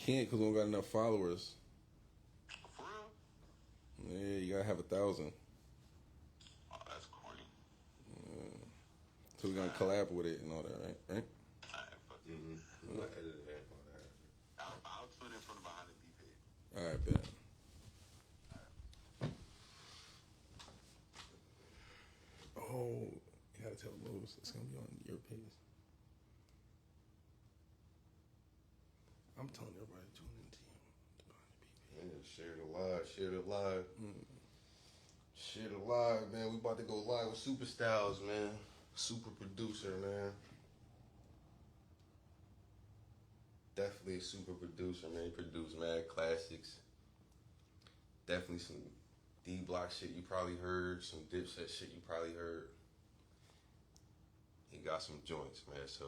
can't because we don't got enough followers. For real? Yeah, you gotta have 1,000. Oh, that's corny. So we're gonna collab with it and all that, right? Right? Alright, fuck it. I'm gonna edit it and all that. I'll put it in front of behind the beat page. All right, bet. Oh, you gotta tell Moose it's gonna be on your page. I'm telling everybody to tune into you. Yeah, share the live, share the live. Share the live, man. We about to go live with Supa Stylez, man. Super producer, man. Definitely a super producer, man. He produced mad classics. Definitely some D-Block shit you probably heard. Some Dipset shit you probably heard. He got some joints, man. So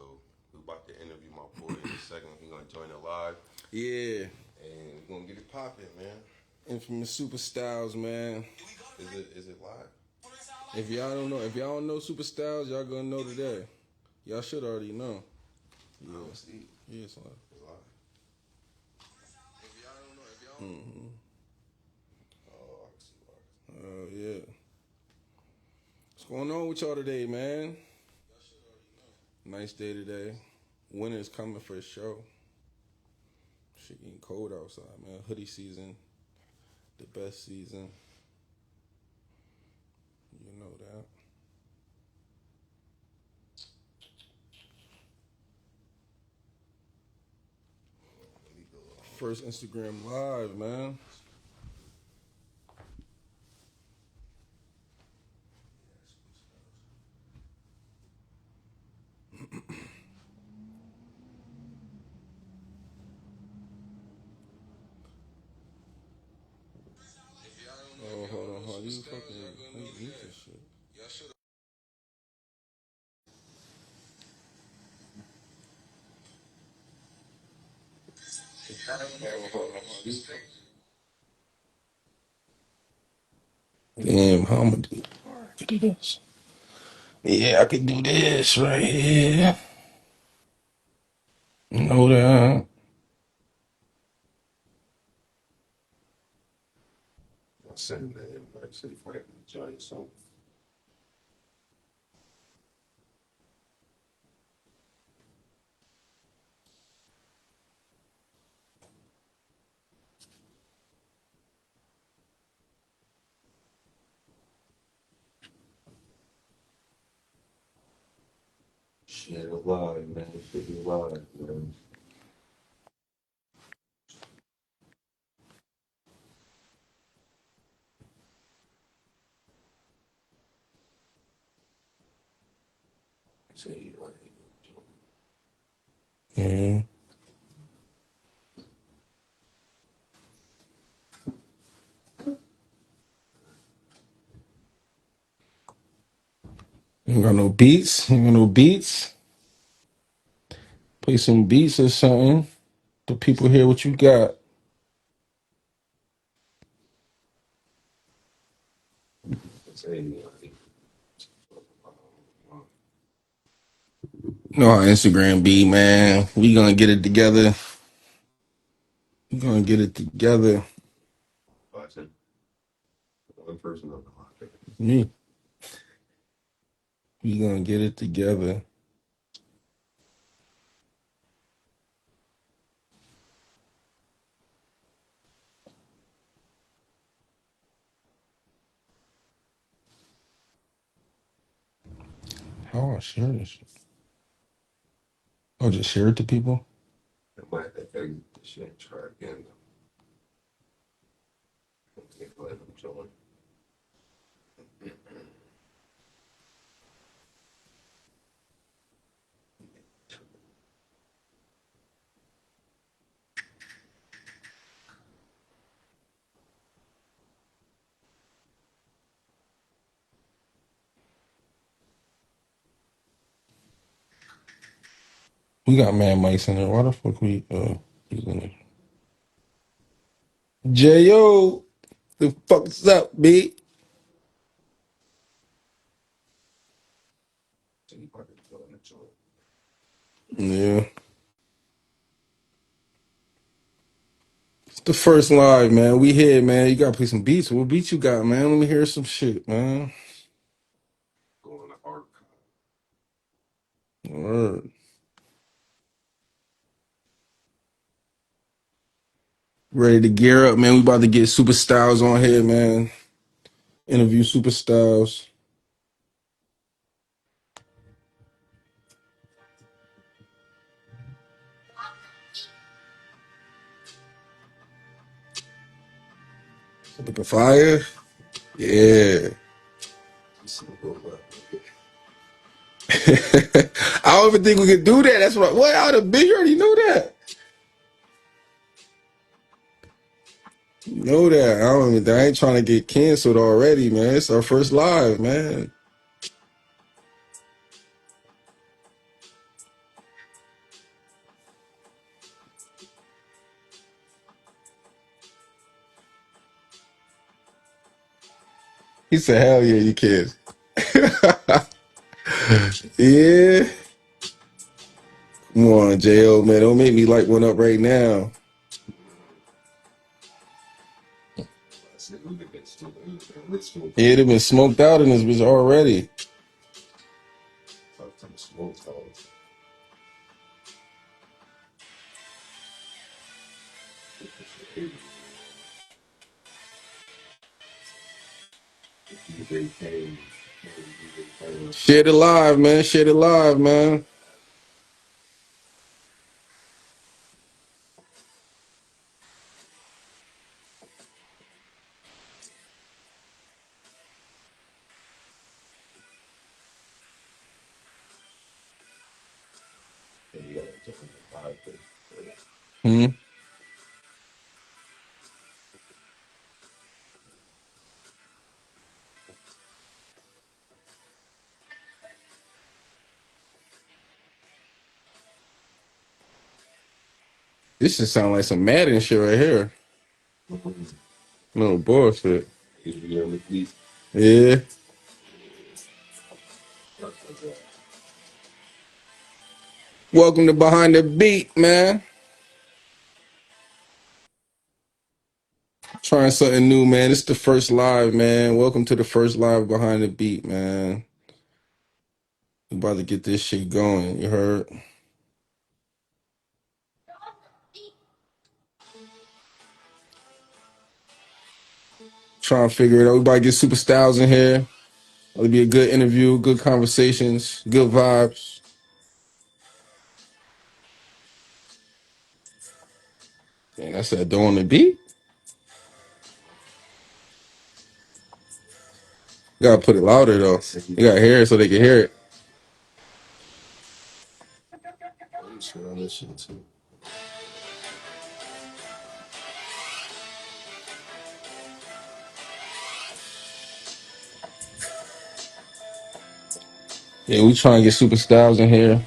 we about to interview my boy in a second. He gonna join the live. Yeah. And we're gonna get it popping, man. Infamous Supa Stylez, man. Is it live? If y'all don't know Supa Stylez, y'all gonna know today. Y'all should already know. Yeah. I don't see. Yeah, it's live. It's live. If y'all don't know, Mm-hmm. Oh, I can see why. Oh yeah. What's going on with y'all today, man? y'all should already know. Nice day today. Winter's coming for a show. Shit getting cold outside, man. Hoodie season, the best season. You know that. First Instagram live, man. If y'all don't know, Oh, hold on. You Supa Stylez, fucking y'all gonna know mute today. this shit. Y'all should. Damn, how am I do this? Yeah, I could do this right here. You know that. I send the invite to the joint, so. Share the live, man. Share the live, man. Say like, Yeah. You got no beats? You got no beats? Play some beats or something. The people hear what you got. say like, You know how Instagram be, man. We gonna get it together. We gonna get it together. I said one person on the line. Me. We gonna get it together. How I share this shit? Oh, just share it to people? I might have to exit the shit and try again. Let them join. We got mad mics in there. Why the fuck we using it? J.O. The fuck's up, B? So you probably join the joint. Yeah. The first live, man. We here, man. You gotta play some beats. What beats you got, man? Let me hear some shit, man. Word. Ready to gear up, man. We about to get Supa Stylez on here, man. Interview Supa Stylez. Looking fire? Yeah. I don't even think we could do that. That's what out of big, you already know that. You know that. I ain't trying to get canceled already, man. It's our first live, man. He said, hell yeah, you can. Yeah. Come on, J.O., man. Don't make me light one up right now. Yeah, they've been smoked out in this bitch already. Share it live, man. Share it live, man. Hmm? This should sound like some Madden shit right here. No bullshit. Yeah. Welcome to Behind the Beat, man. Trying something new, man. It's the first live, man. Welcome to the first live Behind the Beat, man. We about to get this shit going. You heard? Trying to figure it out. We about to get Supa Stylez in here. It'll be a good interview, good conversations, good vibes. Dang, I said Doughonthebeat. You gotta put it louder though. You gotta hear it so they can hear it. Yeah, we trying to get Supa Stylez in here.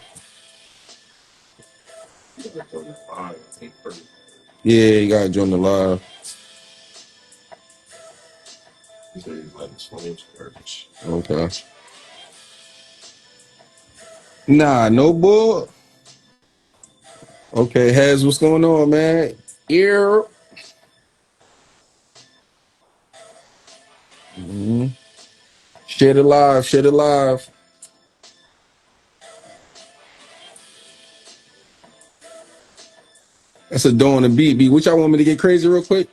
Yeah, you gotta join the live. Okay. Nah, no bull. Okay, Has, what's going on, man? Ear. Mm-hmm. Share it live, share it live. That's a Doughonthebeat beat. Which y'all want me to get crazy real quick?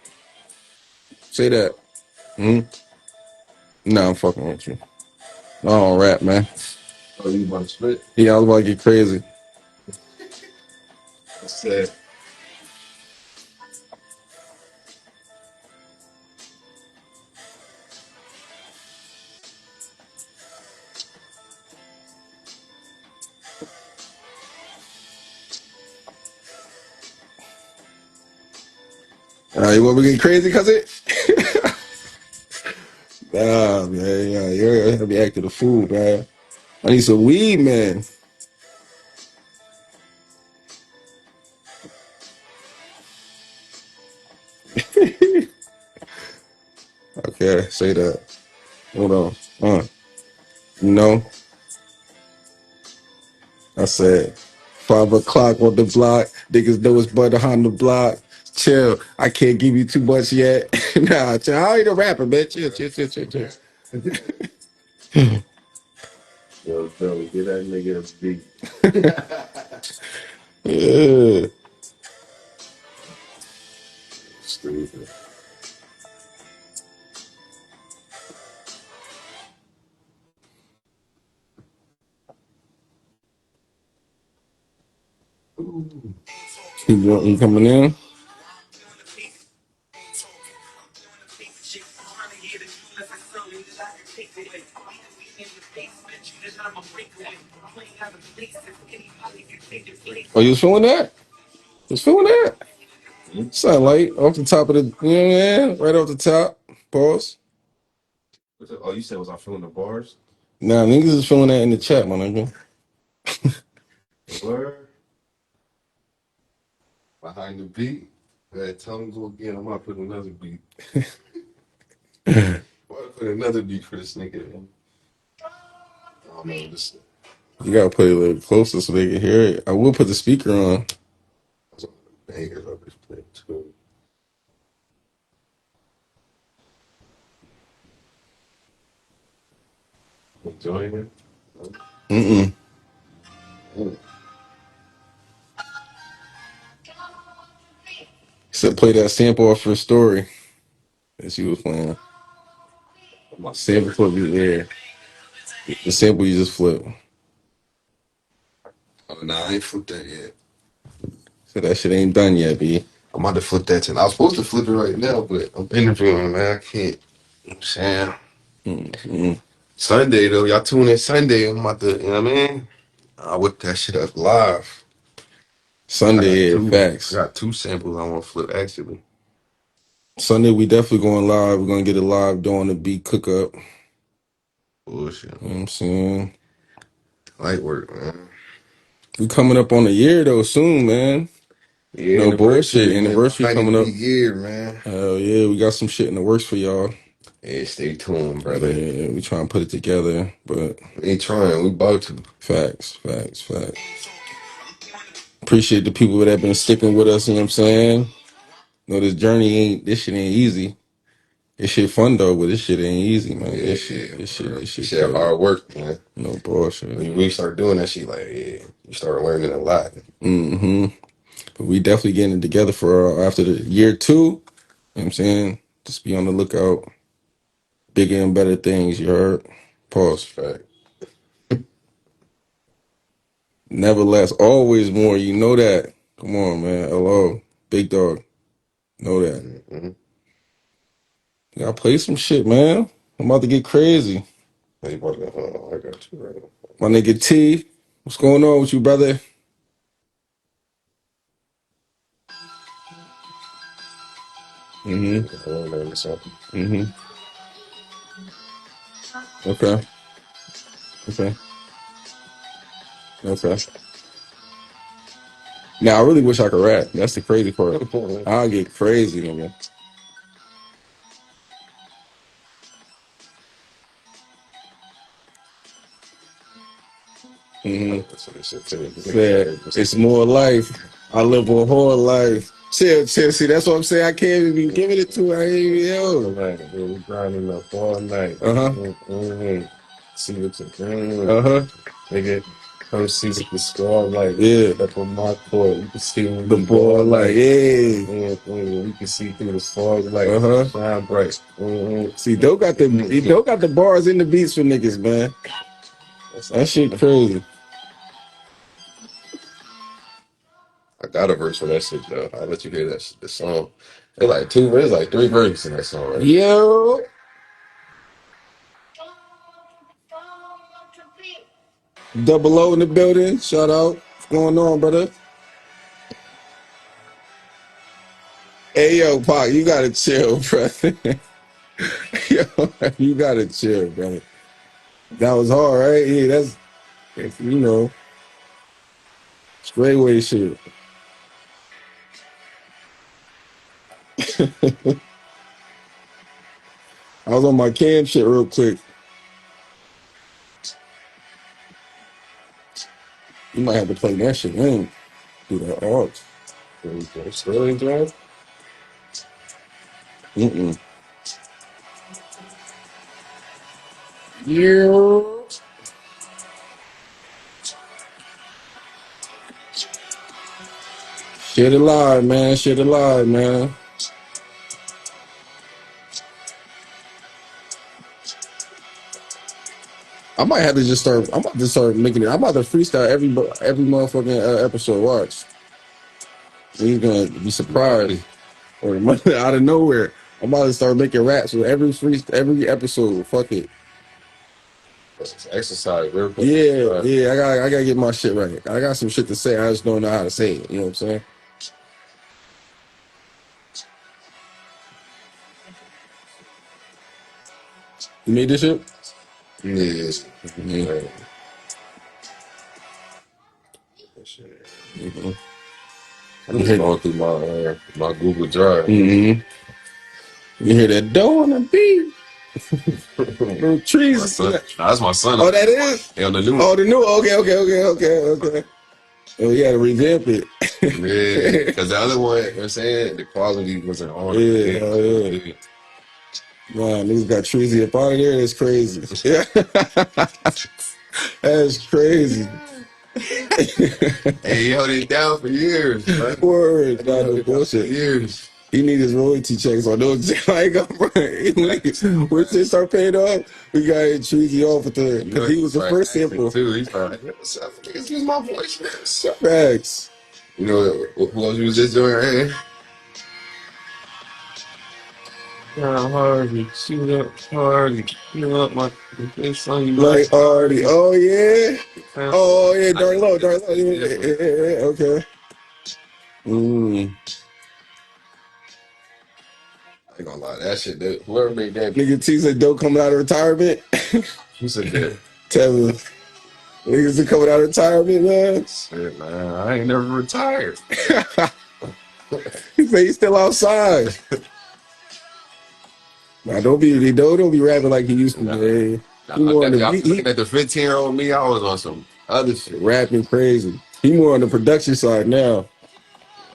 Say that. Hmm. Nah, I'm fucking with you. I don't rap, man. Oh, you about to spit? Yeah, I was about to get crazy. What's that? You want me to get crazy, cuz it? Nah, man, yeah, you're gonna be acting a fool, man. I need some weed, man. Okay, say that. Hold on. No, I said 5 o'clock on the block. Niggas know it's butter on the block. Chill. I can't give you too much yet. Nah, chill. I ain't a rapper, man. Chill, chill, chill, chill, chill. Yo, Philly, get that nigga a beat. Yeah. Stupid. You coming in? Oh, you was feeling that? You was feeling that? Sound like off the top of the, you know what I mean? Right off the top. Pause. Oh, you said was I feeling the bars? Nah, niggas is feeling that in the chat, my nigga. Word. Behind the beat. Tell him go again. I'm gonna put another beat. I'm gonna put another beat for this nigga. Man. I don't know this. You gotta put it a little closer so they can hear it. I will put the speaker on. That's one of the bangers of this thing too. Enjoying it. Mm-mm. Mm. He said play that sample off your story that she was playing. My sample flip is there. The sample you just flip. Oh, nah, I ain't flipped that yet. So that shit ain't done yet, B. I'm about to flip that tonight. I was supposed to flip it right now, but I'm interviewing, man. I can't. You know what I'm saying? Mm-mm. Sunday, though. Y'all tune in Sunday. I'm about to, you know what I mean? I whip that shit up live. I got Sunday, yeah, two. I facts. got two samples I want to flip, actually. Sunday, we definitely going live. We're gonna get it live doing the beat cook up. Bullshit. You know what I'm saying? Light work, man. We coming up on a year though soon, man. Yeah, No bullshit. anniversary, man. Anniversary Behind the coming up. beat year, man. Hell yeah, we got some shit in the works for y'all. Yeah, stay tuned, brother. Yeah, we trying to put it together, but We ain't trying. We about to. facts, facts, facts. Appreciate the people that have been sticking with us, you know what I'm saying? This journey this shit ain't easy. This shit fun though, but this shit ain't easy, man. This shit, Yeah, this shit, bro. this shit Shit, crazy. hard work, man. No bullshit. When you really start doing that shit, like, yeah, you start learning a lot. Mm-hmm. But we definitely getting it together for after the year 2. You know what I'm saying? Just be on the lookout. Bigger and better things, you heard? That's a Pause. fact. Never less, always more. You know that. Come on, man. Hello. Big dog. Know that. Mm-hmm. Gotta play some shit, man. I'm about to get crazy. Hey, brother, I got you right. My nigga T, what's going on with you, brother? Mm-hmm. Mm-hmm. Okay. Okay. Okay. Now I really wish I could rap. That's the crazy part. I'll get crazy, nigga. Mm-hmm. That's what it said to me. Said it's more life. I live a whole life. Chill, chill. See, that's what I'm saying. I can't even be giving it to her. I ain't even, All yo. night, man. We grinding up all night. Uh-huh. See what you're Uh-huh. nigga. Come see what the score like. Yeah. Step on my court. You can see when The we ball boy, like, like. yeah. We can see through the fog like. Uh-huh. Shine bright. See, Doe got the bars in the beats for niggas, man. That shit crazy. I got a verse for that shit though. I'll let you hear that shit, the song. It's like two, it's like three verses in that song, right? Yo. Double O in the building. Shout out. What's going on, brother? Hey, yo, Pac, you gotta chill, brother. Yo, you gotta chill, brother. That was hard, right? Yeah, that's straightway shit. I was on my cam shit real quick. You might have to play that shit in. Do that art. Sterling Drive? Mm-mm. Yeah. Shit alive, man. Shit alive, man. I might have to just start. I'm about to start making it. I'm about to freestyle every motherfucking episode. Watch. He's gonna be surprised or out of nowhere. I'm about to start making raps with every episode. Fuck it. It's exercise. Yeah, yeah. I gotta get my shit right. I got some shit to say. I just don't know how to say it. You know what I'm saying? You made this shit? Yeah. Mm-hmm. Mm-hmm. I'm just going through my Google Drive. Mm-hmm. You hear that dough on the beat? Little trees. That's my son. Oh, that is? Yeah, the new. Oh, the new. Okay. Oh, yeah, to revamp it. Yeah, because the other one, you know what I'm saying, the quality wasn't on. Yeah, yeah. Man, niggas got Treezy up out of there. That's crazy. Yeah. That's crazy. Hey, he held it down for years. Right? Word, not no bullshit. Years. He need his royalty checks on those. I ain't gonna run. Once they start paying off, we got Treezy off with the because he was the first sample. Too. He's like, niggas use my voice. Facts. You know who else was just doing right here? Hardy, shoot up, Hardy, you up my son, you like Hardy. Oh yeah. Oh yeah, Darlow. Yeah, okay. I ain't gonna lie, that shit, whoever made that. Nigga T said dope coming out of retirement. Who said that? Tell me. Niggas are coming out of retirement, man. Shit, man, I ain't never retired. He said he's still outside. Nah, don't be rapping like he used to. Man. I'm looking at the 15-year-old me. I was on some other shit. Rapping crazy. He more on the production side now.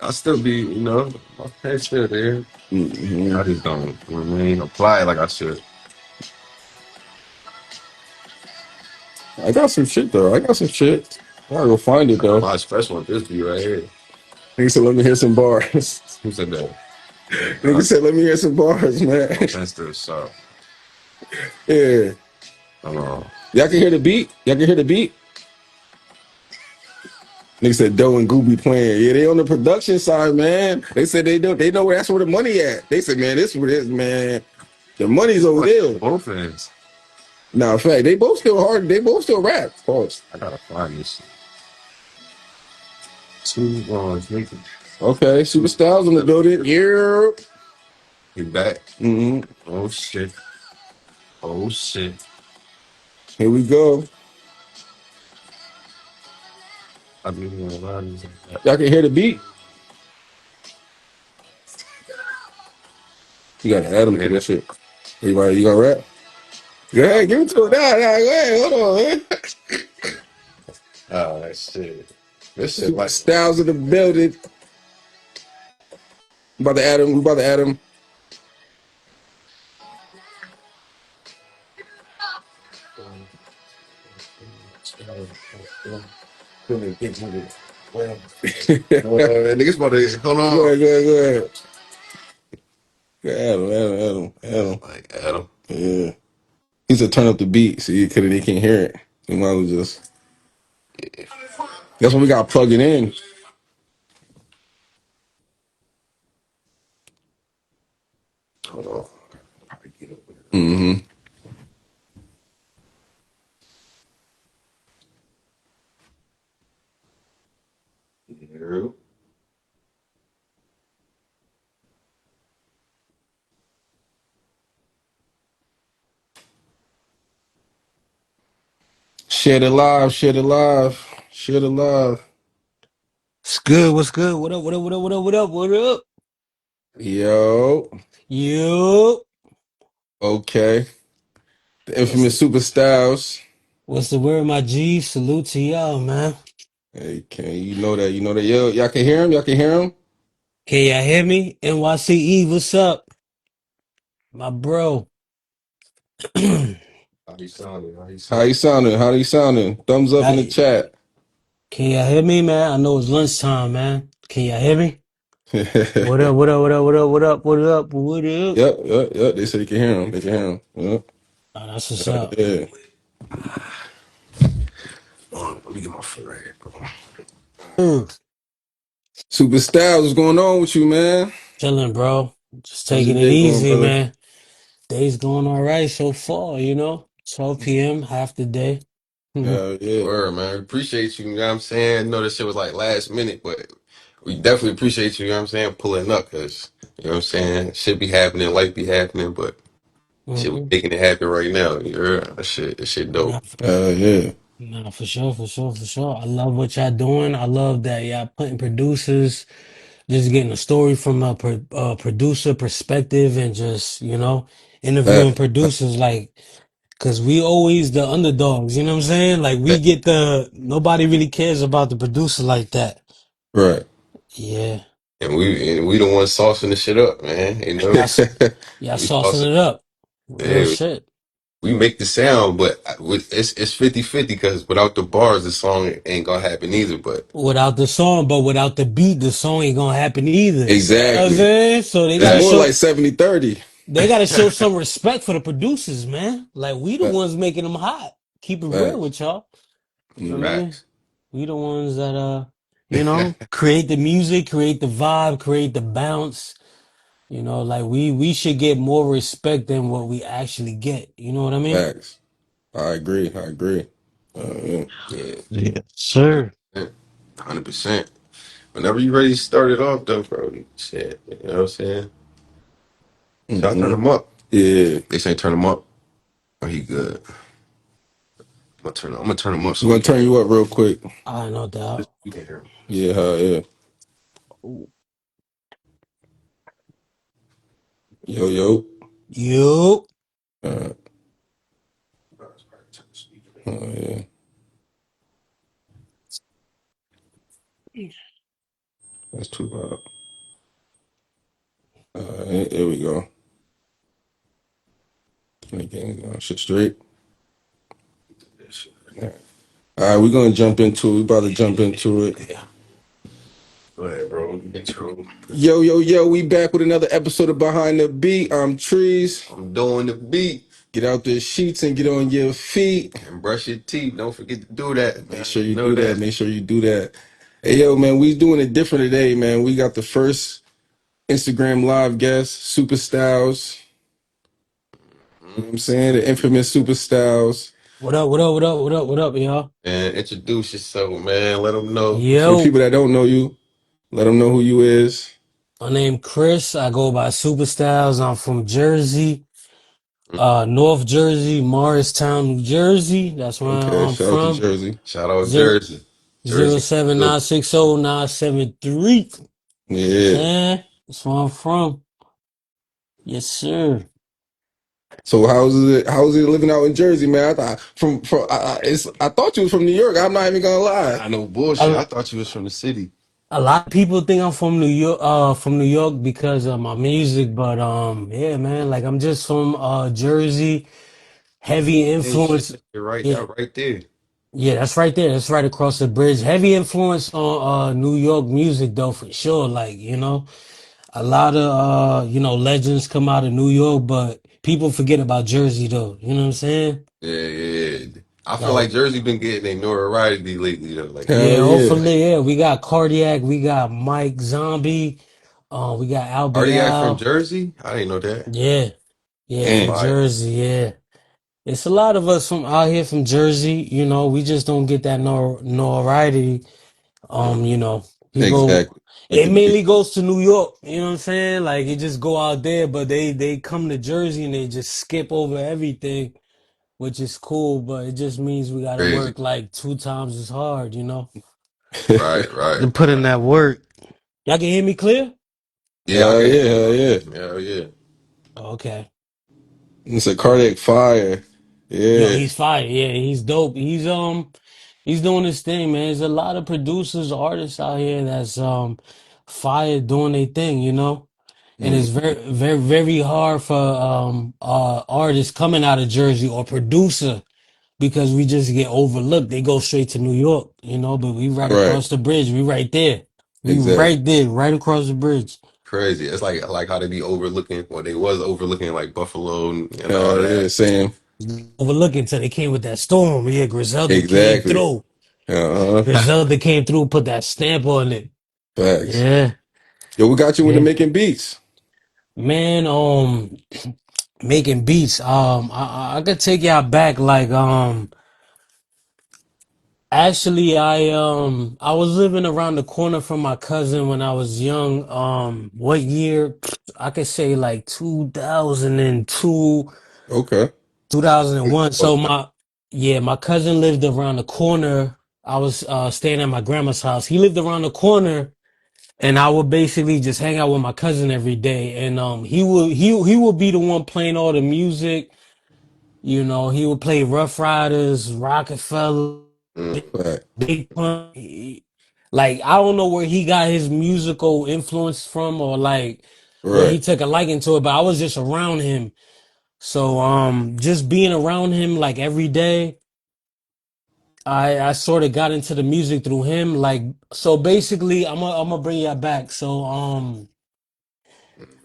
I still be, my head's still there. Mm-hmm. I just don't, apply it like I should. I got some shit though. I gotta go find it though. My special with this view right here. Nigga said, let me hear some bars. Who said that? Nigga said, let me hear some bars, man. That's the so. Yeah. Y'all can hear the beat? Y'all can hear the beat? Nigga said Doe and Gooby playing. Yeah, they on the production side, man. They said they know where that's where the money at. They said, man, this is where it is, man. The money's over there. Both ends. Nah, in fact, they both still hard. They both still rap. Pause. I gotta find this shit. 2 ones, nigga. Okay, Supa Stylez in the building. Yeah. He back. Mm-hmm. Oh shit. Here we go. I be hearing a lot of these. Y'all can hear the beat? You gotta add them to that shit. You gonna rap? Go ahead, give it to him. Nah, go ahead. Hold on, man. Oh, that shit. This shit Supa like Stylez in the building. We about to add him. niggas about to hold on. Go ahead. Add him. Like Adam. Yeah. He said turn up the beat so he can't hear it. You might as well just. That's when we got to plug it in. Hold on. Mm-hmm. Share it live. What's good? What's good? What up? What up? What up? What up? What up? What up? Yo. Yo. Okay. The infamous What's Supa Stylez. what's the word, my G? Salute to y'all, man. Hey, you know that. Yo, y'all can hear him? Can y'all hear me? NYC Eve, what's up? My bro. Y'all, How he sounding? How he How you sounding? sounding? How you sounding? Thumbs up in the chat. can y'all hear me, man? I know it's lunchtime, man. Can y'all hear me? What yep, up, what up, what up, what up, what up, what up, what up? yep. They said they can hear him. They can hear him. Yep. Oh, that's what's up. Yeah. Let me get my foot right here, bro. Mm. Super Stylez, what's going on with you, man? Chilling, bro. Just How's your taking it day going, easy, brother? man. Day's going all right so far, 12 p.m., half the day. Yeah. Word, man. Appreciate you. You know what I'm saying? I know this shit was like last minute, but we definitely appreciate you. You know what I'm saying? Pulling up, cause you know what I'm saying. Shit be happening, life be happening, but shit we Mm-hmm. making it happen right now. You heard? That shit dope. Yeah. Nah, for sure, for sure, for sure. I love what y'all doing. I love that y'all putting producers, just getting a story from a producer perspective and just, interviewing Fact. producers like, cause we always the underdogs, you know what I'm saying? Like we get nobody really cares about the producer like that. Right. Yeah. And we the ones saucing the shit up, man. You know, Y'all, s- y'all we saucing. saucing it up. Real Yeah, shit. we make the sound, but it's 50-50 because without the bars, the song ain't gonna happen either. But Without the song, but without the beat, the song ain't gonna happen either. You know what I'm exactly. saying? So It's more like 70-30. they gotta show some respect for the producers, man. Like we the Fact- ones making them hot. Keep it real Facts. with y'all. You know what I Mhm. mean? facts. We the ones that create the music, create the vibe, create the bounce. Like we should get more respect than what we actually get. You know what I mean? Facts. I agree. I agree. Yeah. Yeah, Yeah. Sure. 100%. Whenever you ready to start it off, though, bro. Shit, you know what I'm saying? Should I turn hmm him up? Yeah. They say turn him up. Oh, he good. I'm gonna turn him up I'm so gonna we can turn you up real quick. I no just doubt. we can hear him. Yeah, yeah. Yo. You. Uh, yeah. That's too loud. There we go. Again, shit straight. All right, we're gonna jump into it. We about to jump into it. Go ahead, bro. Intro. Yo. We back with another episode of Behind the Beat. I'm Treez. I'm doing the beat Get out the sheets and get on your feet. and brush your teeth. Don't forget to do that, Make man. sure You you know do that. that. Make sure you do that. Hey, yo, man, we doing it different today, man. We got the first Instagram live guest, Supa Stylez. You know what I'm saying? The infamous Supa Stylez. What up? What up? What up? What up? What up, y'all? And introduce yourself, man. Let them know. For the Yo. people that don't know you, let them know who you is. My name Chris. I go by Supa Stylez. I'm from Jersey, North Jersey, Morristown, New Jersey. That's where Okay, I'm shout out to from. Jersey. Shout out Zero Jersey. zero Jersey. seven Good. nine six zero 973. Yeah. Yeah, that's where I'm from. Yes, sir. So how's it living out in Jersey, man? I thought I thought you was from New York. I'm not even gonna lie. I know bullshit. A, I thought you was from the city. a lot of people think I'm from New York because of my music, but yeah, man, like I'm just from Jersey. Heavy Hey, shit. influence. You're right Yeah, now, right there. yeah, that's right there. That's right across the bridge. Heavy influence on New York music though, for sure. Like, a lot of legends come out of New York, but people forget about Jersey though. You know what I'm saying? Yeah. I feel Like, like Jersey been getting their notoriety lately, though. Like, yeah, Hell yeah. like hopefully, yeah. We got Cardiac, we got Mike Zombie, we got Albie Cardiac from Al. Jersey? I didn't know that. Yeah, yeah, That's from Damn. fire. Jersey, yeah. It's a lot of us from out here from Jersey, we just don't get that notoriety. Mm. People, Exactly. Like it the big mainly goes to New York. You know what I'm saying? Like it just go out there, but they come to Jersey and they just skip over everything, which is cool. But it just means we got to Crazy. work like 2 times as hard. Right, right, To put in right. that work. Y'all can hear me clear? Yeah, I Hell can yeah, hear you, hell bro. yeah. Hell yeah. Okay. It's a cardiac fire. Yo, Yeah. he's fire. Yeah, he's dope. He's doing his thing, man. There's a lot of producers, artists out here that's fire doing their thing. and it's Mm. very hard for artists coming out of Jersey or producer because we just get overlooked. They go straight to New York, you know, but we right Right. across the bridge. We right there. We Exactly. right there, right across the bridge. Crazy. It's like how they be overlooking, well, they was overlooking like Buffalo and all Oh, yeah, that. same. Overlooking till they came with that storm. Yeah, Griselda came Exactly. through. Uh-huh. Griselda came through, put that stamp on it. Facts. Yeah, Yo, we got you into yeah. making beats. Man, making beats. I could take y'all back. Like, actually, I was living around the corner from my cousin when I was young. What year? I could say like 2002, Okay. 2001. So yeah, my cousin lived around the corner. I was staying at my grandma's house. He lived around the corner, and I would basically just hang out with my cousin every day. And he would be the one playing all the music. You know, he would play Rough Riders, Rockefeller, Mm. Fact. Big Pun. Like, I don't know where he got his musical influence from, or like where he Right. took a liking to it, but I was just around him. So just being around him like every day, I sort of got into the music through him. Like, so basically, I'm gonna bring y'all back. So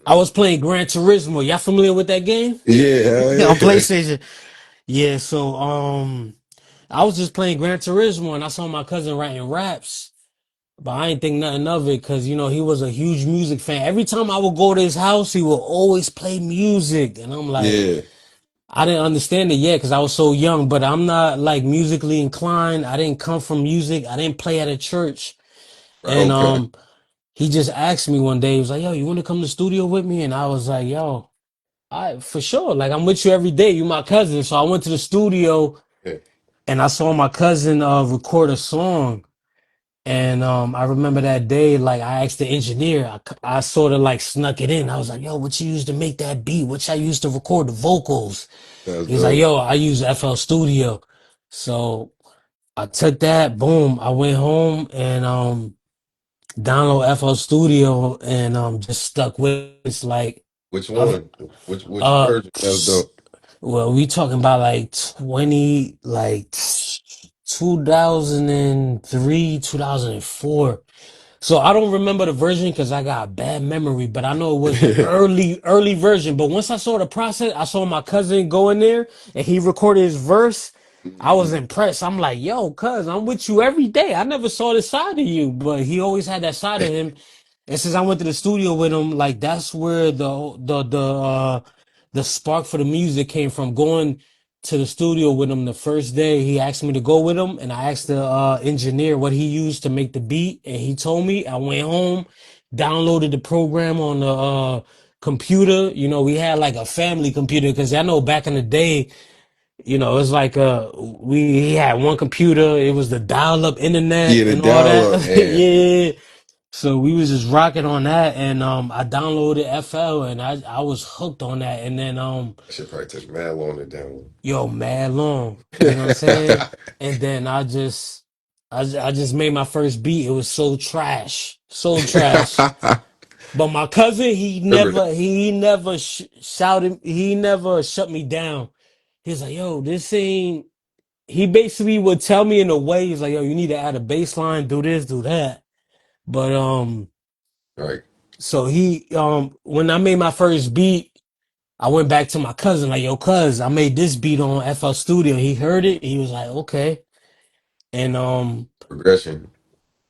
I was playing Gran Turismo. Y'all familiar with that game? Yeah, hell On yeah. PlayStation. Yeah, so I was just playing Gran Turismo and I saw my cousin writing raps, but I didn't think nothing of it because you know he was a huge music fan. Every time I would go to his house, he would always play music, and I'm like, Yeah. I didn't understand it yet because I was so young. But I'm not like musically inclined. I didn't come from music. I didn't play at a church, and Okay. he just asked me one day. He was like, "Yo, you want to come to the studio with me?" And I was like, "Yo, I for sure. Like I'm with you every day. You my cousin." So I went to the studio Yeah, and I saw my cousin record a song. And I remember that day, like I asked the engineer, I sort of like snuck it in. I was like, "Yo, what you used to make that beat? What y'all used to record the vocals?" That's He's like, dope. "Yo, I use FL Studio." So I took that, boom. I went home and download FL Studio and just stuck with it. It's like which I've one? Which uh version? That's dope. well, we talking about like 20, like 2003, 2004. So I don't remember the version because I got bad memory, but I know it was the early version. But once I saw the process, I saw my cousin go in there and he recorded his verse. I was Mhm. impressed. I'm like, yo, cuz I'm with you every day. I never saw this side of you, but he always had that side of him. And since I went to the studio with him, like that's where the spark for the music came from. Going to the studio with him the first day, he asked me to go with him, and I asked the engineer what he used to make the beat, and he told me. I went home, downloaded the program on the computer. You know, we had like a family computer because I know back in the day, you know, it's like we had one computer. It was the dial-up internet Yeah, the and all dial up. that. Yeah. Yeah. So we was just rocking on that, and I downloaded FL, and I was hooked on that, and then That shit probably took mad long to download. yo, mad long, you know what I'm saying? And then I just made my first beat. It was so trash, so trash. But my cousin, Remember that? he never shouted, he never shut me down. He's like, yo, this ain't. He basically would tell me in a way, he's like, yo, you need to add a bass line, do this, do that. But Right. so he when I made my first beat, I went back to my cousin, like, yo, cuz, I made this beat on FL Studio. He heard it, he was like, okay. And Progression.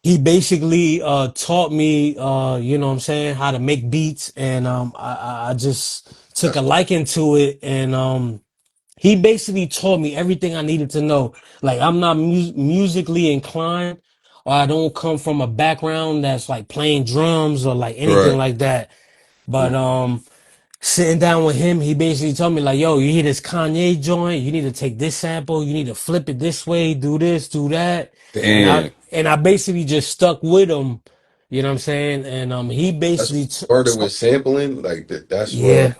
he basically taught me you know what I'm saying, how to make beats, and I just took a That's what. liking to it, and he basically taught me everything I needed to know. Like I'm not musically inclined, or I don't come from a background that's like playing drums or like anything Right. like that. But Mm. sitting down with him, he basically told me like, "Yo, you hear this Kanye joint? You need to take this sample. You need to flip it this way. Do this, do that." Damn. And I basically just stuck with him. You know what I'm saying? And he That's basically started with sampling. Like that. That's yeah.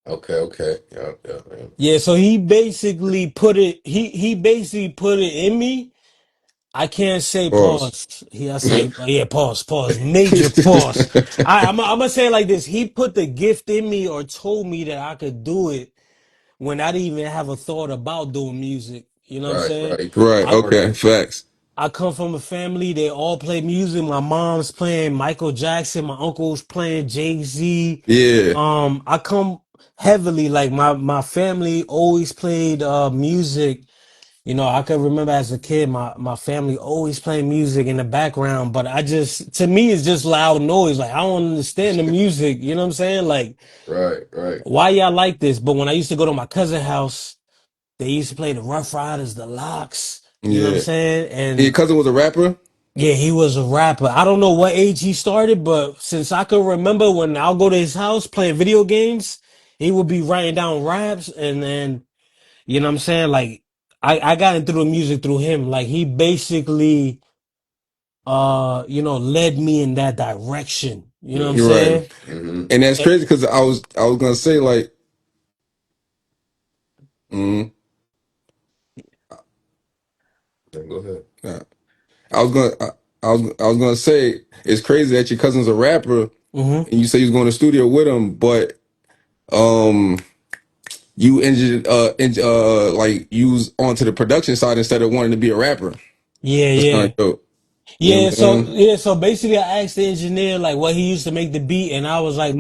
what. Okay. Okay. Yeah. Yeah. Yeah. Yeah, so he basically put it he basically put it in me, I can't say Pause. pause. He, I say, yeah, pause, major pause. I'm gonna say it like this. He put the gift in me or told me that I could do it when I didn't even have a thought about doing music. You know what I'm Right, saying? right. He put Right. the I work Okay. in. Facts. I come from a family, they all play music. My mom's playing Michael Jackson, my uncle's playing Jay-Z. Yeah. I come heavily, like my family always played music. You know, I can remember as a kid, my family always playing music in the background, but I just, to me, it's just loud noise. Like, I don't understand the music. You know what I'm saying? Like, Right, right. why y'all like this? But when I used to go to my cousin's house, they used to play the Rough Riders, the Locks. You know what I'm Yeah. saying? Your And cousin was a rapper. yeah, he was a rapper. I don't know what age he started, but since I can remember when I'll go to his house playing video games, he would be writing down raps and then, you know what I'm saying? Like I got into the music through him. Like he basically led me in that direction. You know what I'm You're Mm-hmm. right. saying? Mm-hmm. And that's Eh, crazy because I was gonna say like, mm, Go ahead. nah. I was gonna I was gonna say it's crazy that your cousin's a rapper mhm. and you say you was going to the studio with him, but um you like you was onto the production side instead of wanting to be a rapper. Yeah, That's kind yeah. of dope. You know Yeah, what I'm saying? so basically I asked the engineer like what he used to make the beat and I was like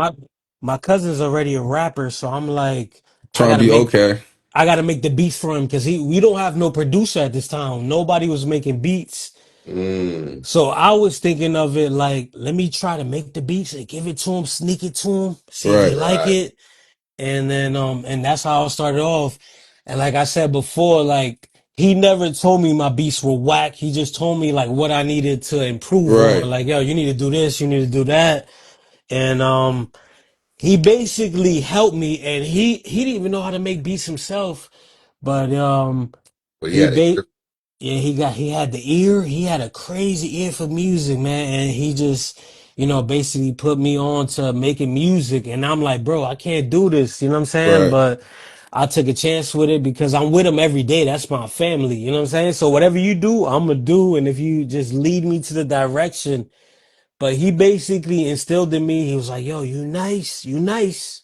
my cousin's already a rapper, so I'm like I Trying to gotta be make okay. I gotta make the beats for him because we don't have no producer at this time. Nobody was making beats. Mm. So I was thinking of it like, let me try to make the beats and give it to him, sneak it to him, see if he Right. like Right, it. And then and that's how I started off. And like I said before, like he never told me my beats were whack. He just told me like what I needed to improve on. Right. Like, yo, you need to do this, you need to do that. And he basically helped me and he didn't even know how to make beats himself. But but he he had ba a yeah, he had the ear. He had a crazy ear for music, man. And he just, basically put me on to making music. And I'm like, bro, I can't do this. You know what I'm saying? Right. But I took a chance with it because I'm with him every day. That's my family. You know what I'm saying? So whatever you do, I'm gonna do. And if you just lead me to the direction, but he basically instilled in me. He was like, yo, you nice, you nice.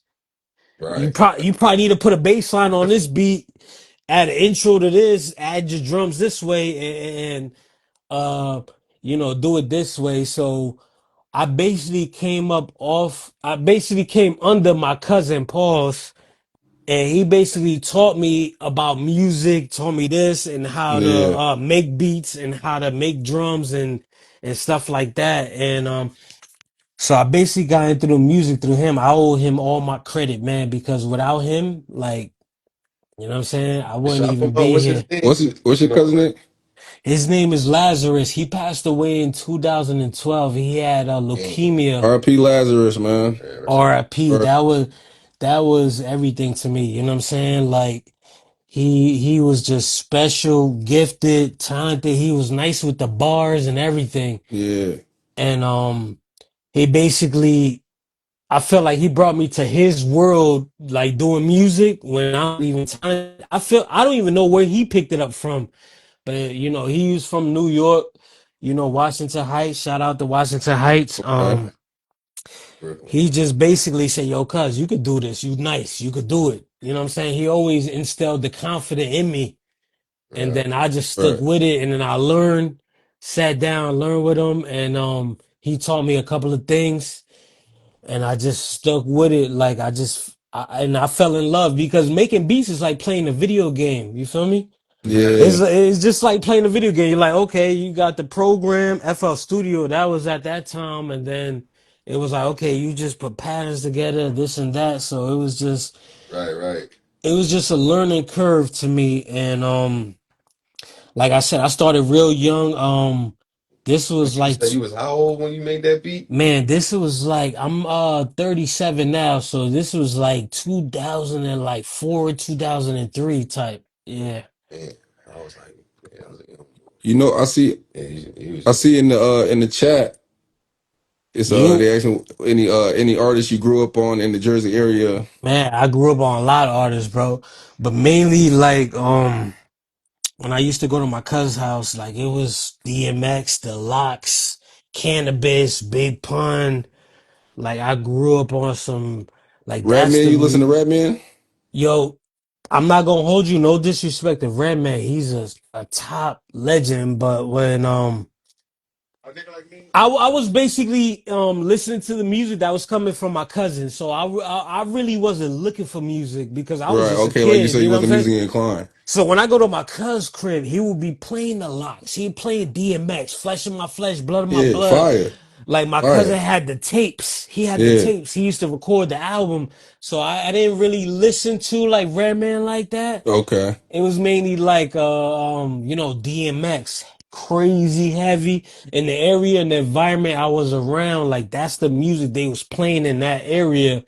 right. You probably need to put a bass line on this beat, add an intro to this, add your drums this way, and uh, do it this way. So I basically came under my cousin Paul's, and he basically taught me about music, taught me this and how to Yeah. make beats and how to make drums and stuff like that. And so I basically got into the music through him. I owe him all my credit, man, because without him, like, you know what I'm saying? I wouldn't Shop him even out. be What's his here. name? What's You your know, cousin name? His name is Lazarus. He passed away in 2012. He had damn. leukemia. R.P. Lazarus, man. Man, rest in RIP. That was everything to me. You know what I'm saying? Like he was just special, gifted, talented. He was nice with the bars and everything. Yeah. And he basically I felt like he brought me to his world, like doing music when I don't even talented. I don't even know where he picked it up from. But he was from New York, Washington Heights. Shout out to Washington Heights. Okay. Brooklyn. He just basically said, yo, cuz, you could do this. You nice. You could do it. You know what I'm saying? He always instilled the confidence in me. And Right. then I just stuck Right. with it. And then I learned, sat down, learned with him. And he taught me a couple of things. And I just stuck with it. Like and I fell in love because making beats is like playing a video game. You feel me? Yeah. It's just like playing a video game. You're like, okay, you got the program, FL Studio, that was at that time, and then it was like, okay, you just put patterns together, this and that. So Right, right. it was just a learning curve to me. And like I said, I started real young. This And was you like said you was how old when you made that beat? man, this was like I'm 37 now, so this was like 2004, 2003 type. Yeah. Man, I was like, yeah, I was a young boy. You know, I see Yeah, he was I just, see in the chat, it's You they asking any artists you grew up on in the Jersey area. Man, I grew up on a lot of artists, bro. But mainly like when I used to go to my cousin's house, like it was DMX, The Locks, Cannabis, Big Pun. Like I grew up on some like that's Redman, the you listen to Redman? yo. I'm not gonna hold you, no disrespect to Redman. He's a top legend, but when I was basically listening to the music that was coming from my cousin, so I really wasn't looking for music because I was Right. just a Okay, like you kid, said, you you know what I'm wasn't saying? musically inclined. So when I go to my cousin's crib, he would be playing the locks. He playing DMX, flesh of my flesh, blood of my Yeah, blood. fire, Like my cousin fire. had the tapes. He had the Yeah. tapes. He used to record the album. So I didn't really listen to like Redman like that. Okay. It was mainly like DMX, crazy heavy in the area and the environment I was around. Like that's the music they was playing in that area.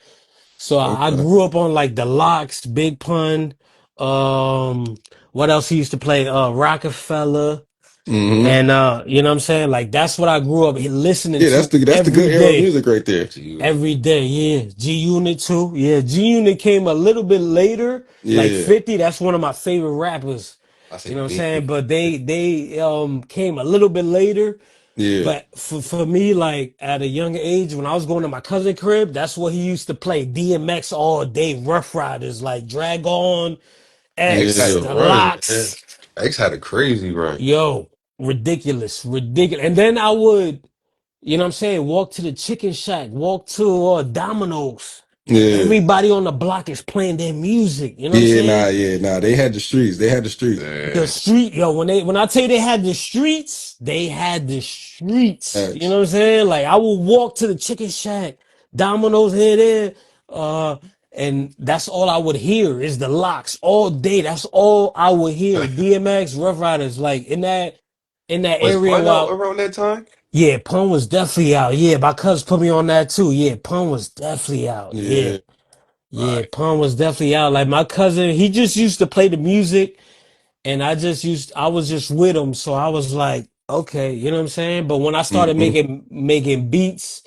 So I Okay. grew up on like the Locks, Big Pun. Um, what else he used to play? Rockefeller. Mm-hmm. And you know what I'm saying? Like that's what I grew up listening Yeah, that's to the every good era of day. music right there. To you, Every day, yeah. G Unit too. Yeah, G Unit came a little bit later, like Yeah. 50. That's one of my favorite rappers. I You say know what I'm being saying? But they came a little bit later. Yeah. But for me, like at a younger age, when I was going to my cousin crib, that's what he used to play. DMX all day, Rough Riders, like Drag On, X had X, a Yeah. The run, man. Locks. X had a crazy run. Yo, ridiculous, ridiculous. And then I would, you know what I'm saying, walk to the chicken shack, walk to Domino's. Yeah. Everybody on the block is playing their music. You know what I'm Yeah, saying? nah, yeah, nah. They had the streets. They had the streets. The Yeah. street, yo, when I tell you they had the streets, they had the streets. You know X. what I'm saying? Like I would walk to the chicken shack, Domino's here, there, uh, and that's all I would hear is the locks all day. That's all I would hear. DMX, Rough Riders, like in that Was area Pun out while around that time? yeah, Pun was definitely out. Yeah, my cousin put me on that too. Yeah, Pun was definitely out. Yeah. Yeah. Yeah, Right. Pun was definitely out. Like my cousin, he just used to play the music and I was just with him. So I was like, okay, you know what I'm saying? But when I started Mm-hmm. making beats,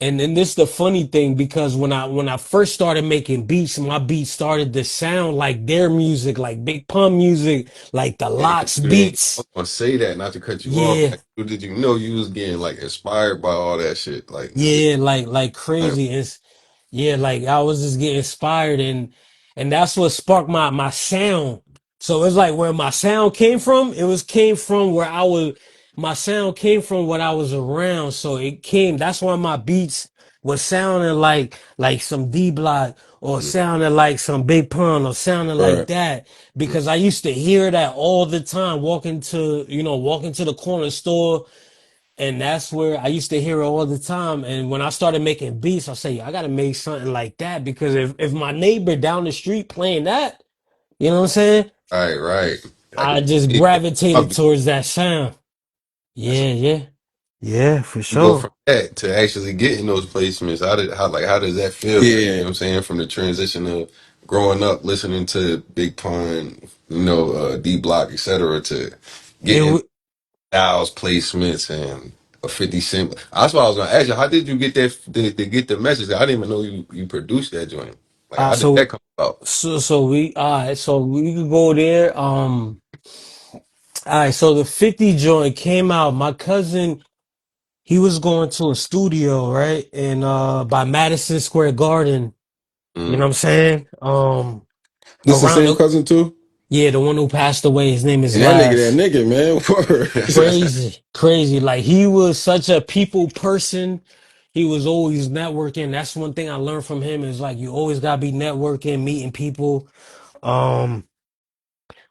and then this the funny thing, because when I first started making beats, my beats started to sound like their music, like Big Pun music, like the Yeah, because Locks you didn't. I beats. was gonna say that, not to cut you off. Yeah, Like, did you know you was getting like inspired by all that shit? Like, yeah, like crazy. Yeah, like I was just getting inspired and that's what sparked my sound. So it's like where my sound came from, came from where I was my sound came from what I was around. So it came that's why my beats was sounding like some D Block or mm, sounding like some Big Pun or sounding like Right. that mm, because I used to hear that all the time walking to the corner store and that's where I used to hear it all the time. And when I started making beats, I say, I gotta make something like that because if my neighbor down the street playing that, you know what I'm saying? right, right. I can I just see it. gravitated towards that sound. That's Yeah, yeah. Yeah, for you go sure. from that to actually getting those placements. How does that feel? Like, you know Yeah. what I'm saying? From the transition of growing up listening to Big Pun, D Block, etc., to It getting wa- Styles placements and a 50 Cent. That's why I was gonna ask you, how did you get that to get the message? I didn't even know you produced that joint. Like, uh how did that so come about? so we could go there. All right, so the 50 joint came out. My cousin, he was going to a studio, right? And by Madison Square Garden. You know Mm. what I'm saying? This the Around same the cousin too? yeah, the one who passed away. His name is And that Laz. nigga, man. Word. Crazy, crazy. Like he was such a people person. He was always networking. That's one thing I learned from him is like you always gotta be networking, meeting people. Um,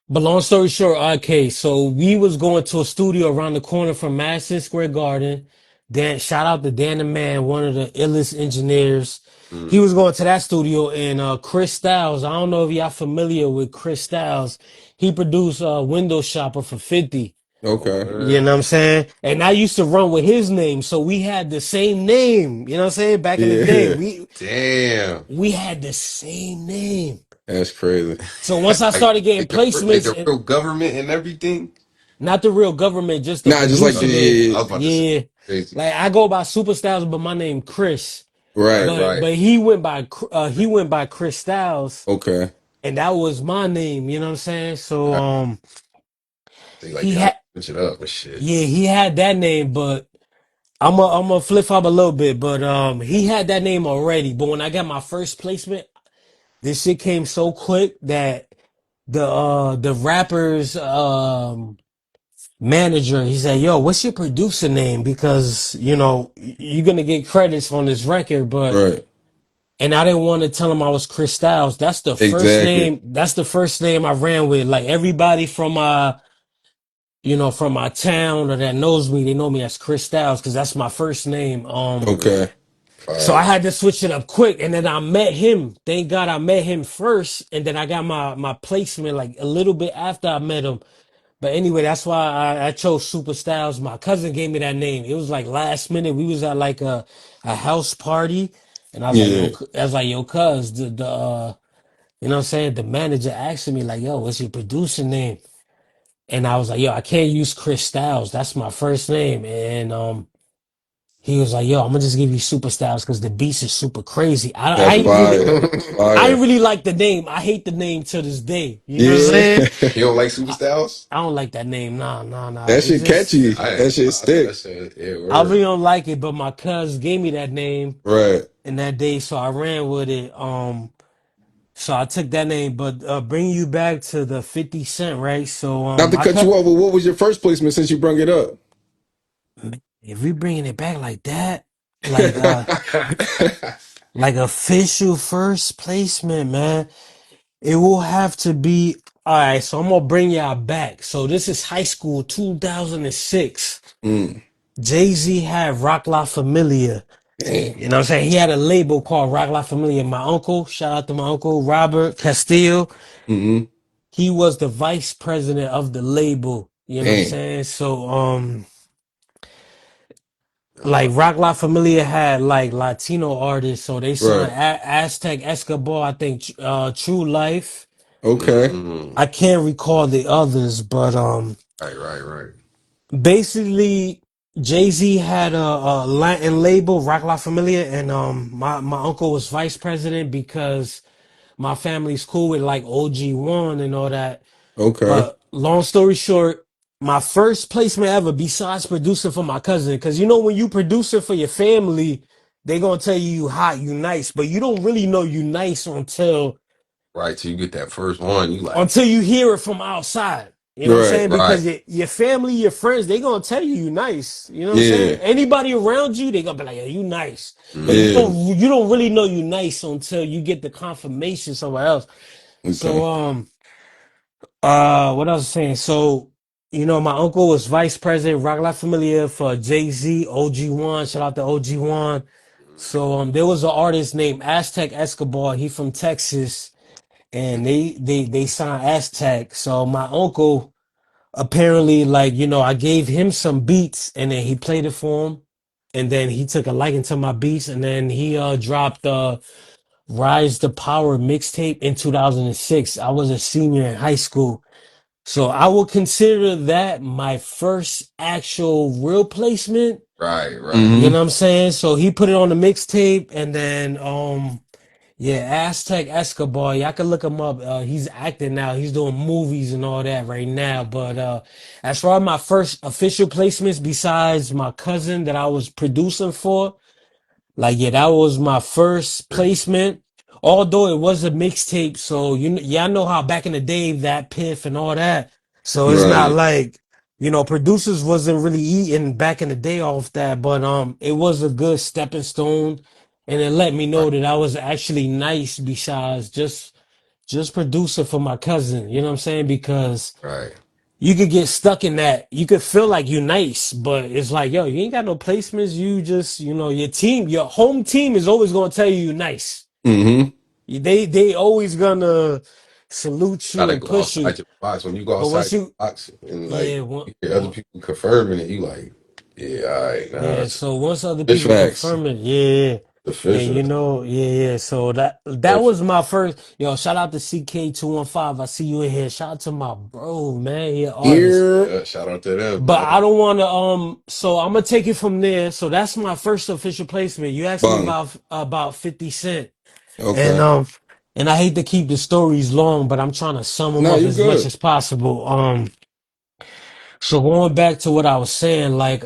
but long story short, okay, so we was going to a studio around the corner from Madison Square Garden. Dan, shout out to Dan the Man, one of the illest engineers. He Mm. was going to that studio and Chris Styles. I don't know if y'all familiar with Chris Styles. He produced Window Shopper for 50. Oh, Okay. You word. know what I'm saying? And I used to run with his name, so we had the same name. You know what I'm saying? Back in the day, Yeah. Damn. we had the same name. That's crazy. So once I Like, started getting like placements, the and real government and everything. not the real government, just the Nah, just like the producer name. I yeah. was about to say Yeah, crazy. like I go by Super Styles, but my name Chris. Right. Right, But right. but he went by Chris Styles, Okay. and that was my name. You know what I'm saying? So They like he y'all had switch it up and shit. yeah, he had that name, but I'm a flip flop a little bit, but he had that name already. But when I got my first placement, this shit came so quick that the rapper's manager, he said, "Yo, what's your producer name? Because you know you're gonna get credits on this record." But Right. and I didn't want to tell him I was Chris Styles. That's the first Exactly. name. That's the first name I ran with. Like everybody from from my town or that knows me, they know me as Chris Styles because that's my first name. Okay. So I Fire. had to switch it up quick, and then I met him. Thank God I met him first, and then I got my placement like a little bit after I met him. But anyway, that's why I chose Supa Stylez. My cousin gave me that name. It was like last minute. We was at like a house party, and I was like, Yeah. yo, I was like, yo, cuz you know what I'm saying? The manager asked me like, yo, what's your producer name? And I was like, yo, I can't use Chris Styles. That's my first name. And he was like, yo, I'm gonna just give you Supa Stylez because the beats is super crazy. I That's ain't really fire. That's I ain't fire. really like the name. I hate the name to this day. You know what I'm Yeah. saying? You don't like Super Styles? I don't like that name. Nah. That It's shit just catchy. I That ain't gonna shit lie. I thought that stick. shit, yeah, I really word. don't like it, but my cuz gave me that name Right. in that day, so I ran with it. So I took that name, but bring you back to the 50 Cent, right? So Not to my cut you cut. off, but what was your first placement since you brung it up? If we bringing it back like that, like uh, like official first placement, man, it will have to be. All right, so I'm gonna bring y'all back. So this is high school, 2006. Mm. Jay-Z had Rock La Familia. Damn. You know what I'm saying? He had a label called Rock La Familia. My uncle, shout out to my uncle Robert Castillo. Mm-hmm. He was the vice president of the label. You know what I'm Damn. saying? So like Rock La Familia had like Latino artists, so they Right. signed Aztec Escobar, I think True Life. Okay. Mm, I can't recall the others, but right. basically Jay-Z had a Latin label, Rock La Familia, and my uncle was vice president because my family's cool with like OG1 and all that. Okay. But long story short, my first placement ever, besides producing for my cousin, because you know when you producing for your family, they gonna tell you hot, you nice, but you don't really know you nice Right, till you get that first one, you like, until you hear it from outside. You know what I'm Right. saying? right. Because your family, your friends, they gonna tell you nice. You know what I'm saying? Yeah. Anybody around you, they gonna be like, "Yeah, you nice," but Yeah. you don't really know you nice until you get the confirmation somewhere else. So Okay. what I was saying, so my uncle was vice president, Rock La Familia for Jay-Z, OG1. Shout out to OG1. So there was an artist named Aztec Escobar. He from Texas, and they signed Aztec. So my uncle apparently, like, I gave him some beats and then he played it for him. And then he took a liking to my beats, and then he dropped Rise to Power mixtape in 2006. I was a senior in high school. So I would consider that my first actual real placement. Right. You Mm-hmm. know what I'm saying? So he put it on the mixtape, and then yeah, Aztec Escobar. Y'all can look him up. He's acting now. He's doing movies and all that right now. But as far as my first official placements, besides my cousin that I was producing for, like, yeah, that was my first placement. Although it was a mixtape, so y'all know how back in the day that Piff and all that. So it's not Right. like producers wasn't really eating back in the day off that, but it was a good stepping stone, and it let me Right. know that I was actually nice besides just producer for my cousin. You know what I'm saying? Because Right. you could get stuck in that. You could feel like you nice, but it's like, yo, you ain't got no placements. You just, your team, your home team is always gonna tell you nice. Mm-hmm. They always gonna salute you Gotta and go push outside you. your box. When you go But outside once your you, box and like yeah, you hear other people confirming it, you like, yeah, all right, nah, yeah. that's So once other people official. Facts. confirm it, yeah, then Official. yeah. So that Perfect. was my first. Yo, shout out to CK215. I see you in here. Shout out to my bro, man. He an artist. Here. Yeah, shout out to them, But I man. don't want to. So I'm gonna take it from there. So that's my first official placement. You asked me Bang. about 50 Cent, and Okay. um, and I hate to keep the stories long, but I'm trying to sum them Nah, up you as much good. as possible. So going back to what I was saying, like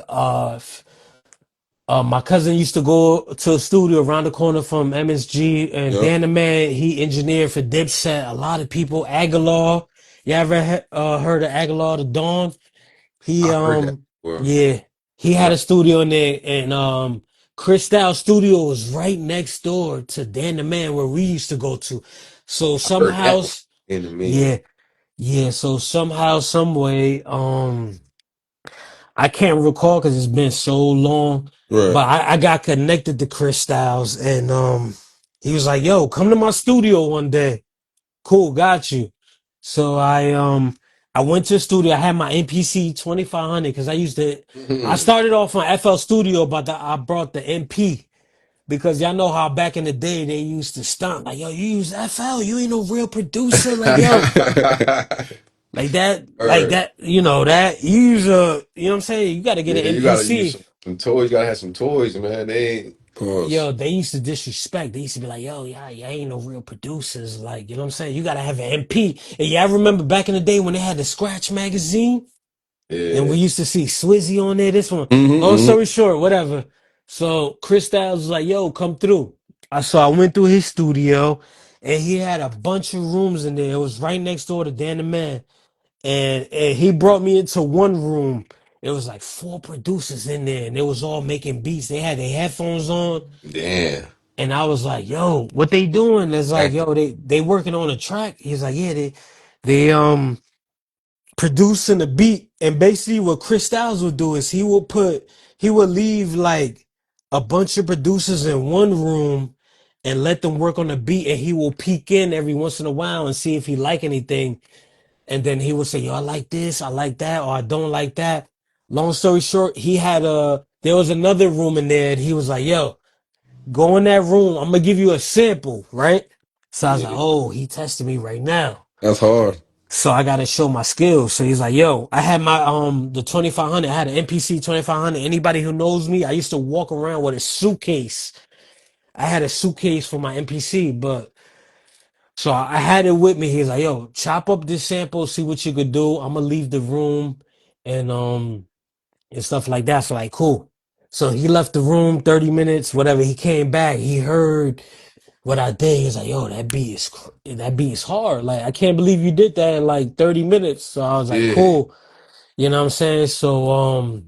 my cousin used to go to a studio around the corner from MSG, and Yep. Dan the Man, he engineered for Dipset. A lot of people, Aguilar. You ever heard of Aguilar the Dawn? He I heard that before. yeah, he had Yeah, a studio in there, and Chris Styles studio was right next door to Dan the Man where we used to go to. So I heard that somehow, one in the man. yeah, yeah. So somehow, some way, I can't recall because it's been so long, Right. but I got connected to Chris Styles, and he was like, "Yo, come to my studio one day." Cool, got you. So I went to the studio. I had my MPC 2500 because I Mhm. started off on FL Studio, but I brought the MP because y'all know how back in the day they used to stunt like, "Yo, you use FL, you ain't no real producer." Like, yo, like Heard. that, that you use you know what I'm saying? You got to get Yeah, an you gotta use MPC. some toys. You gotta have some toys, man. They ain't. Pause. Yo, they used to disrespect. They used to be like, "Yo, yeah, ain't no real producers." Like, you know what I'm saying? You gotta have an MP. And yeah, I remember back in the day when they had the Scratch magazine, and Yeah, we used to see Swizzy on there. This one. Long Mm-hmm, story short, whatever. So Chris Styles was like, "Yo, come through." I went through his studio, and he had a bunch of rooms in there. It was right next door to Dan the Man, and he brought me into one room. It was like four producers in there, and they was all making beats. They had their headphones on. damn. And I was like, "Yo, what they doing?" It's like, Active. "Yo, they working on a track." He's like, "Yeah, they producing a beat." And basically, what Chris Styles would do is he would leave like a bunch of producers in one room and let them work on the beat, and he will peek in every once in a while and see if he like anything. And then he would say, "Yo, I like this, I like that, or I don't like that." Long story short, there was another room in there, and he was like, "Yo, go in that room. I'm gonna give you a sample, right?" So I was like, Yeah, "Oh, he testing me right now." that's hard. So I gotta show my skills. So he's like, "Yo, I had my the 2500. I had an MPC 2500. Anybody who knows me, I used to walk around with a suitcase. I had a suitcase for my MPC, but so I had it with me. He's like, "Yo, chop up this sample, see what you could do. I'm gonna leave the room and and stuff like that." So like, cool. So he left the room 30 minutes, whatever. He came back. He heard what I did. He was like, "Yo, that beat is hard. Like, I can't believe you did that in like 30 minutes." So I was like, yeah. "Cool." You know what I'm saying? So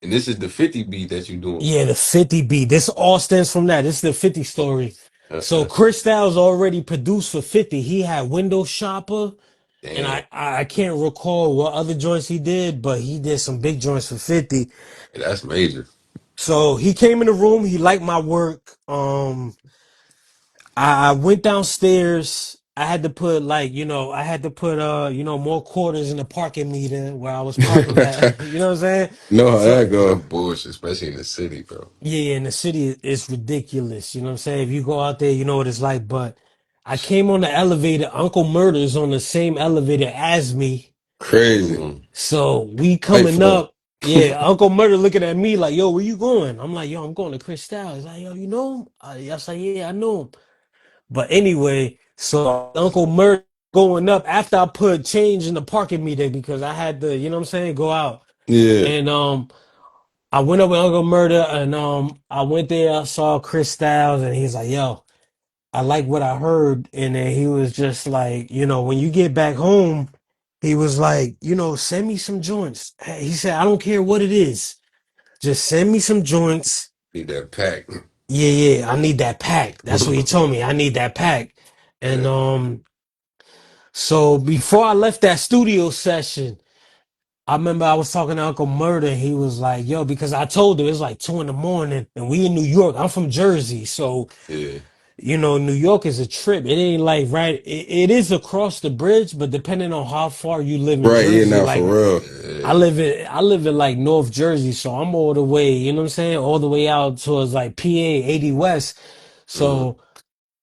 And this is the 50 beat that you doing. yeah, the 50 beat. This all stems from that. This is the 50 story. So Uh-uh. Chris Styles already produced for 50. He had Window Shopper, and Damn, I can't recall what other joints he did, but he did some big joints for 50. that's major. So he came in the room, he liked my work. I went downstairs. I had to put I had to put more quarters in the parking meter where I was parking at. You know what I'm saying? Know how So that Some go. bullshit, especially in the city, bro. yeah, in the city it's ridiculous. You know what I'm saying? If you go out there, you know what it's like. But I came on the elevator. Uncle Murder's on the same elevator as me. Crazy. Mm. So we Fight coming for up. Yeah, Uncle Murder looking at me like, "Yo, where you going?" I'm like, "Yo, I'm going to Chris Styles." He's like, "Yo, you know him?" I was like, "Yeah, I know him." But anyway, so Uncle Murder going up after I put change in the parking meter because I had to, you know what I'm saying, go out. Yeah. And I went up with Uncle Murder and I went there, I saw Chris Styles and he's like, "Yo, I like what I heard." And then he was just like, "When you get back home," he was like, "Send me some joints." He said, "I don't care what it is. Just send me some joints." Need that pack. Yeah, yeah, I need that pack. That's what he told me. I need that pack. And Yeah, so before I left that studio session, I remember I was talking to Uncle Murder. And he was like, "Yo," because I told him it was like 2 in the morning and we in New York. I'm from Jersey. So, yeah. New York is a trip. It ain't like right. It is across the bridge, but depending on how far you live in Right, yeah, Jersey, now for like real. Yeah. I live in like North Jersey. So I'm all the way, you know what I'm saying? All the way out towards like PA 80 West. Mm. So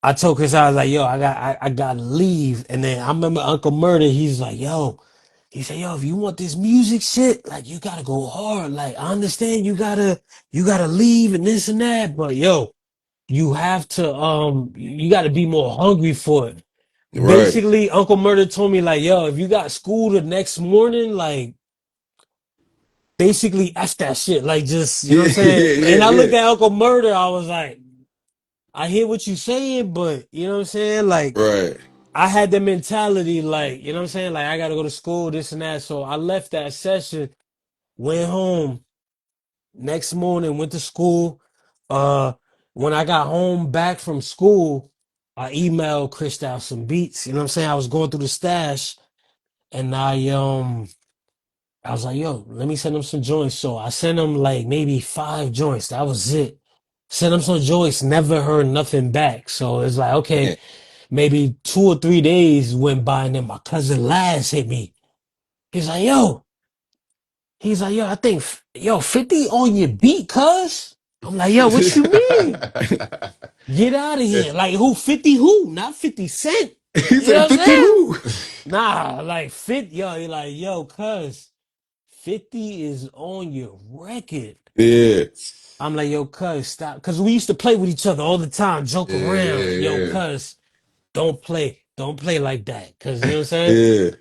I told Chris, I was like, "Yo, I gotta leave." And then I remember Uncle Murder, he's like, "Yo," he said, "Yo, if you want this music shit, like you gotta go hard. Like, I understand you gotta leave and this and that, but yo, you have to you gotta be more hungry for it." Right. Basically, Uncle Murder told me, like, "Yo, if you got school the next morning, like basically F that shit. Like just, you know what Yeah, I'm yeah, saying? yeah, And I yeah. looked at Uncle Murder, I was like, I hear what you saying, but you know what I'm saying? Like Right. I had the mentality, like, you know what I'm saying? Like I gotta go to school, this and that. So I left that session, went home, next morning, went to school. Uh when I got home back from school, I emailed Cristal some beats. You know what I'm saying? I was going through the stash and I was like, yo, let me send him some joints. So I sent him like maybe 5 joints. That was it. Sent him some joints, never heard nothing back. So it's like, okay, Man. maybe 2 or 3 days went by and then my cousin Laz hit me. He's like, yo, I think, yo, 50 on your beat, cuz. I'm like, yo, what you mean? Get out of here. Like, who, 50 who? Not 50 Cent. He You know said what I'm 50 saying? who? Nah, like, yo, you're like, yo, cuz, 50 is on your record. Yeah. I'm like, yo, cuz, stop. Because we used to play with each other all the time, joke Yeah, yeah, around. Yo, yeah. cuz, don't play. Don't play like that. Because, you know what I'm saying? Yeah.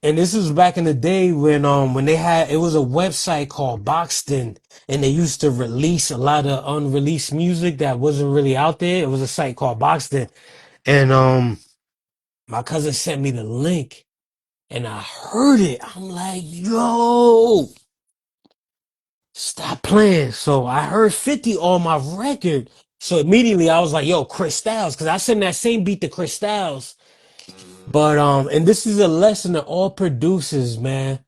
And this was back in the day when they had, it was a website called Boxton, and they used to release a lot of unreleased music that wasn't really out there. It was a site called Boxton. And my cousin sent me the link, and I heard it. I'm like, yo, stop playing. So I heard 50 on my record. So immediately I was like, yo, Chris Styles, because I sent that same beat to Chris Styles. But and this is a lesson to all producers, man.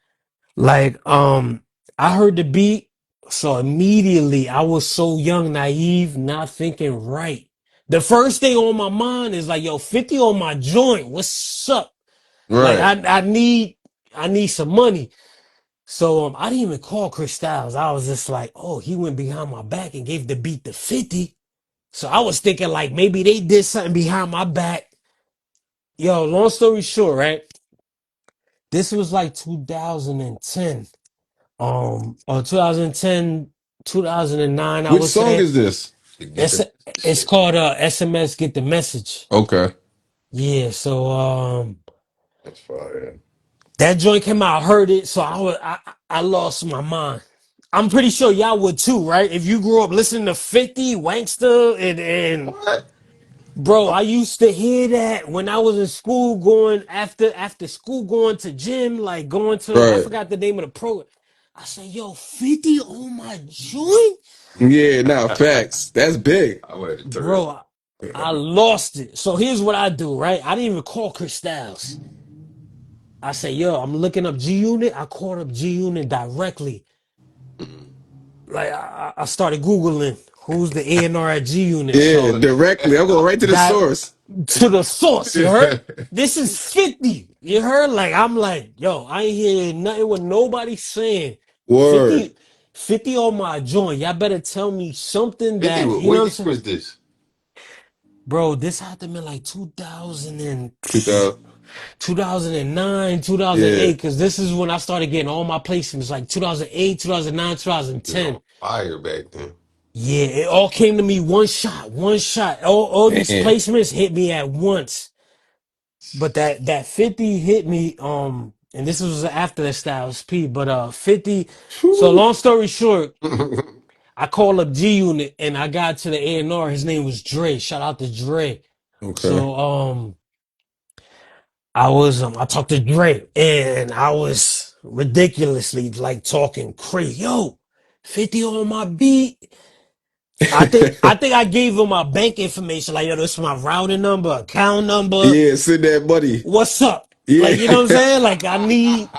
Like I heard the beat, so immediately I was so young, naive, not thinking right. The first thing on my mind is like, yo, 50 on my joint. What's up? Like Right. I need some money. So I didn't even call Chris Styles. I was just like, oh, he went behind my back and gave the beat to 50. So I was thinking like maybe they did something behind my back. Yo, long story short, right? This was like 2010. Or 2010, 2009, I Which would song say. is this? To get It's the it's shit. called SMS Get the Message. Okay. Yeah, so That's fire. that joint came out, I heard it, so I lost my mind. I'm pretty sure y'all would too, right? If you grew up listening to 50, Wankster, and What? bro, I used to hear that when I was in school going after school going to gym, like going to I Right. forgot the name of the pro. I said, yo, 50 on my joint? Yeah, nah, facts. That's big. I would have turned. Bro, I lost it. So here's what I do, right? I didn't even call Chris Styles. I say, yo, I'm looking up G Unit. I called up G Unit directly. Like I started Googling who's the A&R at G Unit. Yeah, So directly. I'm going right to the that source. to the source, you heard? This is 50. You heard? Like I'm like, yo, I ain't hearing nothing what nobody's saying. Word. 50, 50 on my joint. Y'all better tell me something 50, that, you know what what I'm year saying? was this? Bro, this had to be like 2000 and 2000. 2009, 2008, Yeah. because this is when I started getting all my placements, like 2008, 2009, It was 2010. on fire back then. Yeah, it all came to me one shot, one shot. All these Man. placements hit me at once. But that 50 hit me, and this was after the Styles P, but 50. So Whew. long story short, I called up G Unit and I got to the A&R. His name was Dre. Shout out to Dre. Okay. So I talked to Drake and I was ridiculously like talking crazy. Yo, 50 on my beat. I think I gave him my bank information. Like, yo, this is my routing number, account number. Yeah, send that buddy. What's up? Like, you know what I'm Yeah. saying? Like, I need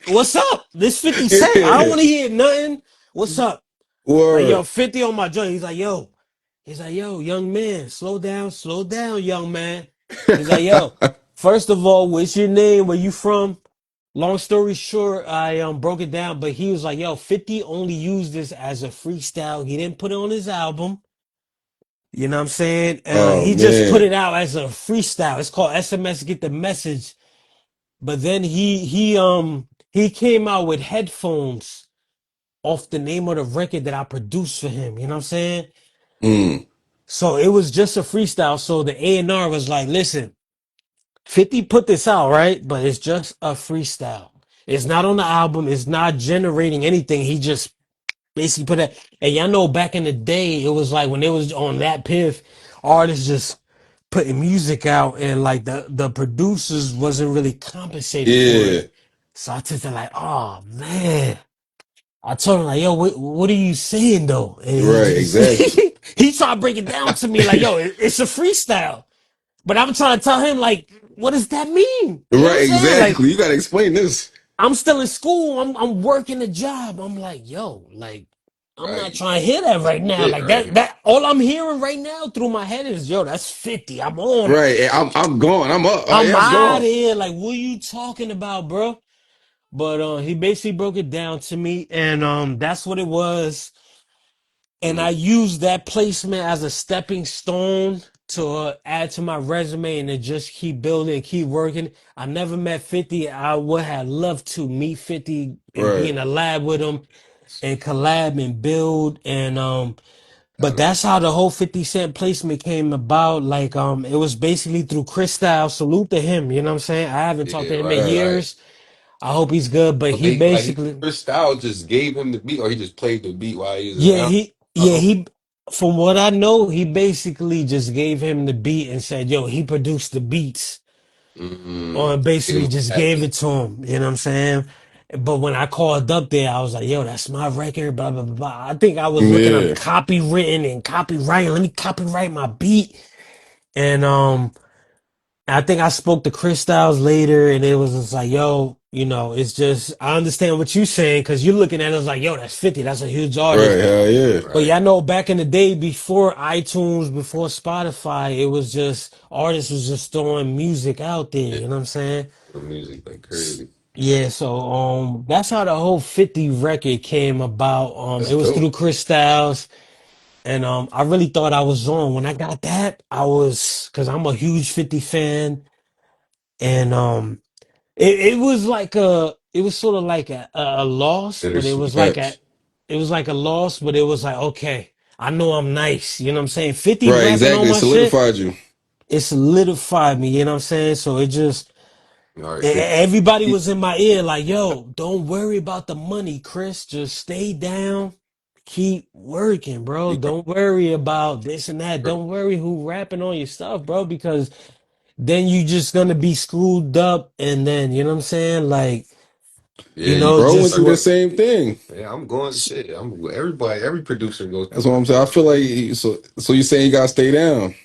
what's up? This 50 Cent. I don't Yeah. want to hear nothing. What's up? Like, yo, Word. 50 on my joint. He's like, yo. He's like, yo, young man, slow down, young man. He's like, yo, first of all, what's your name? Where you from? Long story short, I broke it down, but he was like, yo, 50 only used this as a freestyle. He didn't put it on his album. You know what I'm saying? Oh He just put man. it out as a freestyle. It's called SMS Get the Message. But then he came out with headphones off the name of the record that I produced for him. You know what I'm saying? Mm. So it was just a freestyle. So the A&R was like, listen, 50 put this out, right? But it's just a freestyle. It's not on the album. It's not generating anything. He just basically put that. And y'all know back in the day, it was like when it was on that piff, artists just putting music out and like the producers wasn't really compensated for Yeah. it. So I took it like, oh man. I told him like, yo, what are you saying though? And he Right. just Exactly. he tried to break it down to me like, yo, it's a freestyle. But I'm trying to tell him like, what does that mean? You know what I'm Right. saying? Like, Exactly. You gotta explain this. I'm still in school. I'm working a job. I'm like, yo, like, I'm not Right. trying to hear that right now. Shit, Like right. that all I'm hearing right now through my head is, yo, that's 50. I'm on. Right. And I'm gone. I'm up. I'm Yeah, I'm out of gone. here. Like, what are you talking about, bro? But he basically broke it down to me, and that's what it was. And I Mm, used that placement as a stepping stone to add to my resume and to just keep building and keep working. I never met 50. I would have loved to meet 50 and be Right. in a lab with him and collab and build. And but that'll be that's how the whole 50 Cent placement came about. Like it was basically through Chris Style. Salute to him. You know what I'm saying? I haven't talked yeah, to him in right, Right. right. years. I hope he's good. But But he they like he basically Chris Styles just gave him the beat, or he just played the beat while he was Yeah, around. yeah, Oh, he from what I know, he basically just gave him the beat and said, yo, he produced the beats or give him basically just that gave beat. it to him, you know what I'm saying? But when I called up there, I was like, yo, that's my record, blah, blah, blah, blah. I think I was looking up Yeah. copywritten and copyright. Let me copyright my beat. And I think I spoke to Chris Styles later, and it was just like, yo, it's just I understand what you're saying because you're looking at it as like, yo, that's 50, that's a huge artist. Right. Hell yeah. But Right. y'all know back in the day, before iTunes, before Spotify, it was just artists was just throwing music out there. Yeah, You know what I'm saying? the music like S- crazy. Yeah, so that's how the whole 50 record came about. It That's was dope. through Chris Styles, and I really thought I was on when I got that. I was because I'm a huge 50 fan, and it was like it was sort of like a loss, but it was Bittersweet. like Facts. a loss, but it was like, okay, I know I'm nice. You know what I'm saying? 50 Right. rapping on Exactly. It my shit, solidified you. it solidified me. You know what I'm saying? So it just, All right, 50. everybody was in my ear like, yo, don't worry about the money, Chris. Just stay down. Keep working, bro. Don't worry about this and that. Don't worry who rapping on your stuff, bro, because then you just gonna be screwed up and then, you know what I'm saying? Like, Yeah, you Bro you went just through start. the what same thing. Yeah, I'm going shit. I'm everybody. Every producer goes That's through what it. I'm saying. I feel like so you saying you gotta stay down.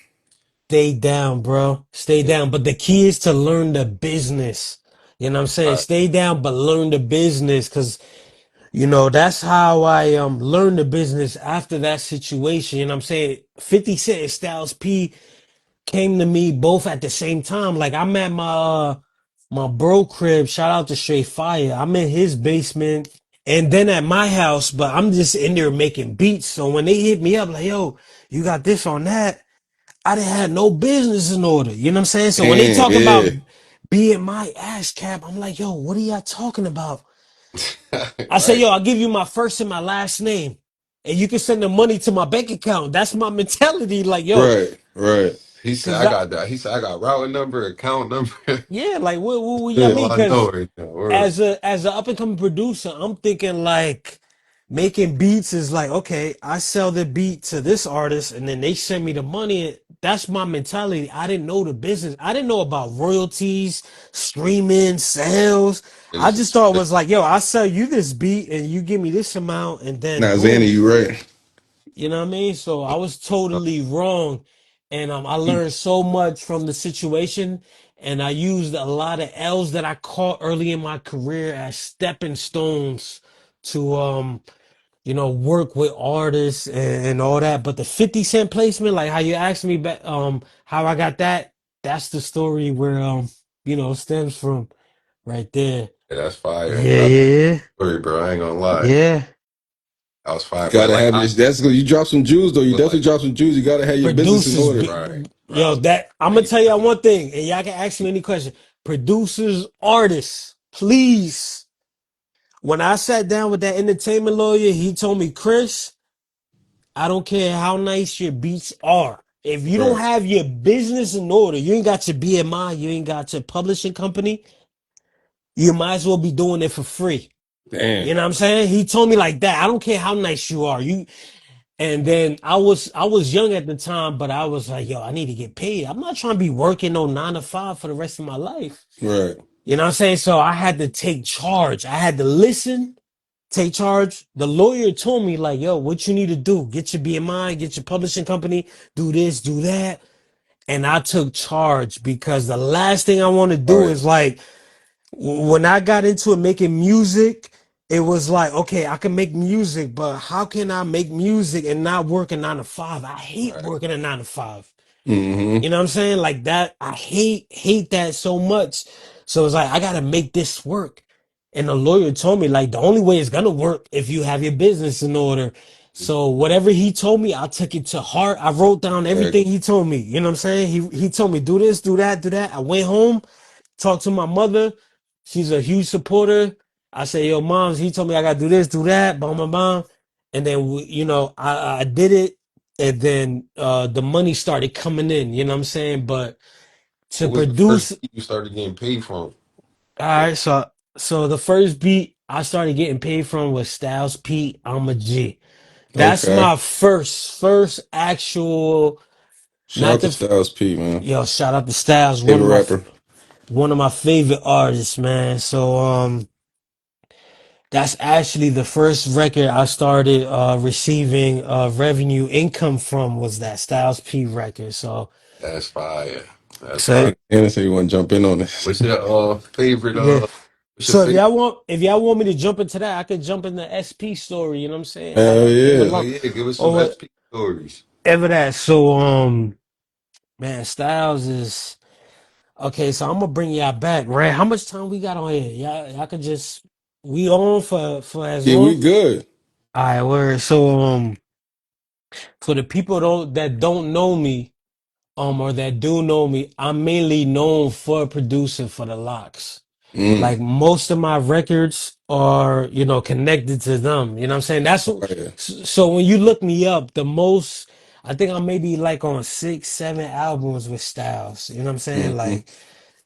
stay down, bro. Stay Yeah, down. But the key is to learn the business. You know what I'm saying? right. Stay down, but learn the business. Cause that's how I learned the business after that situation. You know what I'm saying? 50 Cent and Styles P came to me both at the same time. Like I'm at my bro crib. Shout out to Straight Fire. I'm in his basement and then at my house, but I'm just in there making beats. So when they hit me up like, yo, you got this on that, I didn't have no business in order. You know what I'm saying? So when they Damn. talk about Yeah. being my ass cap, I'm like, yo, what are y'all talking about? I say, Right. yo, I'll give you my first and my last name. And you can send the money to my bank account. That's my mentality. Like, yo, Right. Right. He said cause I I, got that. He said I got routing number, account number. yeah, like what y'all Yeah. All mean? I know Cause right now. Word. as an up and coming producer, I'm thinking like making beats is like, okay, I sell the beat to this artist and then they send me the money. That's my mentality. I didn't know the business. I didn't know about royalties, streaming, sales. And I it's just just thought it was like, yo, I sell you this beat and you give me this amount and then Nah, Zanny, boom. you right. You know what I mean? So I was totally wrong. And I learned so much from the situation. And I used a lot of L's that I caught early in my career as stepping stones to work with artists and all that. But the 50 Cent placement, like how you asked me back, how I got that, that's the story where stems from right there. yeah, that's fire. Yeah, yeah, Sorry, bro. I ain't gonna lie. yeah. I was fire. But Gotta like have I your. That's good. You drop some Jews though. You but definitely like drop some Jews. You gotta have your business in Producers order. be right. Right. I yo was that I'm gonna like, tell y'all one thing, and y'all can ask me any question. Producers, artists, please. When I sat down with that entertainment lawyer, he told me, Chris, I don't care how nice your beats are. If you don't Right. have your business in order, you ain't got your BMI, you ain't got your publishing company. you might as well be doing it for free. Damn. You know what I'm saying? He told me like that. I don't care how nice you are. And then I was young at the time, but I was like, yo, I need to get paid. I'm not trying to be working no 9 to 5 for the rest of my life. Right. You know what I'm saying? So I had to take charge. I had to listen, take charge. The lawyer told me, like, yo, what you need to do, get your BMI, get your publishing company, do this, do that. And I took charge because the last thing I want to All do right. is like, when I got into it making music, it was like, okay, I can make music, but how can I make music and not work a 9 to 5? I hate Right. working a 9 to 5. Mm-hmm. You know what I'm saying? Like that, I hate that so much. So it's like I gotta make this work. And the lawyer told me like the only way it's gonna work if you have your business in order. So whatever he told me, I took it to heart. I wrote down Right. everything he told me. You know what I'm saying? He told me do this, do that, do that. I went home, talked to my mother. She's a huge supporter. I say, yo, moms, he told me I gotta do this, do that, blah, blah, blah. And then I did it, and then the money started coming in, you know what I'm saying? But to What was the first produce, beat you started getting paid from? all right, so the first beat I started getting paid from was Styles P, I'm a G. That's Okay. my first actual, Shout not out to the Styles P, man. yo, shout out to Styles, Favorite rapper. one of my favorite artists, man. So that's actually the first record I started receiving revenue income from was that Styles P record. So, That's fire. That's fire. so Anderson, you want to jump in on this? What's your favorite? yeah. What's your So if favorite? y'all want me to jump into that, I could jump in the SP story. You know what I'm saying? How Hell that came yeah. Oh along yeah, give us or some SP stories. whatever that. So man, Styles is okay. So I'm gonna bring y'all back, right? How much time we got on here? Y'all could just we on for as Yeah, we long. good. All right, word. So for the people that don't know me, or that do know me, I'm mainly known for producing for the Locks. Mm. Like most of my records are, connected to them. You know what I'm saying? Oh, yeah. So when you look me up, the most I think I'm maybe like on 6, 7 albums with Styles. You know what I'm saying? Mm-hmm. Like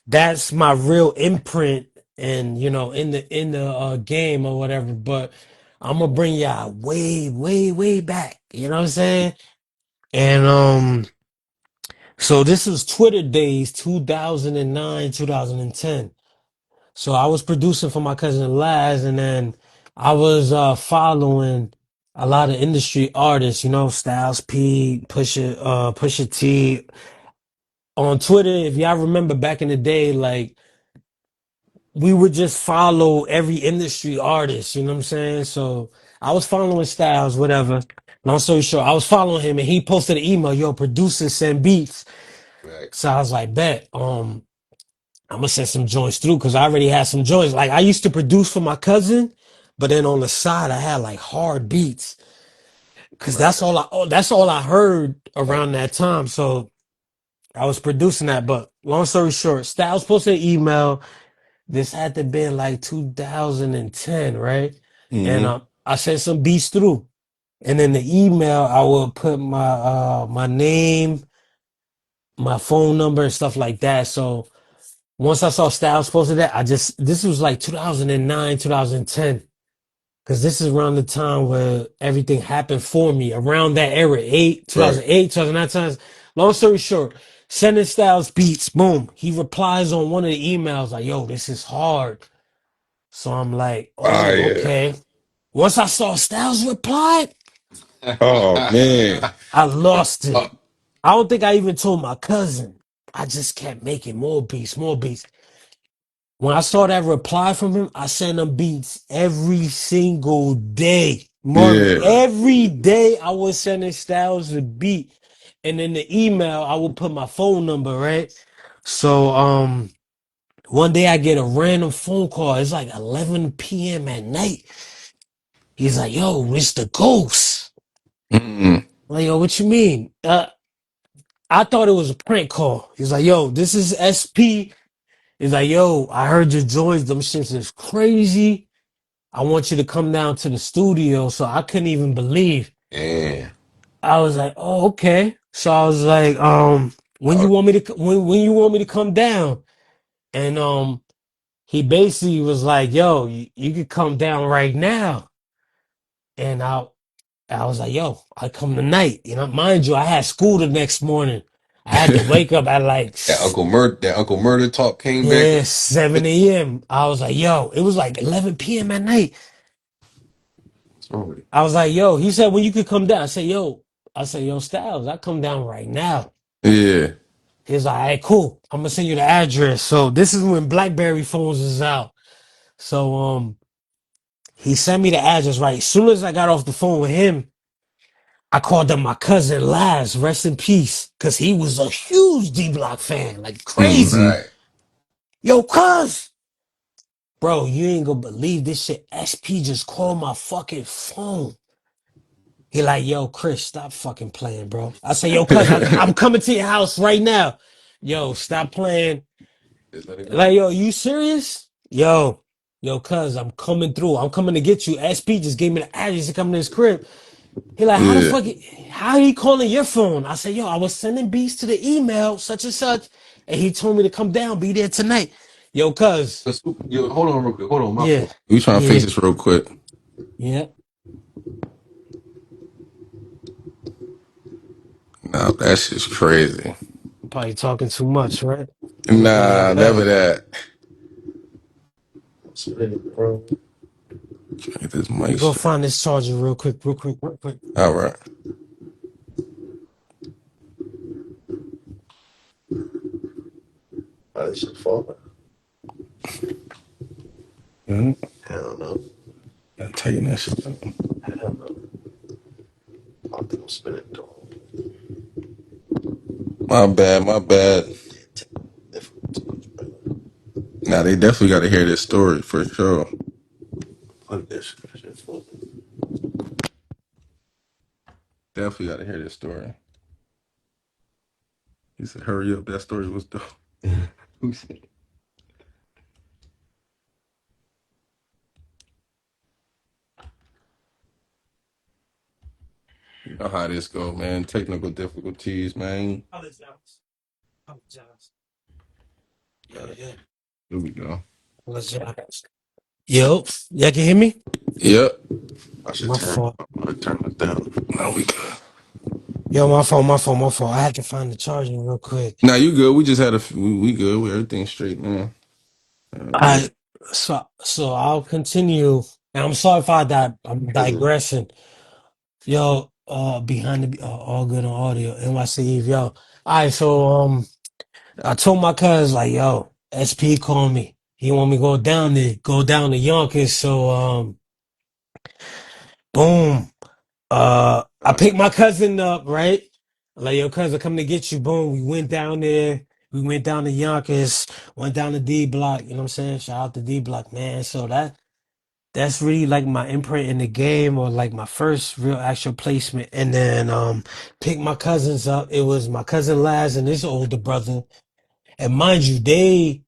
that's my real imprint and in the game or whatever. But I'm gonna bring y'all way, way, way back. You know what I'm saying? And so this was Twitter days, 2009, 2010. So I was producing for my cousin Laz, and then I was following a lot of industry artists, Styles P, Pusha T. On Twitter, if y'all remember back in the day, like we would just follow every industry artist, you know what I'm saying? So I was following Styles, whatever. Long story short, I was following him and he posted an email, yo, producer send beats. Right. So I was like, bet. I'm gonna send some joints through because I already had some joints. Like I used to produce for my cousin, but then on the side I had like hard beats because Right. that's all I heard Right. around that time. So I was producing that. But long story short, Styles posted an email. This had to be like 2010, right? And Mm-hmm. I sent some beats through, and in the email I will put my name, my phone number, and stuff like that. So once I saw Styles posted that, this was like 2009, 2010. Because this is around the time where everything happened for me, around that era, Right. 2009 times. Long story short, sending Styles beats, boom. He replies on one of the emails like, yo, this is hard. So I'm like, Ah, oh, yeah. okay. Once I saw Styles reply, Oh, man. I lost it. Oh, I don't think I even told my cousin. I just kept making more beats, more beats. When I saw that reply from him, I sent him beats every single day. Marvin, Yeah. right. every day I was sending Styles a beat. And in the email, I would put my phone number, right? So one day I get a random phone call. It's like 11 p.m. at night. He's like, yo, it's the ghost. Mm-mm. I'm like, yo, what you mean? I thought it was a prank call. He's like, yo, this is SP. He's like, yo, I heard your joints. Them shits is crazy. I want you to come down to the studio. So I couldn't even believe. Yeah. I was like, oh, okay. So I was like, when Oh, you want me to when you want me to come down? And he basically was like, "Yo, you could come down right now," and I was like, "Yo, I come tonight." You know, mind you, I had school the next morning. I had to wake up at like That Uncle Murder talk came back. yeah 7 a.m. I was like, "Yo," it was like 11 p.m. at night. What's wrong with it? I was like, "Yo," he said, "When you could come down?" I said, "Yo, Styles, I come down right now." Yeah. He's like, "All right, cool. I'm gonna send you the address." So this is when BlackBerry phones is out. So he sent me the address right. As soon as I got off the phone with him, I called up my cousin Laz, rest in peace, because he was a huge D Block fan, like Hmm. crazy. Right. Yo, cuz, bro, you ain't gonna believe this shit. SP just called my fucking phone. He like, yo, Chris, stop fucking playing, bro. I say, yo, cuz, I'm coming to your house right now. Yo, stop playing. Just let it go. Like, yo, you serious? Yo, cuz, I'm coming through. I'm coming to get you. SP just gave me the address to come to his crib. He like, how the Yeah. fuck, how he calling your phone? I said, yo, I was sending beats to the email, such and such, and he told me to come down, be there tonight. Yo, cuz, Yo, hold on real quick. Hold on, my yeah, fault. We trying to fix yeah, this real quick. yeah. Nah, that shit's crazy. Probably talking too much, right? Let me go to the Nah, back. never that. Spit, bro. Get this Let me mic go straight. find this charger real quick, real quick, real quick. All right. Oh, this shit falling. Mm-hmm. Hell no. Gotta tighten that shit up. Hell no. I think I'm spinning it though. My bad, my bad. Nah, they definitely got to hear this story for sure. Fuck this shit. Definitely got to hear this story. He said, hurry up. That story was dope. Who said? You know how this go, man. Technical difficulties, man. Apologize. Apologize. Yeah, Here yeah. we go. Apologize. Yo, y'all can hear me? Yep. I should My fault. turn it down. Now we good. Yo, my fault, my fault, my fault. I had to find the charger real quick. Now you good. We just had we good. We everything straight now. Good. I so I'll continue. And I'm sorry if I'm Good. digressing. Yo, behind the all good on audio. NYC Eve, yo. All right, so I told my cuz like, yo, SP called me. He want me to go down to Yonkers. So boom. I picked my cousin up, right? Like, yo, cousin, come to get you. Boom. We went down there. We went down to Yonkers, went down to D Block. You know what I'm saying? Shout out to D Block, man. So that's really like my imprint in the game, or like my first real actual placement. And then picked my cousins up. It was my cousin Laz and his older brother. And mind you, they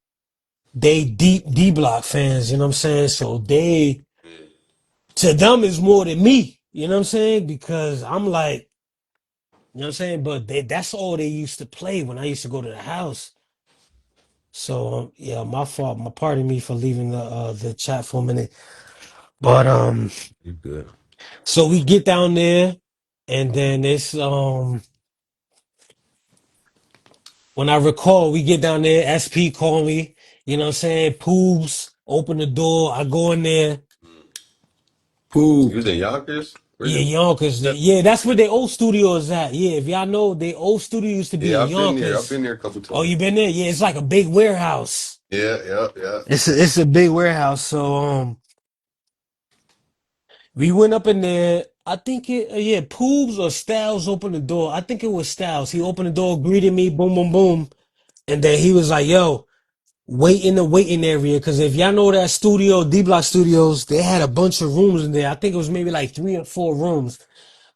deep D Block fans, you know what I'm saying? So they to them is more than me. You know what I'm saying? Because I'm like, you know what I'm saying? But that's all they used to play when I used to go to the house. So yeah, my fault. My pardon me for leaving the chat for a minute. But You good? so we get down there, and then it's when I recall, we get down there. SP call me. You know what I'm saying? Poobs open the door. I go in there. You Who? was in Yonkers? Where's Yeah, it? Yonkers. Yeah, that's where the old studio is at. Yeah, if y'all know, the old studio used to be Yeah, in I've been there. I've Yonkers. been there a couple Oh, times. you been there? Yeah, it's like a big warehouse. Yeah, yeah, yeah. It's a big warehouse. So we went up in there. I think yeah, Poobs or Styles opened the door. I think it was Styles. He opened the door, greeted me, boom, boom, boom, and then he was like, "Yo, wait in the waiting area." Because if y'all know that studio, D Block Studios, they had a bunch of rooms in there. I think it was maybe like 3 or 4 rooms.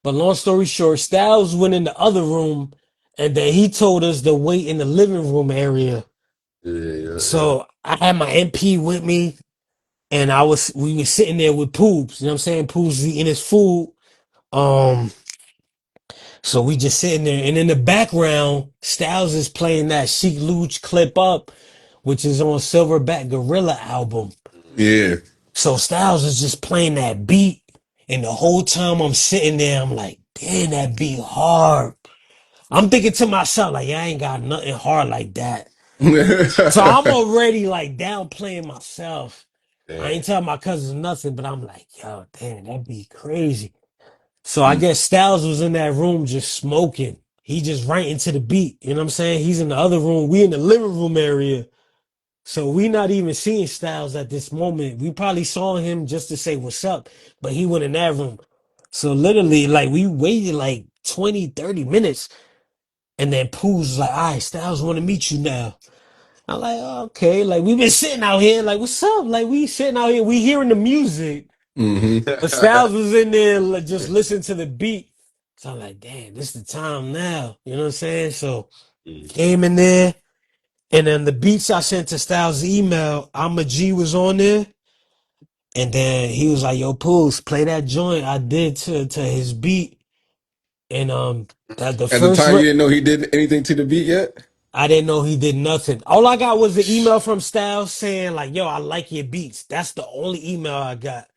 But long story short, Styles went in the other room, and then he told us to wait in the living room area. Yeah, yeah, yeah. So I had my MP with me, and we were sitting there with Poops. You know what I'm saying? Poops was eating his food. Um, so we just sitting there, and in the background, Styles is playing that Chic Luch clip up which is on Silverback Gorilla album. Yeah. So Styles is just playing that beat, and the whole time I'm sitting there, I'm like, damn, that beat hard. I'm thinking to myself, like, yeah, I ain't got nothing hard like that. So I'm already like downplaying myself. I Damn. ain't telling my cousins nothing, but I'm like, yo, damn, that'd be crazy. So I guess Styles was in that room just smoking. He just right into the beat. You know what I'm saying? He's in the other room. We in the living room area. So we not even seeing Styles at this moment. We probably saw him just to say what's up, but he went in that room. So literally, like, we waited like 20, 30 minutes. And then Pooh's was like, all right, Styles want to meet you now. I'm like, oh, okay. Like, we been sitting out here. Like, what's up? Like, we sitting out here. We hearing the music. Mm-hmm. But Styles was in there like, just listening to the beat. So I'm like, damn, this the time now. You know what I'm saying? So came in there. And then the beats I sent to Styles' email, I'm a G was on there. And then he was like, yo, Pools, play that joint I did to his beat. And that the At the first time, you didn't know he did anything to the beat yet? I didn't know he did nothing. All I got was the email from Styles saying, like, yo, I like your beats. That's the only email I got.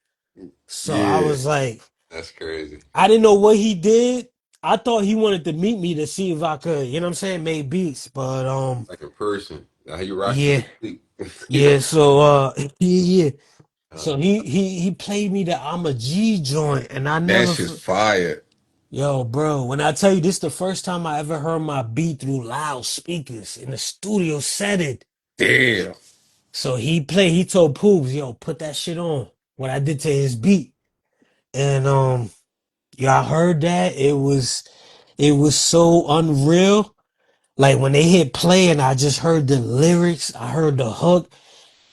So I Yeah, was like, that's crazy. I didn't know what he did. I thought he wanted to meet me to see if I could, you know what I'm saying, make beats. But Like in person. Now you rock yeah, you know. yeah. So yeah. Uh, So he played me the I'm a G joint, and I That never shit's fire. yo, bro, when I tell you this the first time I ever heard my beat through loud speakers in the studio setting. Damn. So he told Poobs, yo, put that shit on. What I did to his beat. And y'all heard that? It was so unreal. Like when they hit play and I just heard the lyrics, I heard the hook,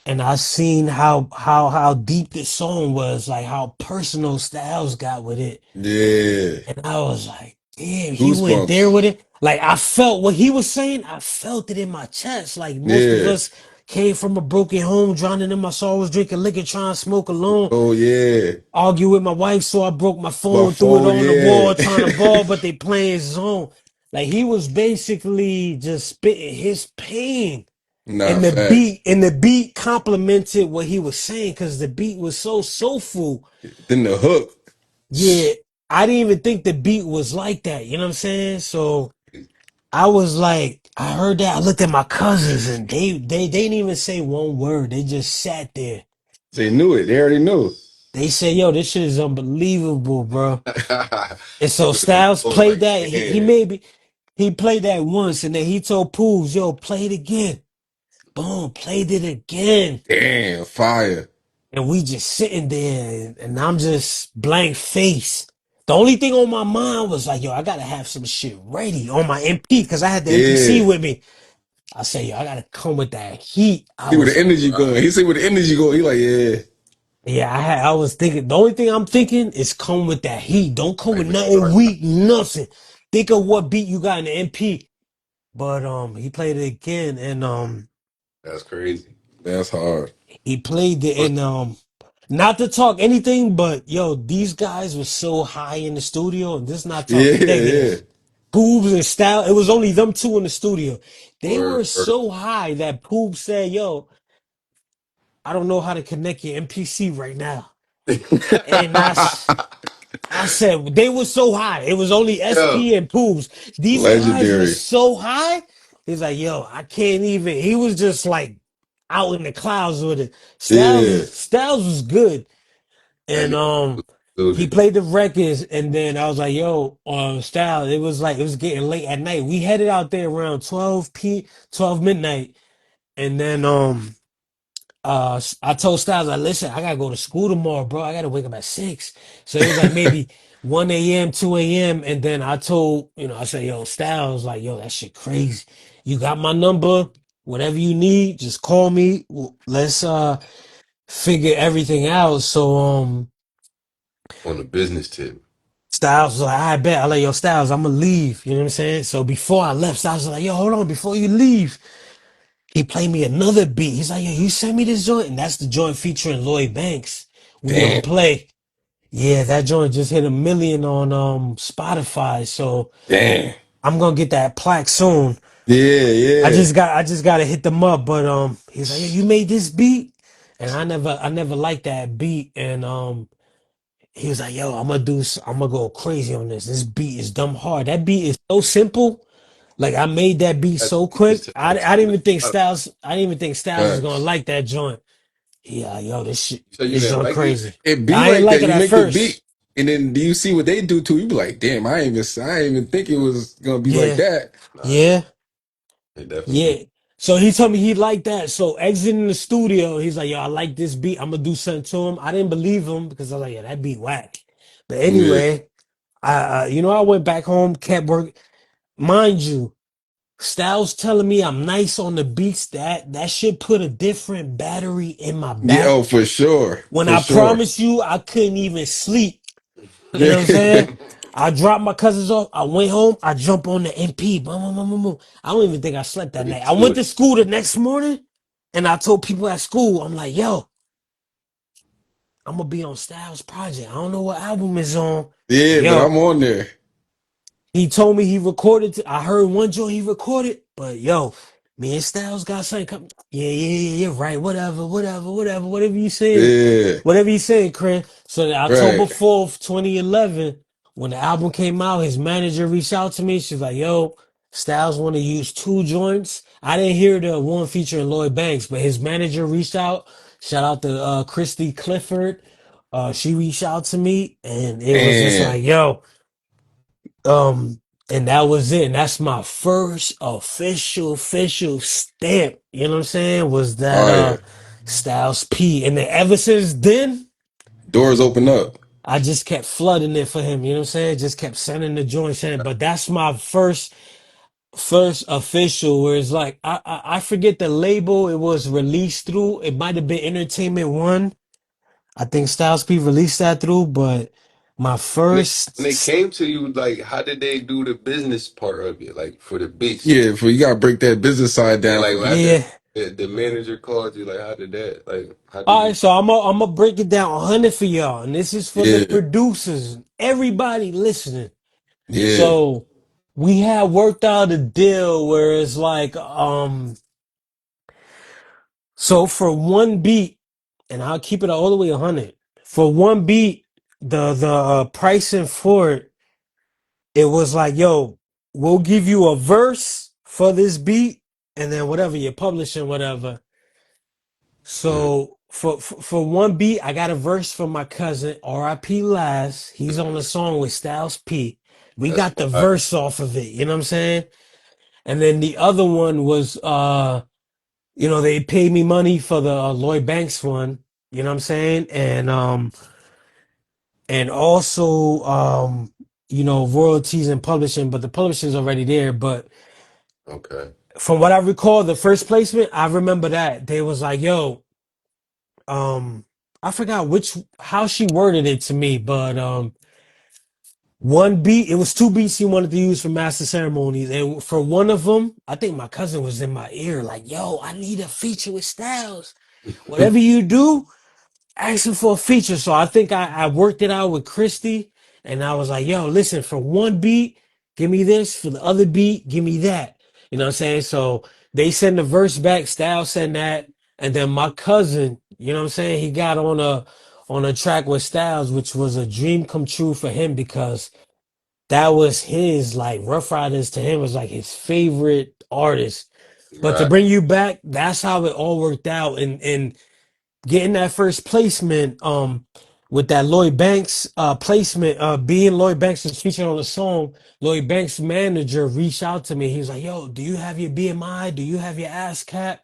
and I seen how deep this song was, like how personal Styles got with it. Yeah. And I was like, damn, he went there Goosebumps. with it. Like I felt what he was saying, I felt it in my chest. Like most of Yeah. us came from a broken home, drowning in my sorrows, drinking liquor, trying to smoke alone, Oh, yeah. argue with my wife, so I broke my My phone, threw it phone, on the yeah. wall, trying to ball, but they playing zone. Like he was basically just spitting his pain. Nah, And the facts. beat complimented what he was saying because the beat was so soulful. Then the hook. Yeah, I didn't even think the beat was like that. You know what I'm saying? So I was like, I heard that. I looked at my cousins and they didn't even say one word. They just sat there. They knew it. They already knew. They said, yo, this shit is unbelievable, bro. And so Look at them Styles both played like, that. damn. He played that once and then he told Pools, yo, play it again. Boom, played it again. Damn, fire. And we just sitting there and I'm just blank face. The only thing on my mind was like, yo, I gotta have some shit ready on my MP because I had the MPC Yeah. with me. I say, yo, I gotta come with that heat. I See where was the like, energy going. He see where the energy going. He like, yeah. yeah, I was thinking, the only thing I'm thinking is come with that heat. Don't come with Like, nothing weak, nothing. Think of what beat you got in the MP. But he played it again and that's crazy. That's hard. he played it and not to talk anything, but yo, these guys were so high in the studio, and this is not Yeah, talking yeah. negative. Boobs and Style, it was only them two in the studio. They Word, were word. so high that Poop said, yo, I don't know how to connect your MPC right now. And I said, they were so high. It was only Yo, SP and Poobs. These guys were Legendary. so high. He's like, yo, I can't even. He was just like out in the clouds with it. Yeah. Styles was good. that And nigga he loaded. played the records, and then I was like, "Yo, Style." It was like it was getting late at night. We headed out there around 12 midnight, and then I told Styles, "I listen, I gotta go to school tomorrow, bro. I gotta wake up at 6." So it was like maybe 1 a.m., 2 a.m., and then I told I said, "Yo, Styles, like, yo, that shit crazy. You got my number. Whatever you need, just call me. Let's figure everything out." So On the business tip. Styles was like, I bet. I like, yo, Styles, I'm gonna leave. You know what I'm saying? So before I left, Styles was like, yo, hold on, before you leave, he played me another beat. He's like, yo, you sent me this joint, and that's the joint featuring Lloyd Banks. We gonna Damn. play. Yeah, that joint just hit 1 million on Spotify. So Damn. I'm gonna get that plaque soon. Yeah, yeah. I just gotta hit them up. But he's like, "Yo, you made this beat," and I never liked that beat. And he was like, "Yo, I'm gonna go crazy on this. This beat is dumb hard. That beat is so simple. Like I made that beat That so is quick. to like I didn't split even think up. Styles was gonna Facts. like that joint. Yeah, yo, So you this didn't joint like it? crazy. It be I ain't like like that. it You at make the first. beat, and then do you see what they do too? You be like, damn, I ain't even think it was gonna be like Yeah, that. Nah, yeah, it definitely yeah. do. So he told me he liked that. So exiting the studio, he's like, "Yo, I like this beat. I'm gonna do something to him." I didn't believe him because I was like, "Yeah, that beat whack." But Yeah, anyway, I went back home, kept work. Mind you, Styles telling me I'm nice on the beats. That should put a different battery in my yeah. back. Oh, for sure, When for I sure. promise you, I couldn't even sleep. You Yeah, know what I'm saying? I dropped my cousins off. I went home. I jump on the MP. Boom, boom, boom, boom, boom. I don't even think I slept that Straight night. I to went it. to school the next morning, and I told people at school, I'm like, "Yo, I'm gonna be on Styles' project. I don't know what album is on, but yeah. But yo, I'm on there. he told me he recorded. I heard one joint he recorded, but yo, me and Styles got something coming. Yeah, yeah, yeah, yeah, right. Whatever you saying, Yeah, whatever you saying, Chris. So right. October 4th, 2011, when the album came out, his manager reached out to me. She's like, "Yo, Styles want to use two joints." I didn't hear the one featuring Lloyd Banks, but his manager reached out. Shout out to Christy Clifford. She reached out to me, and it was just And like, "Yo." Um, and that was it. And that's my first official stamp. You know what I'm saying? Was that oh yeah, Styles P. And then ever since then, doors open up. I just kept flooding it for him. You know what I'm saying? Just kept sending the joint saying, but that's my first official where it's like I forget the label it was released through. It might have been Entertainment One. I think Styles P released that through, but my When they first came to you, like, how did they do the business part of it, like for the beats? Yeah, for you gotta break that business side Yeah, down for like you. after yeah. the manager called you, like, how did that, like, how did All you? right, so I'm gonna break it down 100 for y'all, and this is for the Yeah, producers, everybody listening. yeah, So we had worked out a deal where it's like, so for one beat, and I'll keep it all the way 100. For one beat, the pricing for it, it was like, yo, we'll give you a verse for this beat, and then whatever you're publishing, whatever. Mhm. So for one beat, I got a verse from my cousin R.I.P. Last. He's on the song with Styles P. We That's got the fine. verse off of it. You know what I'm saying? And then the other one was they paid me money for the Lloyd Banks one. You know what I'm saying? And also royalties and publishing, but the publishing's already there. But Okay. from what I recall, the first placement, I remember that they was like, "Yo." um I forgot how she worded it to me, but one beat, it was two beats he wanted to use for master ceremonies, and for one of them, I think my cousin was in my ear like, "Yo, I need a feature with Styles. Whatever you do, asking for a feature." So I think I worked it out with Christy, and I was like, "Yo, listen, for one beat, give me this. For the other beat, give me that." You know what I'm saying? So they send the verse back, Styles send that, and then my cousin, you know what I'm saying, he got on a track with Styles, which was a dream come true for him because that was his like Rough Riders to him was like his favorite artist. But to Right. bring you back, that's how it all worked out, and getting that first placement with that Lloyd Banks placement being Lloyd Banks is featured on the song. Lloyd Banks manager reached out to me. He was like, "Yo, do you have your BMI? Do you have your ASCAP?"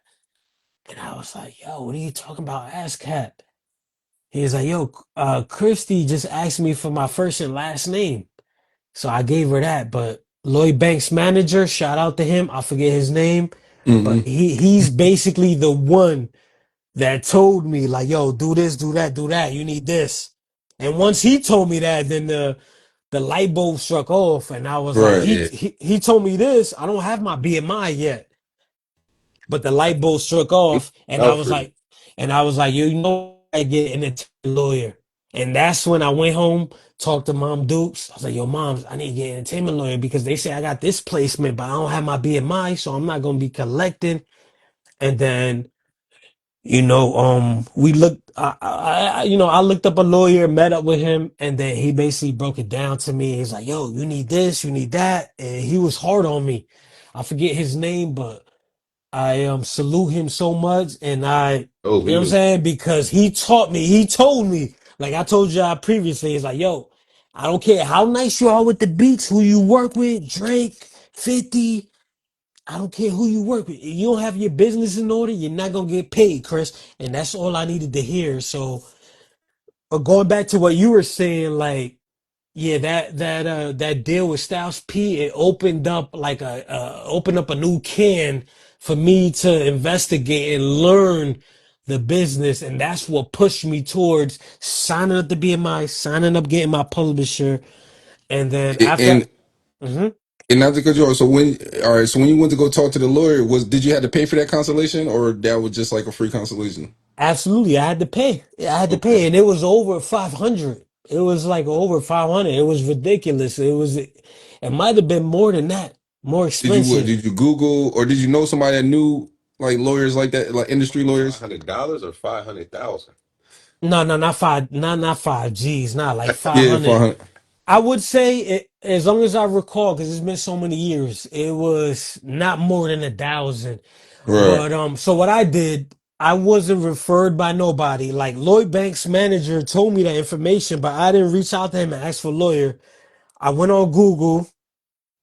And I was like, "Yo, what are you talking about ASCAP?" He was like, "Yo, Christy just asked me for my first and last name." So I gave her that. But Lloyd Banks manager, shout out to him, I forget his name, but hmm he's basically the one that told me like, "Yo, do this, do that, do that. You need this." And once he told me that, then the light bulb struck off, and I was like, right. Yeah. he told me this. I don't have my BMI yet, but the light bulb struck off, Out for you. and I was like, "You know, I get an Italian lawyer." And that's when I went home, talked to Mom Dukes. I was like, yo, Moms, I need to get an entertainment lawyer because they say I got this placement, but I don't have my BMI, so I'm not gonna be collecting. And then, we looked I looked up a lawyer, met up with him, and then he basically broke it down to me. He's like, yo, you need this, you need that. And he was hard on me. I forget his name, but I salute him so much, and Oh, you know he what I'm was. saying, because he taught me. He told me, like I told y'all previously, he's like, "Yo, I don't care how nice you are with the beats, who you work with, Drake, 50. I don't care who you work with. If you don't have your business in order, you're not gonna get paid, Chris." And that's all I needed to hear. So, but going back to what you were saying, like. Yeah, that deal with Styles P, it opened up opened up a new can for me to investigate and learn the business, and that's what pushed me towards signing up to BMI, signing up, getting my publisher, and then after. And Mhm. and not to cut you off. So when all right, so when you went to go talk to the lawyer, did you have to pay for that consultation, or that was just like a free consultation? Absolutely, I had to pay. I had to Okay. pay, and it was over 500. It was like over 500. It was ridiculous. It might have been more than that, more Did you what? expensive. Did you Google or did you know somebody that knew like lawyers like that, like industry Five lawyers? hundred dollars or 500,000. No, no, not five, not 5 G's, not like Yeah, 500. 500. I would say it, as long as I recall, because it's been so many years, it was not more than 1,000. Right, But so what I did, I wasn't referred by nobody. Like Lloyd Banks' manager told me that information, but I didn't reach out to him and ask for a lawyer. I went on Google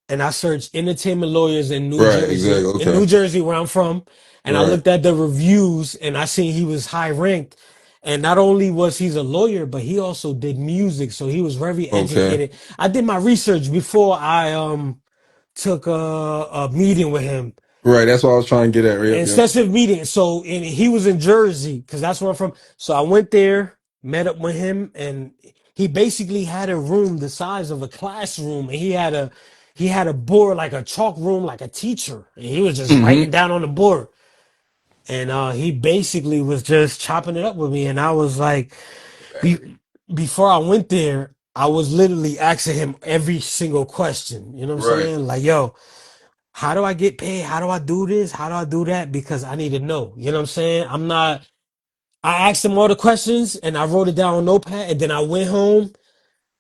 and I searched entertainment lawyers right, exactly. In Okay, New Jersey where I'm from, and I right, looked at the reviews and I seen he was high ranked. And not only was he's a lawyer, but he also did music, so he was very okay, educated. I did my research before I took a meeting with him, right. That's what I was trying to get at. Yep, yep. extensive meeting. So and he was in Jersey because that's where I'm from. So I went there, met up with him, and he basically had a room the size of a classroom, and he had a board like a chalk room, like a teacher, and he was just writing Mm-hmm. down on the board. And he basically was just chopping it up with me, and I was like, Bad. be, before I went there, I was literally asking him every single question. You know what I'm Right. saying? Like, yo, how do I get paid? How do I do this? How do I do that? Because I need to know. You know what I'm saying? I'm not. I asked him all the questions and I wrote it down on notepad, and then I went home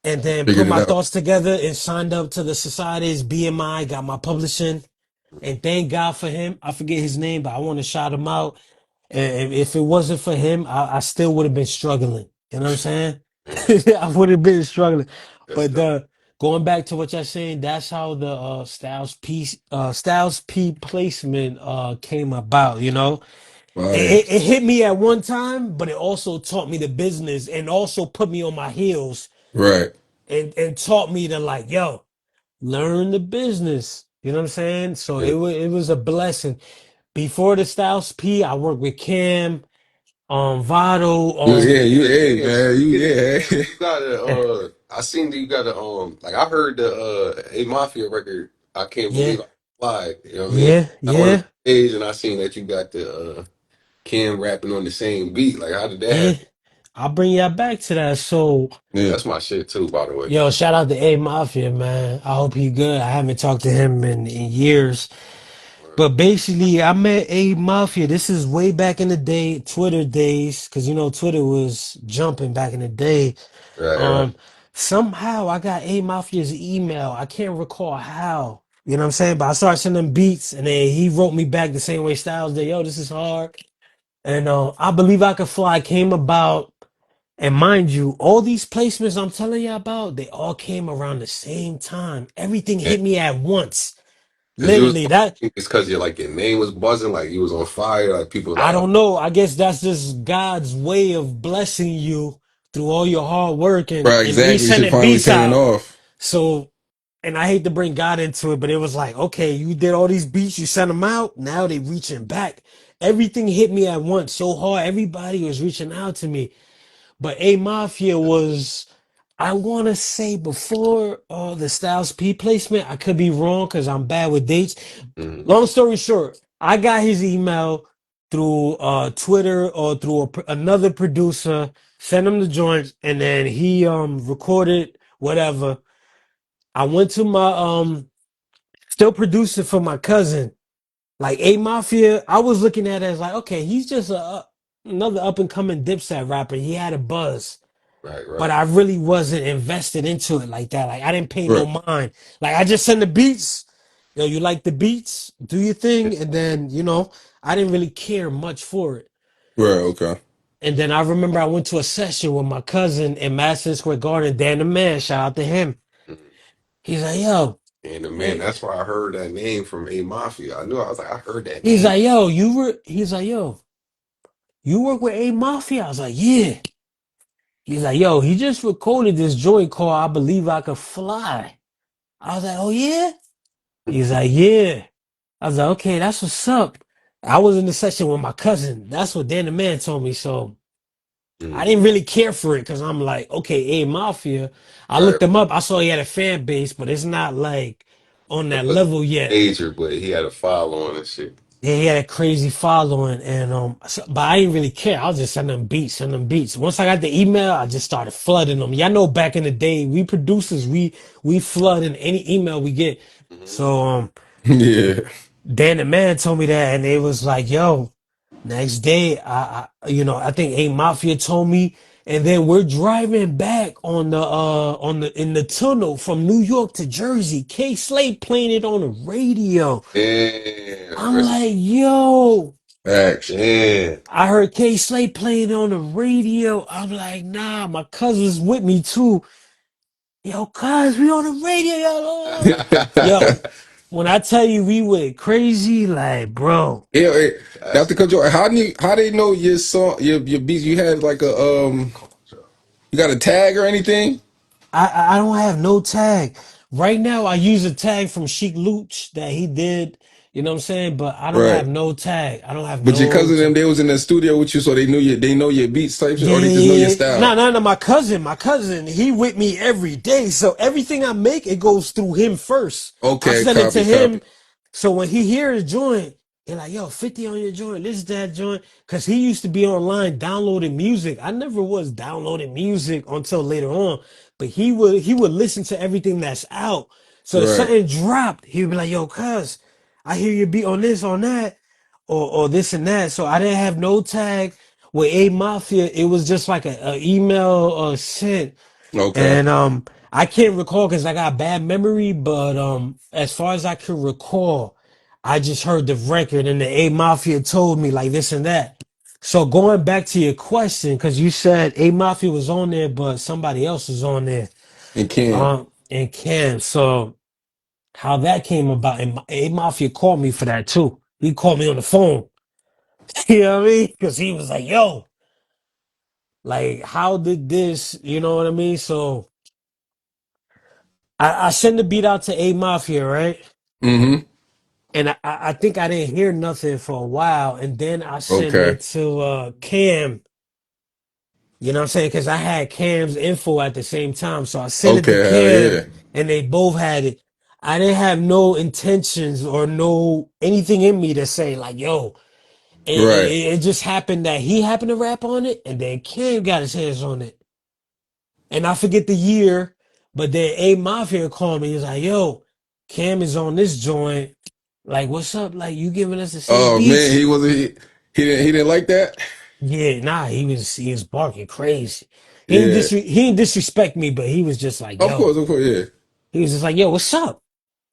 and then put Figured it my out. thoughts together and signed up to the society's BMI, got my publishing, and thank God for him. I forget his name, but I want to shout him out. And if it wasn't for him, I still would have been struggling. You know what I'm saying? Mm, I would have been struggling. that's But dope. going back to what you're saying, that's how the Styles P placement came about. Fire. It hit me at one time, but it also taught me the business and also put me on my heels Right. and taught me to, like, yo, learn the business. You know what I'm saying? So Yeah. it was a blessing. Before the Styles P, I worked with Cam, Vado, Yeah, you, hey, Yeah, man, you, speaking of yeah. Cam, you got a I seen that you got a like I heard the A Mafia record. I can't yeah, believe I lied. You know what I mean? yeah, I went on yeah, stage and I seen that you got the Cam rapping on the same beat. Like how did that yeah. happen? I'll bring y'all back to that. So, Yeah. That's my shit too, by the way. yo, shout out to A Mafia, man. I hope he good. I haven't talked to him in years. But basically, I met A Mafia. This is way back in the day, Twitter days, because Twitter was jumping back in the day. Right, right. Um, Somehow I got A Mafia's email. I can't recall how. You know what I'm saying? But I started sending him beats, and then he wrote me back the same way Styles did. Yo, this is hard. And I Believe I Could Fly came about. And mind you, all these placements I'm telling you about, they all came around the same time. Everything And hit me at once. because you was, Literally, that it's because your name was buzzing, like you was on fire, like people I like, oh, don't know. I guess that's just God's way of blessing you through all your hard work and, Right, and me exactly. Shit sending finally beats paying out. off. So, and I hate to bring God into it, but it was like, okay, you did all these beats, you sent them out. Now they reaching back. Everything hit me at once so hard. Everybody was reaching out to me. But A Mafia was, I want to say, before the Styles P placement. I could be wrong because I'm bad with dates. mm, Long story short, I got his email. through Twitter or through another producer, sent him the joints, and then he recorded whatever. I went to my still producing for my cousin. Like A Mafia, I was looking at it as like, okay, he's just another up and coming Dipset rapper. He had a buzz, Right, but right. I really wasn't invested into it like that. Like I didn't pay no Right. mind. Like I just send the beats. Yo, you like the beats? Do your thing, and then I didn't really care much for it. Right. Okay. And then I remember I went to a session with my cousin in Madison Square Garden, Dan the Man. Shout out to him. Mhm. He's like, yo, And the man, eh, that's why I heard that name from A Mafia. I knew I was like, I heard that he's name. like, yo, he's like, yo, you work with A Mafia? I was like, yeah. He's like, yo, he just recorded this joint called I Believe I Could Fly. I was like, oh yeah? He's like, yeah. I was like, okay, that's what's up. I was in the session with my cousin. That's what Dan the Man told me. So I Mhm. didn't really care for it because I'm like, okay, A Mafia. I Right. looked him up. I saw he had a fan base, but it's not like on It that wasn't level yet. major, but he had a follow on and shit. Yeah, he had a crazy following, and but I didn't really care. I was just sending them beats. Once I got the email, I just started flooding them. Y'all know back in the day, we producers, we flood in any email we get. Hmm. So Yeah. Dan the Man told me that, and it was like, yo, next day, I think A Mafia told me, and then we're driving back in the tunnel from New York to Jersey. K Slade playing it on the radio. Damn, I'm rest in like, peace. yo. Facts. Damn. I heard K Slade playing on the radio. I'm like, nah, my cousin's with me too. Yo, cuz, we on the radio, yo. Yo, when I tell you we went crazy, like, bro, Yeah, hey, not That's to cut you off, how they know your song your beats? You had like a you got a tag or anything? I don't have no tag. Right now, I use a tag from Chic Luch that he did, you know what I'm saying? But I don't Right. have no tag. I don't have But your no cousin them tag. they was in the studio with you, so they know your beats type shit, Yeah, or they yeah, just know your yeah. No, style. no, no. My cousin, he with me every day. So everything I make, it goes through him first. I Okay, send it to copy, him. copy. So when he hears a joint, he like, yo, 50 on your joint, this, that joint. Cause he used to be online downloading music. I never was downloading music until later on. But he would listen to everything that's out. So if Right. something dropped, he would be like, yo, cuz, I hear you beat on this, on that, or this and that. So I didn't have no tag with A Mafia. It was just like a email sent, Okay. and I can't recall because I got bad memory. But as far as I can recall, I just heard the record, and the A Mafia told me like this and that. So going back to your question, because you said A Mafia was on there, but somebody else was on there, And Cam. and Cam. So how that came about, and A Mafia called me for that too. He called me on the phone. You know what I mean? Because he was like, yo, like, how did this, you know what I mean? So I send the beat out to A Mafia, right? Mm-hmm. And I think I didn't hear nothing for a while. And then I send Okay. it to Cam, you know what I'm saying? Because I had Cam's info at the same time. So I sent it to Okay, hell Cam yeah. and they both had it. I didn't have no intentions or no anything in me to say, like, yo, Right. it just happened that he happened to rap on it and then Cam got his hands on it. And I forget the year, but then A Mafia called me. He's like, yo, Cam is on this joint. Like, what's up? Like, you giving us the same Oh man, beats? he didn't like that? Yeah, nah, he was barking crazy. Yeah. He didn't disrespect me, but he was just like, yo, Of course, yeah. he was just like, yo, what's up?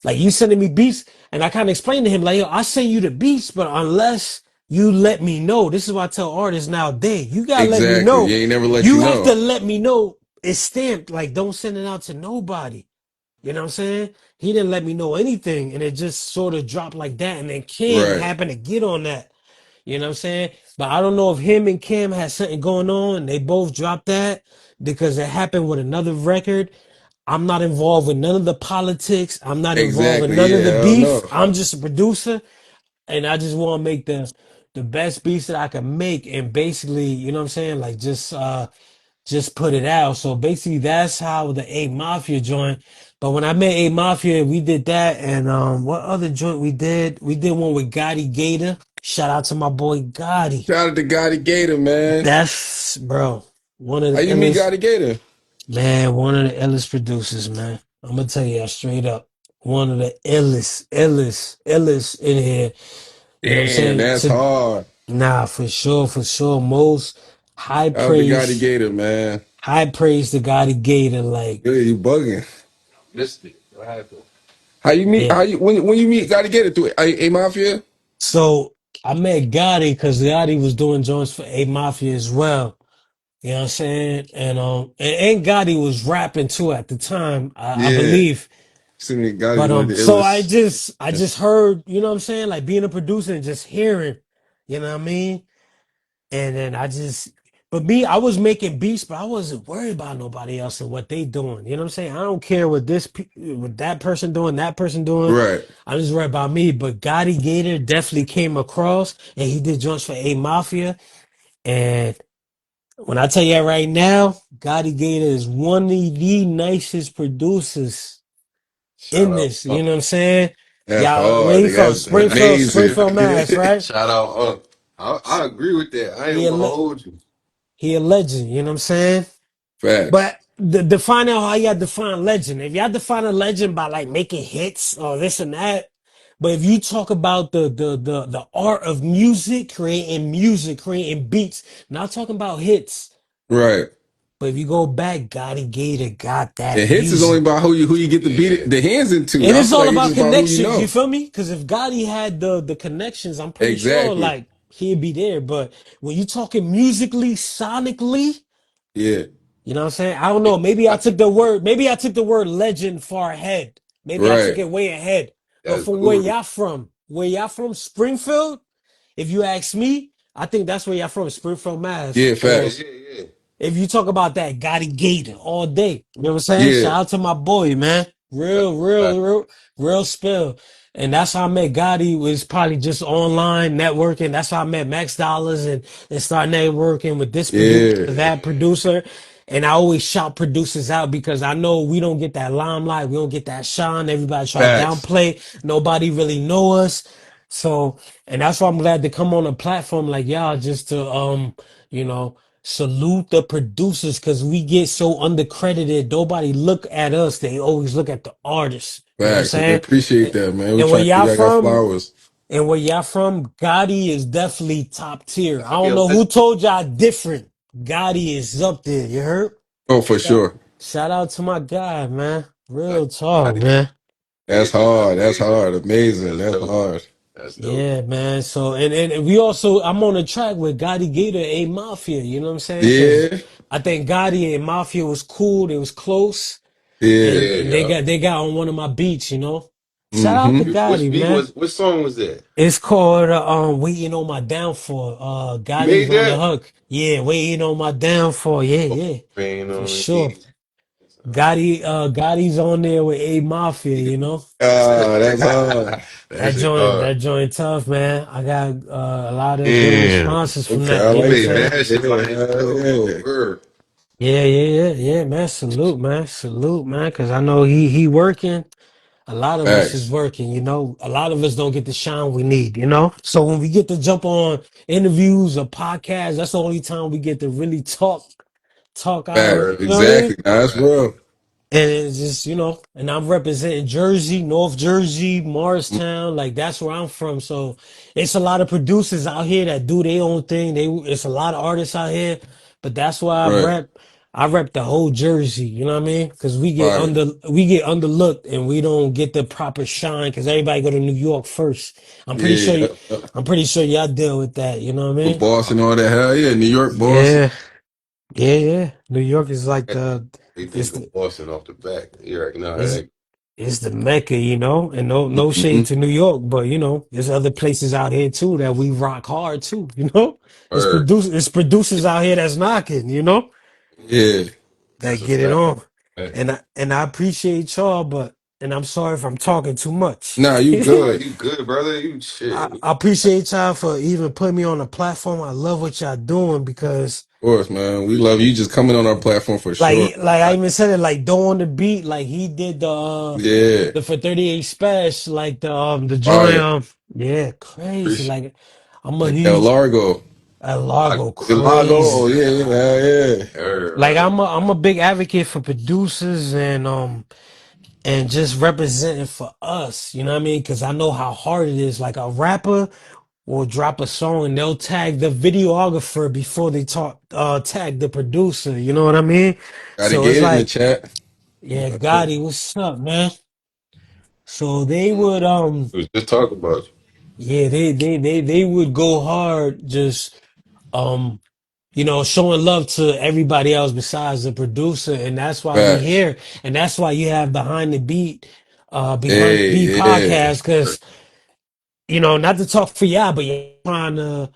Like, you sending me beats, and I kind of explained to him, like, yo, I send you the beats, but unless you let me know, this is why I tell artists nowadays, you gotta let me Exactly. know. He ain't never let you You have to know. let me know it's stamped. Like, don't send it out to nobody. You know what I'm saying? He didn't let me know anything, and it just sort of dropped like that. And then Kim Right. happened to get on that. You know what I'm saying? But I don't know if him and Kim had something going on. They both dropped that because it happened with another record. I'm not involved with none of the politics. I'm not involved with Exactly. none of Yeah, the hell beef. no. I'm just a producer, and I just want to make the best beats that I can make, and basically, you know what I'm saying? Like just put it out. So basically, that's how the A Mafia joined. But when I met A Mafia, we did that, and what other joint we did? We did one with Gotti Gator. Shout out to my boy Gotti. Shout out to Gotti Gator, man. That's bro, one of How the you meet illest Gotti Gator? man, one of the illest producers, man. I'm gonna tell you that straight up. One of the illest in here. You know what I'm Damn, saying? that's hard. Nah, for sure. Most high Shout out to Gotti praise, Gator, man. high praise to Gotti Gator. Like, Yeah, you bugging. Missed it. What happened? How you meet? yeah. How you when you meet Gotti Gator through A Mafia? So I met Gotti because Gotti was doing joints for A Mafia as well. You know what I'm saying? And Gotti was rapping too at the time, I Yeah, believe. see me Gotti But one of the so illest. I just heard, you know what I'm saying, like being a producer and just hearing, you know what I mean? And then but me, I was making beats, but I wasn't worried about nobody else and what they doing. You know what I'm saying? I don't care what what that person doing, that person doing. Right, I'm just worried about me. But Gotti Gator definitely came across, and he did joints for A Mafia. And when I tell you that right now, Gotti Gator is one of the nicest producers Shout in out. this. You know what I'm saying? that's Y'all, where hard. he from? That's amazing. Springfield, Mass, right? Shout out. I agree with that. I ain't He a gonna le- hold you. he a legend. You know what I'm saying? Facts. But define out how y'all define legend. If y'all define a legend by like making hits or this and that, but if you talk about the art of music, creating beats, not talking about hits. Right. But if you go back, Gotti Gator got that And hits is only music. about who you get to beat Yeah. it the hands into. And I it's feel all like it's about just about who you connections, you know. feel me? Because if Gotti had the connections, I'm pretty sure Exactly. like he'd be there. But when you talking musically, sonically, Yeah. you know what I'm saying? I don't know. I think Maybe I took the word legend far ahead. Maybe I took Right. it way ahead. But that's from guru. where y'all from, Springfield, if you ask me, I think that's where y'all from, Springfield, Mass. Yeah. Yeah, Or Facts. yeah, yeah. if you talk about that Gotti Gator all day, you know what I'm saying? Yeah. Shout out to my boy, man. That's right. Real spill. And that's how I met Gotti, was probably just online networking. That's how I met Max Dollars and start networking with this producer, Yeah. that producer. And I always shout producers out because I know we don't get that limelight. We don't get that shine. Everybody try to Facts. downplay. Nobody really know us. So, and that's why I'm glad to come on a platform like y'all just to, you know, salute the producers because we get so undercredited. Nobody look at us. They always look at the artists. You know what I'm Facts. We saying? appreciate And, that, man. We and where trying to give y'all y'all from, flowers. Gotti is definitely top tier. I He don't a know who legend. told y'all different. Gotti is up there. You heard? Oh, for Shout, sure. shout out to my guy, man. Like, Real talk, I man. That's did. hard. That's hard. Amazing. That's That's dope. hard. That's dope. Yeah, man. So and we also I'm on a track with Gotti Gator A Mafia, you know what I'm saying? Cause Yeah. I think Gotti and Mafia was cool, they was close, Yeah. and, Yeah, and yeah. they got on one of my beats, you know. Shout out to Mm-hmm. Which Gotti, beat man. was? Which song was that? It's called Waiting on My Downfall. You Gotti's made on the that? hook. Yeah, Waiting on My Downfall. Yeah, Oh, yeah. rain For on sure. me. Gotti's on there with A Mafia, you know. That's hard. That shit hard. That joint tough, man. I got a lot of good Damn. responses from Okay, that. I You He know what I'm like made that. saying? mad shit like it's dope. Oh, Yeah. word. Yeah, man. Salute, man. Cause I know he working. A lot of us is Facts. working, you know. A lot of us don't get the shine we need, you know. So when we get to jump on interviews or podcasts, that's the only time we get to really talk our, Facts. Word. you know what I mean? Exactly. Nah, that's Right. real. And it's just, you know, and I'm representing Jersey, North Jersey, Mm, Morristown, like that's where I'm from. So it's a lot of producers out here that do their own thing. It's a lot of artists out here, but that's why right. I rep the whole Jersey, you know what I mean? Because Fire. we get underlooked and we don't get the proper shine because everybody go to New York first. Yeah. I'm pretty sure y'all deal with that, you know what I With mean? Boston and all that. Hell yeah. New York, Boston. Yeah, yeah. New York is like They it's think of the Boston off the back. You already know how it's that. it's the Mecca, you know, and no Hmm. shade to New York, but you know, there's other places out here too that we rock hard too, you know. Word. It's producers out here that's knocking, you know, Yeah. that That's a get it fact. on. Hey. And I appreciate y'all, but and I'm sorry if I'm talking too much. Nah, you Nah, good. you good, brother. You shit. I appreciate y'all for even putting me on the platform. I love what y'all doing because Of course, man. We love you just coming on our platform for sure. like I Right. even said it like Doughonthebeat, like he did Yeah. the for 38 special, like the Fire. joint yeah, crazy. Appreciate Like I'm a Like El huge Largo. Largo Lago. El Largo. Oh, crazy. yeah, yeah, yeah. Like Right. I'm a big advocate for producers and just representing for us. You know what I mean? Because I know how hard it is. Like a rapper will drop a song and they'll tag the videographer before they tag the producer. You know what I mean? Gotta So it's get it in the like, chat. yeah, Gotti, what's up, man? So they would We was just talking about you. yeah, they would go hard just um showing love to everybody else besides the producer, and that's why we Facts. here, and that's why you have behind the beat Hey, yeah. podcast, because not to talk for y'all, but you're trying to,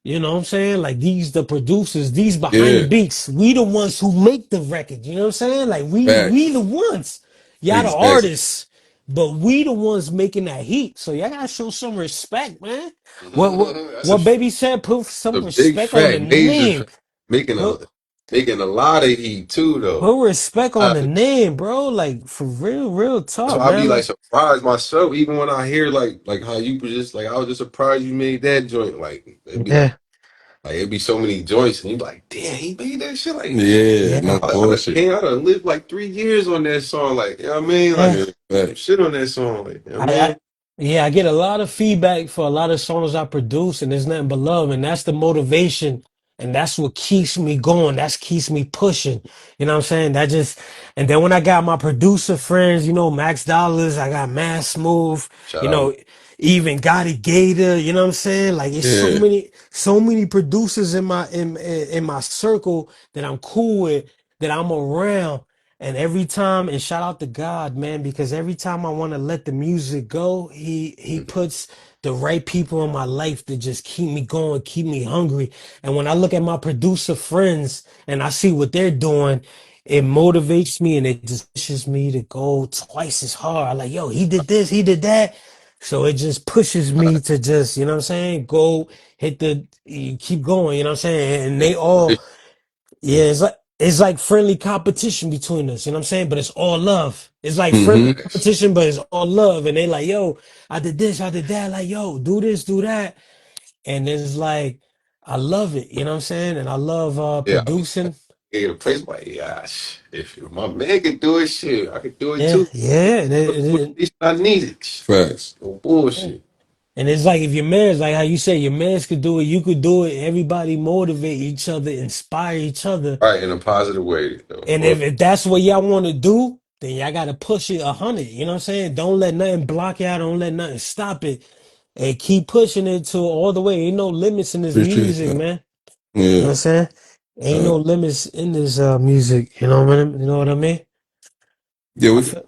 what I'm saying, like the producers, these behind the Yeah. beats, we the ones who make the record. You know what I'm saying? Like we the Facts. ones, y'all the Exactly. artists, but we the ones making that heat. So y'all gotta show some respect, man. That's What baby said? Put some a big respect on the fact, major name. fact. Making a Put making a lot of heat too, though. put respect on I, the name, bro. Like for real, real that's talk, why I be man. like Like surprised myself, even when I hear like how you was just like I was just surprised you made that joint. Like it'd be yeah, like it'd be so many joints, and you be like, damn, he made that shit. Like Yeah, yeah, no bullshit. I done lived like 3 years on that song. Like you know what I mean, like yeah. Yeah, some facts. shit on that song. Like you know what I I mean, yeah, I get a lot of feedback for a lot of songs I produce, and there's nothing but love, and that's the motivation, and that's what keeps me going. That's keeps me pushing. You know what I'm saying? And then when I got my producer friends, Max Dollars, I got Mass Smooth, shout you out. know, even Gotti Gator. You know what I'm saying? Like it's Yeah. so many producers in my circle that I'm cool with, that I'm around. And every time, and shout out to God, man, because every time I want to let the music go, he puts the right people in my life to just keep me going, keep me hungry. And when I look at my producer friends and I see what they're doing, it motivates me and it just pushes me to go twice as hard. I'm like, yo, he did this, he did that. So it just pushes me to just, you know what I'm saying, go you keep going, you know what I'm saying? And they all yeah, it's like friendly competition between us, you know what I'm saying? But it's all love. It's like friendly Mm-hmm. Facts. competition, but it's all love. And they like, yo, I did this, I did that. Like, yo, do this, do that. And it's like, I love it, you know what I'm saying? And I love Yeah, I be producing. getting a praise like, yeah, if my man can do it, shit, I can do it Yeah, too. yeah. The motivation I needed. Facts. No Yeah. bullshit. And it's like if your man's like how you say your man's could do it, you could do it. Everybody motivate each other, inspire each other. Right, in a positive way. Though. And if that's what y'all want to do, then y'all got to push it 100. You know what I'm saying? Don't let nothing block y'all. Don't let nothing stop it. And keep pushing it to all the way. Ain't no limits in this Appreciate music, that. man. You know what Yeah. I'm saying? Ain't Uh, no limits in this music. You know what I mean? You know what I mean? yeah, I we feel,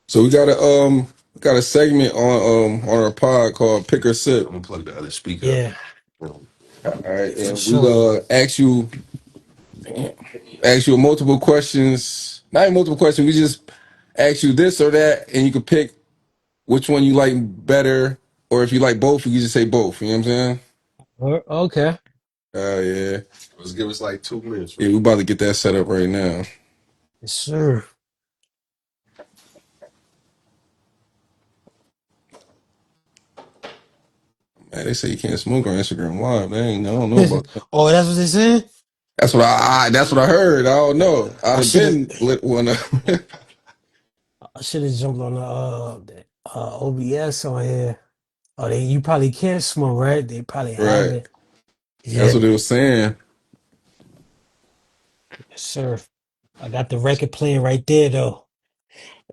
so we got a segment on our pod called Pick or Sip. I'm gonna plug the other speaker up. yeah, All right, for and we sure. gonna ask you multiple questions. Not even multiple questions. We just ask you this or that, and you can pick which one you like better, or if you like both, you can just say both. You know what I'm saying? Okay. Yeah. Let's give us like 2 minutes, Yeah, right? we about to get that set up right now. Yes, sir. Man, they say you can't smoke on Instagram Live. Dang, I don't know about that. Oh, that's what they said? That's what I heard. I don't know. I'd I have should have been lit one up. I should have jumped on the OBS on here. Oh, you probably can't smoke, right? They probably have Right. it. That's Yeah, what they were saying. yes, sir. I got the record playing right there though.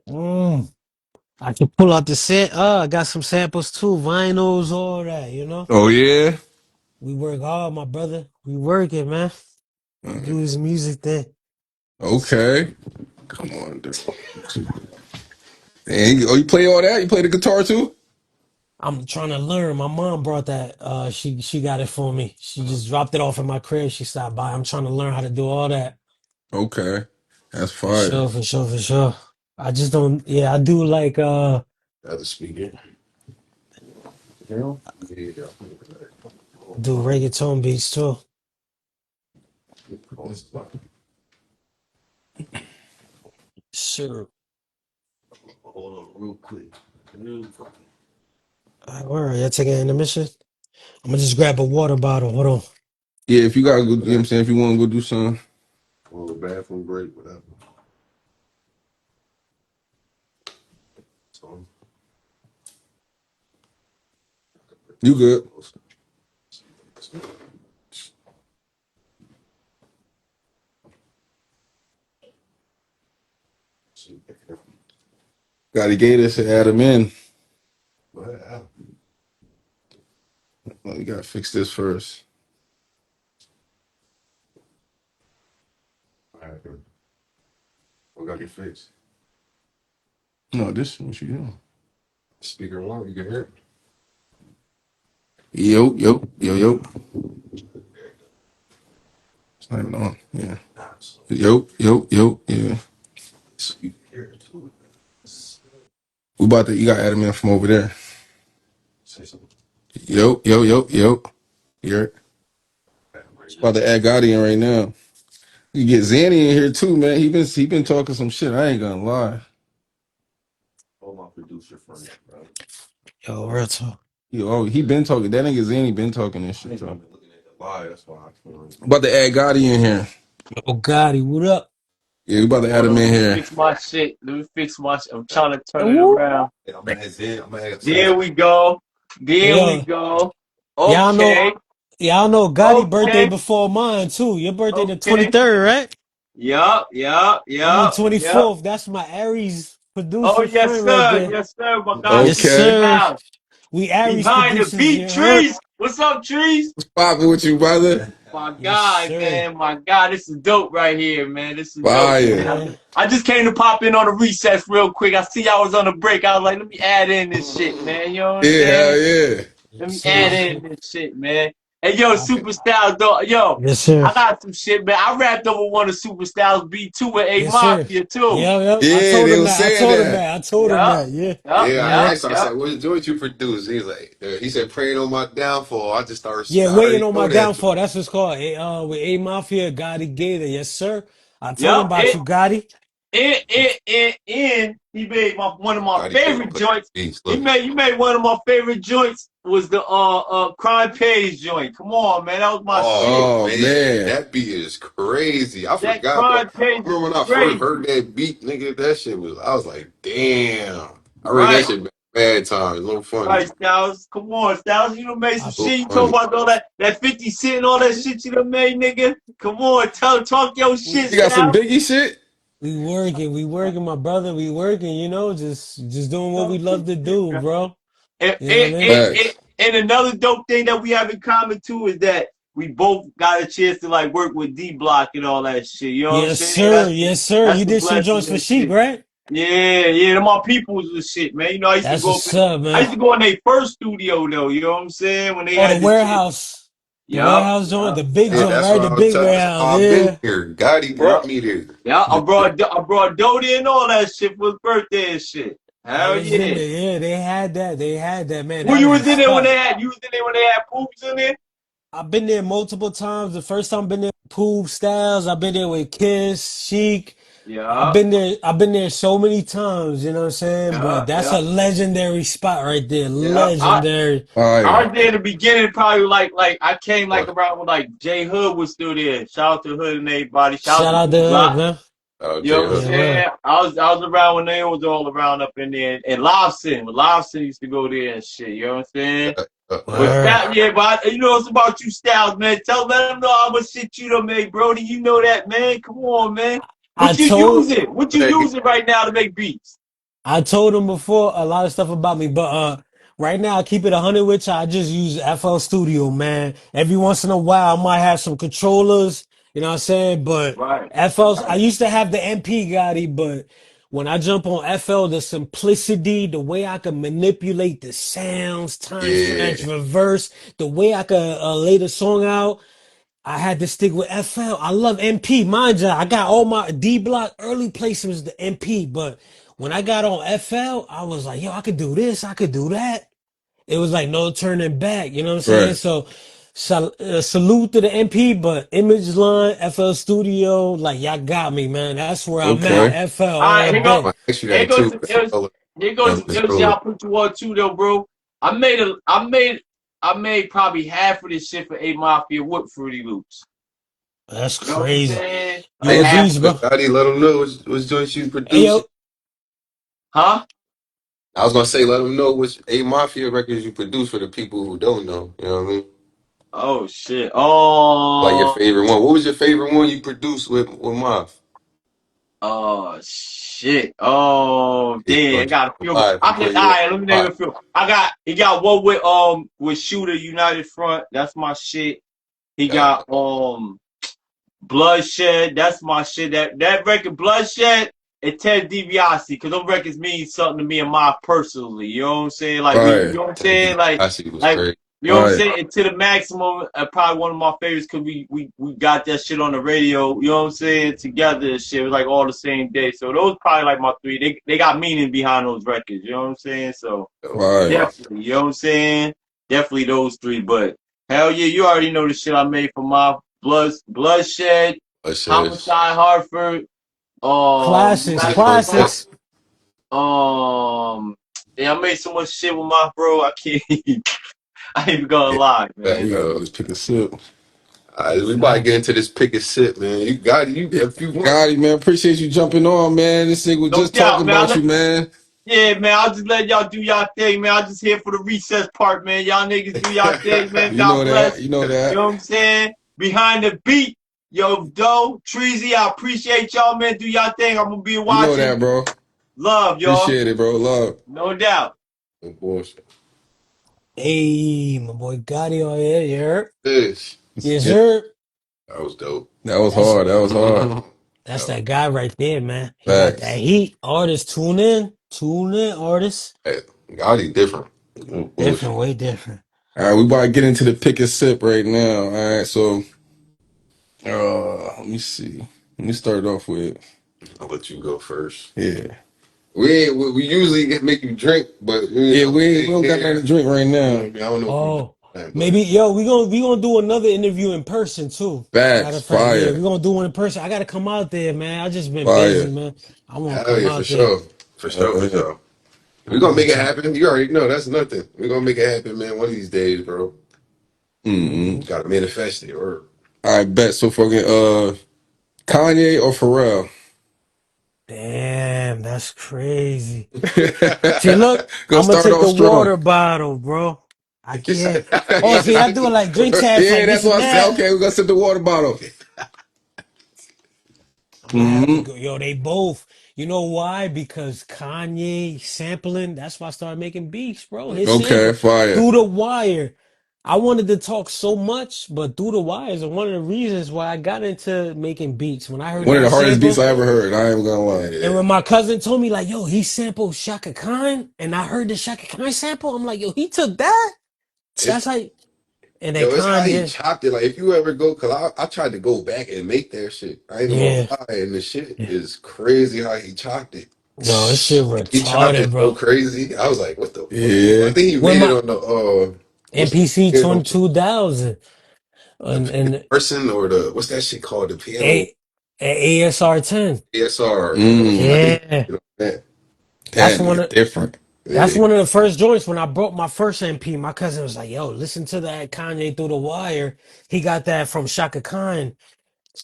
Mm. I can pull out the set. I got some samples too, vinyls, all that, you know. Oh yeah. We work hard, my brother. We work it, man. We do this music thing. Okay. Come on, dude. And you play all that? You play the guitar too? I'm trying to learn. My mom brought that. She got it for me. She just dropped it off at my crib. She stopped by. I'm trying to learn how to do all that. Okay. That's For fire. sure, for sure, for sure. I just don't. Yeah, I do like The other speaker. Yeah. Yeah. do reggaeton beats too. Sure. Hold on real quick. Where are you taking an intermission? I'm gonna just grab a water bottle. Hold on. Yeah, if you gotta go, you know what I'm saying? If you want to go do something. Or a bathroom break, whatever. So, You good. Gotta get this and add them in. well, Well, you gotta fix this first. I gotta get fixed. No, this what you doing? Speaker one, you can hear it. Yo, yo, yo, yo. It's not even on. Yeah. Yo, yo, yo, yeah. So you can hear it too. We about to, you gotta add them in from over there. Say something. Yo, yo, yo, yo. You're about to add Gotti in right now. You get Zanny in here too, man. He been talking some shit. I ain't gonna lie. Oh, my producer friend, bro. Yo, real talk. He been talking. That nigga Zanny been talking this I shit, ain't bro. even looking at the lie. That's why I can't. About to add Gotti in here. Oh, Gotti, what up? Yeah, we about to add Hold him on, in let me here. fix my shit. Let me fix my shit. I'm trying to turn it Woo. around. Hey, I'm gonna add Zen. I'm gonna add There Zen. we go. Hey, There we yo, go. y'all know, Okay. y'all know Gotti birthday Okay. before mine too. Your birthday the Okay. 23rd, right? Yup. Yup. I'm the Yup. Yup. 24th. That's my Aries Oh, producer yes, friend right sir. there. Yes, sir. My guy, Yes, Super Okay. sir. Style. We Aries Behind the producers, you beat, heard? Treez. What's up, Treez? What's poppin' with you, brother? My Yes, guy, sir. man. My guy. This is dope right here, man. This is dope, man. Fire. Yeah. I just came to pop in on a recess real quick. I see I was on a break. I was like, let me add in this shit, man. You know what I'm Yeah, hell saying? yeah. Let Yes, me sir. add Yes, in sir. this shit, man. Hey, yo, Super Styles, though. Yo, Yes, sir. I got some shit, man. I rapped over one of Super Styles beat too with A Yes, sir. Mafia too. Yep, yep. I Yeah, told they him was that. I saying told him that. that. I told him Yup, that. Yeah. yup, Yeah, I Yeah. yup, asked him. I said, yup. "What joint you produce?" He's like, he said, "Praying on my downfall." I just started. Yeah, I waiting already on my know that downfall. joint. That's what's called. With A Mafia, Gotti Gator. Yes, sir. I told him Yup. about you, Gotti. He made one of my Gotti Gator favorite put joints. beats. Look, You made one of my favorite joints was the Crime Pays joint. Come on, man, that was my shit. oh Oh man, man. that beat is crazy. I That forgot, bro. Crime I Pays is remember when I first crazy, heard that beat, nigga. That shit was. I was like, damn. I read that right? shit bad times. A little funny. Right, Styles. Come on, Styles. You done made some I, A little shit. You talk funny. about all that 50 Cent and all that shit you done made, nigga. Come on, talk your we, shit, You got some Styles. Biggie shit? we working, my brother. We working. Just doing what we Talk love your to shit, do, man. bro. And, You know what I and, mean? and, Facts. and another dope thing that we have in common too is that we both got a chance to like work with D Block and all that shit. You know what I'm Yes, saying? sir. Yes, sir. That's You the did some blessing joints for and Sheik, shit. right? Yeah, them my peoples and shit, man. You know, That's what's up, I man. used to go in their first studio though. You know what I'm saying? When they Oh, the had the chance. warehouse. The Yup, warehouse joint, the yup, big Yeah, yup. joint, that's right? what The I was big telling. That's warehouse. how I've been Yeah. here. Gotti brought Yep. me there. Yeah, Yeah. I brought Dodie and all that shit for his birthday and shit. I Hell was in yeah. there. Yeah, they had that. They had that, man. Who That you was was a in there when spot. they had poops in there? I've been there multiple times. The first time I've been there with Pooh Styles. I've been there with Kiss, Chic. I've Yeah, been there. I've been there so many times. You know what I'm saying? But yeah, that's yeah, a legendary spot right there. yeah. Legendary. I Fire. was there in the beginning, probably like I came like What? around when like J Hood was still there. Shout out to Hood and everybody. Shout out Shout to out D to Hood, Block. man. Oh, You know J what I'm Hood. Yeah, well. saying? I was around when they was all around up in there. And Lobson, when Lobson used to go there and shit. You know what I'm saying? But Word. Styles, yeah, but you know it's about you, Styles, man. Let them know how much shit you done made, Brody. You know that, man. Come on, man. I What you told using? What you Hey, using right now to make beats? I told him before a lot of stuff about me, but right now I keep it 100 with you. I just use FL Studio, man. Every once in a while I might have some controllers, you know what I'm saying? But Right, I right, used to have the MP Gotti, but when I jump on FL, the simplicity, the way I can manipulate the sounds, time stretch, yeah, reverse, the way I can lay the song out. I had to stick with FL. I love MP. Mind you, I got all my D block early placements the MP, but when I got on FL, I was like, yo, I could do this, I could do that. It was like no turning back, you know what I'm saying? Right. So, salute to the MP, but Image Line, FL Studio, like y'all got me, man. That's where I'm right. Okay. at. FL All right, all I'm day. gonna ask you here that goes too. here goes here goes Let's go. I'll put you on too though, bro. I made I made probably half of this shit for A Mafia with Fruity Loops. That's You know what I'm crazy. saying? Like Yo, Hey, half Beast, of it. bro. Gotti, let them know which joints you Hey, producing. yo. Huh? I was gonna say, let them know which A Mafia records you produce for the people who don't know. You know what I mean? Oh shit. Like your favorite one. What was your favorite one you produced with Maf? Oh shit. Oh It's damn. I gonna got a drop few. live. I'm I can putting you on alright, let me the name spot. a few. He got one with Shooter United Front. That's my shit. He God, got Bloodshed. That's my shit. That record Bloodshed and Ted DiBiase, because those records mean something to me and my personally. You know what I'm saying? Like you Right, know what I'm Ted saying? DiBiase was Like great. you know what I'm right. saying? And to the maximum, probably one of my favorites because we got that shit on the radio. You know what I'm saying? Together and shit. It was like all the same day. So those probably like my three. They got meaning behind those records. You know what I'm saying? So Right. Maf. definitely, you know what I'm saying? Definitely those three. But hell yeah, you already know the shit I made for my Bloodshed, Let's say Homicide Hartford, Classics, yeah, United no Front. doubt. classics. Yeah, I made so much shit with my bro. I can't. I ain't even gonna Yeah, lie, that, We man. gotta do this pick a sip. we about to get Facts. into this pick and sip, man. You got it. You Yeah, if you want. Gotti, man. Appreciate you jumping on, man. This nigga was No just talking doubt, man. about you, man. Yeah, man. I'll just let y'all do y'all thing, man. I'm just here for the recess part, man. Y'all niggas do y'all thing, man. You God know that. bless. You know You that. know what I'm saying? Behind the beat, yo, Doe, Treezy, I appreciate y'all, man. Do y'all thing. I'm gonna be You know watching. that, bro. Love, y'all. Appreciate it, bro. Love. No doubt. No bullshit. Hey, my boy Gotti on here. You heard? This Yes, Yeah, sir. that was dope. that was That's hard. That was hard. that's that guy right there, man. He got that Facts. heat. Artists, tune in. Tune in, artists. Hey, Gotti different. No Different, bullshit. way different. All right, we about to get into the pick and sip right now. All right, so let me see. Let me start off with I'll let you go first. yeah. We usually make you drink, but you Yeah, know, we don't got nothing to drink right you know, now. I don't know if you Oh, drink, but maybe yo, we gonna do another interview in person too. Matter Facts. of fact, yeah, Fire. we're gonna do one in person. I gotta come out there, man. I just been busy, Fire. man. I wanna hell come yeah, for out there. sure, for sure, for Yeah. sure. I We're gonna make want it to. happen. You already know that's nothing. We're gonna make it happen, man. One of these days, bro. Mm-hmm. Gotta manifest it. Or I bet so fucking Kanye or Pharrell. Damn, that's crazy. See, look, Gonna I'm gonna start take off the strong. water bottle, bro. I can't. Oh, see, I do it like drink yeah. champs, Yeah, like that's this what and I said. that. Okay, we're gonna sip the water bottle. I'm gonna have to Mm-hmm. go. Yo, they both. You know why? Because Kanye sampling. That's why I started making beats, bro. His Okay, sample fire. through the wire. I wanted to talk so much, but through the wires are one of the reasons why I got into making beats. When I heard One of that the hardest beats sample, I ever heard. I ain't gonna lie. and when my cousin told me like, "Yo, he sampled Shaka Khan," and I heard the Shaka Khan sample, I'm like, "Yo, he took that." That's It's like, and then yo, it's how he Kanye, chopped it. Like if you ever go, cause I tried to go back and make that shit. I ain't even gonna yeah, lie, and the shit yeah. is crazy how he chopped it. Yo, this shit He chopped retarded, it so bro. crazy. I was like, what the fuck? I Yeah. think he When made it my on the what's MPC it on 22,000 the and person or the what's that shit called? The piano A, ASR 10. ASR. I Mm. think Yeah, you know that. that's That one nigga of different. that's Yeah. one of the first joints when I broke my first MP. My cousin was like, "Yo, listen to that Kanye through the wire. He got that from Shaka Khan."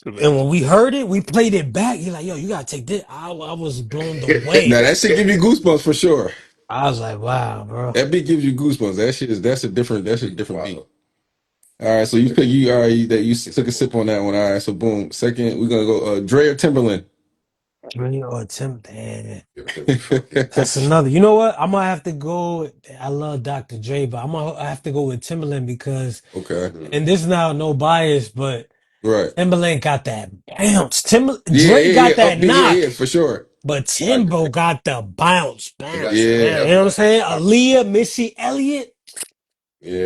And when we heard it, we played it back. He's like, "Yo, you gotta take this." I was blown Now away. that shit give you goosebumps for sure. I was like, "Wow, bro." That beat gives you goosebumps. That's a different beat. Wow. All right, so you pick you all right that you took a sip on that one. All right, so boom. Second, we're gonna go Dre or Timberland. Really, or Tim, damn. Fuck it. That's another. You know what? I'm gonna have to go. I love Dr. Dre, but I'm gonna have to go with Timberland because, Okay. and this is now no bias, but Right. Timberland got that bounce. Yeah, Dre yeah, yeah. got that Upbeat, yeah, yeah, knock, for sure. but I agree. Timbo got the bounce, He got bounce, that. Yeah. bounce. You know what I'm Definitely got saying? that. Aaliyah, Missy Elliott,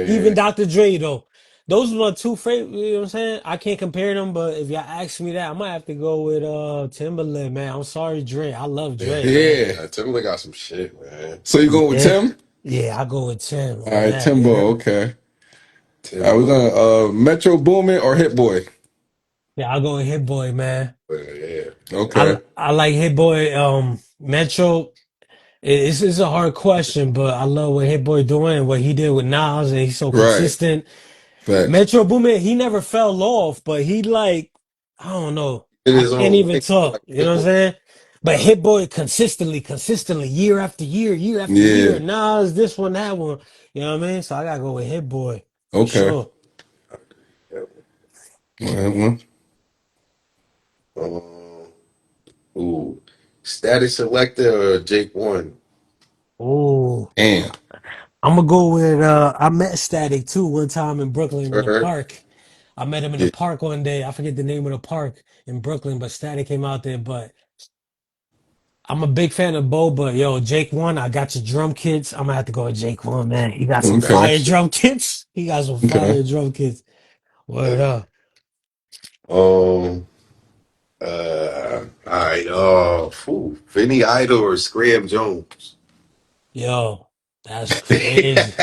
even Yeah. Dr. Dre though. Those are my two favorite. You know what I'm saying? I can't compare them, but if y'all ask me that, I might have to go with Timberland, man. I'm sorry, Dre. I love Dre, man. Yeah. Timberlake got some shit, man. So you going with Yeah, Tim? yeah. I go with Tim All on right, that. You Timbo. heard? Okay. All right, we're Timbo. gonna Metro Boomin or Hit Boy. Yeah, I'll go with Hit Boy, man. Yeah. Okay. I like Hit Boy, Metro. It's a hard question, but I love what Hit Boy doing, what he did with Nas, and he's so Right. consistent. Facts. Metro Boomin, he never fell off, but he like, I don't know. In I his can't own even lane, talk. like You know what I'm Pitbull. saying? But Hit Boy consistently, year after year, year after Yeah. year. Nas, this one, that one. You know what I mean? So I gotta go with Hit Boy for Okay. sure. All right, well. Um, ooh, Status Selector or Jake One? Oh, Damn. I'm gonna go with I met Static too one time in Brooklyn in the Or park. I met him in the yeah, park one day. I forget the name of the park in Brooklyn, but Static came out there. But I'm a big fan of Bo, but yo, Jake One, I got your drum kits. I'm gonna have to go with Jake One, man. He got some that's Okay. fire a shit. drum kits. He got some Okay. fire drum kits. Word That's, up. all right. Vinny Idol or Scram Jones? Yo, that's crazy.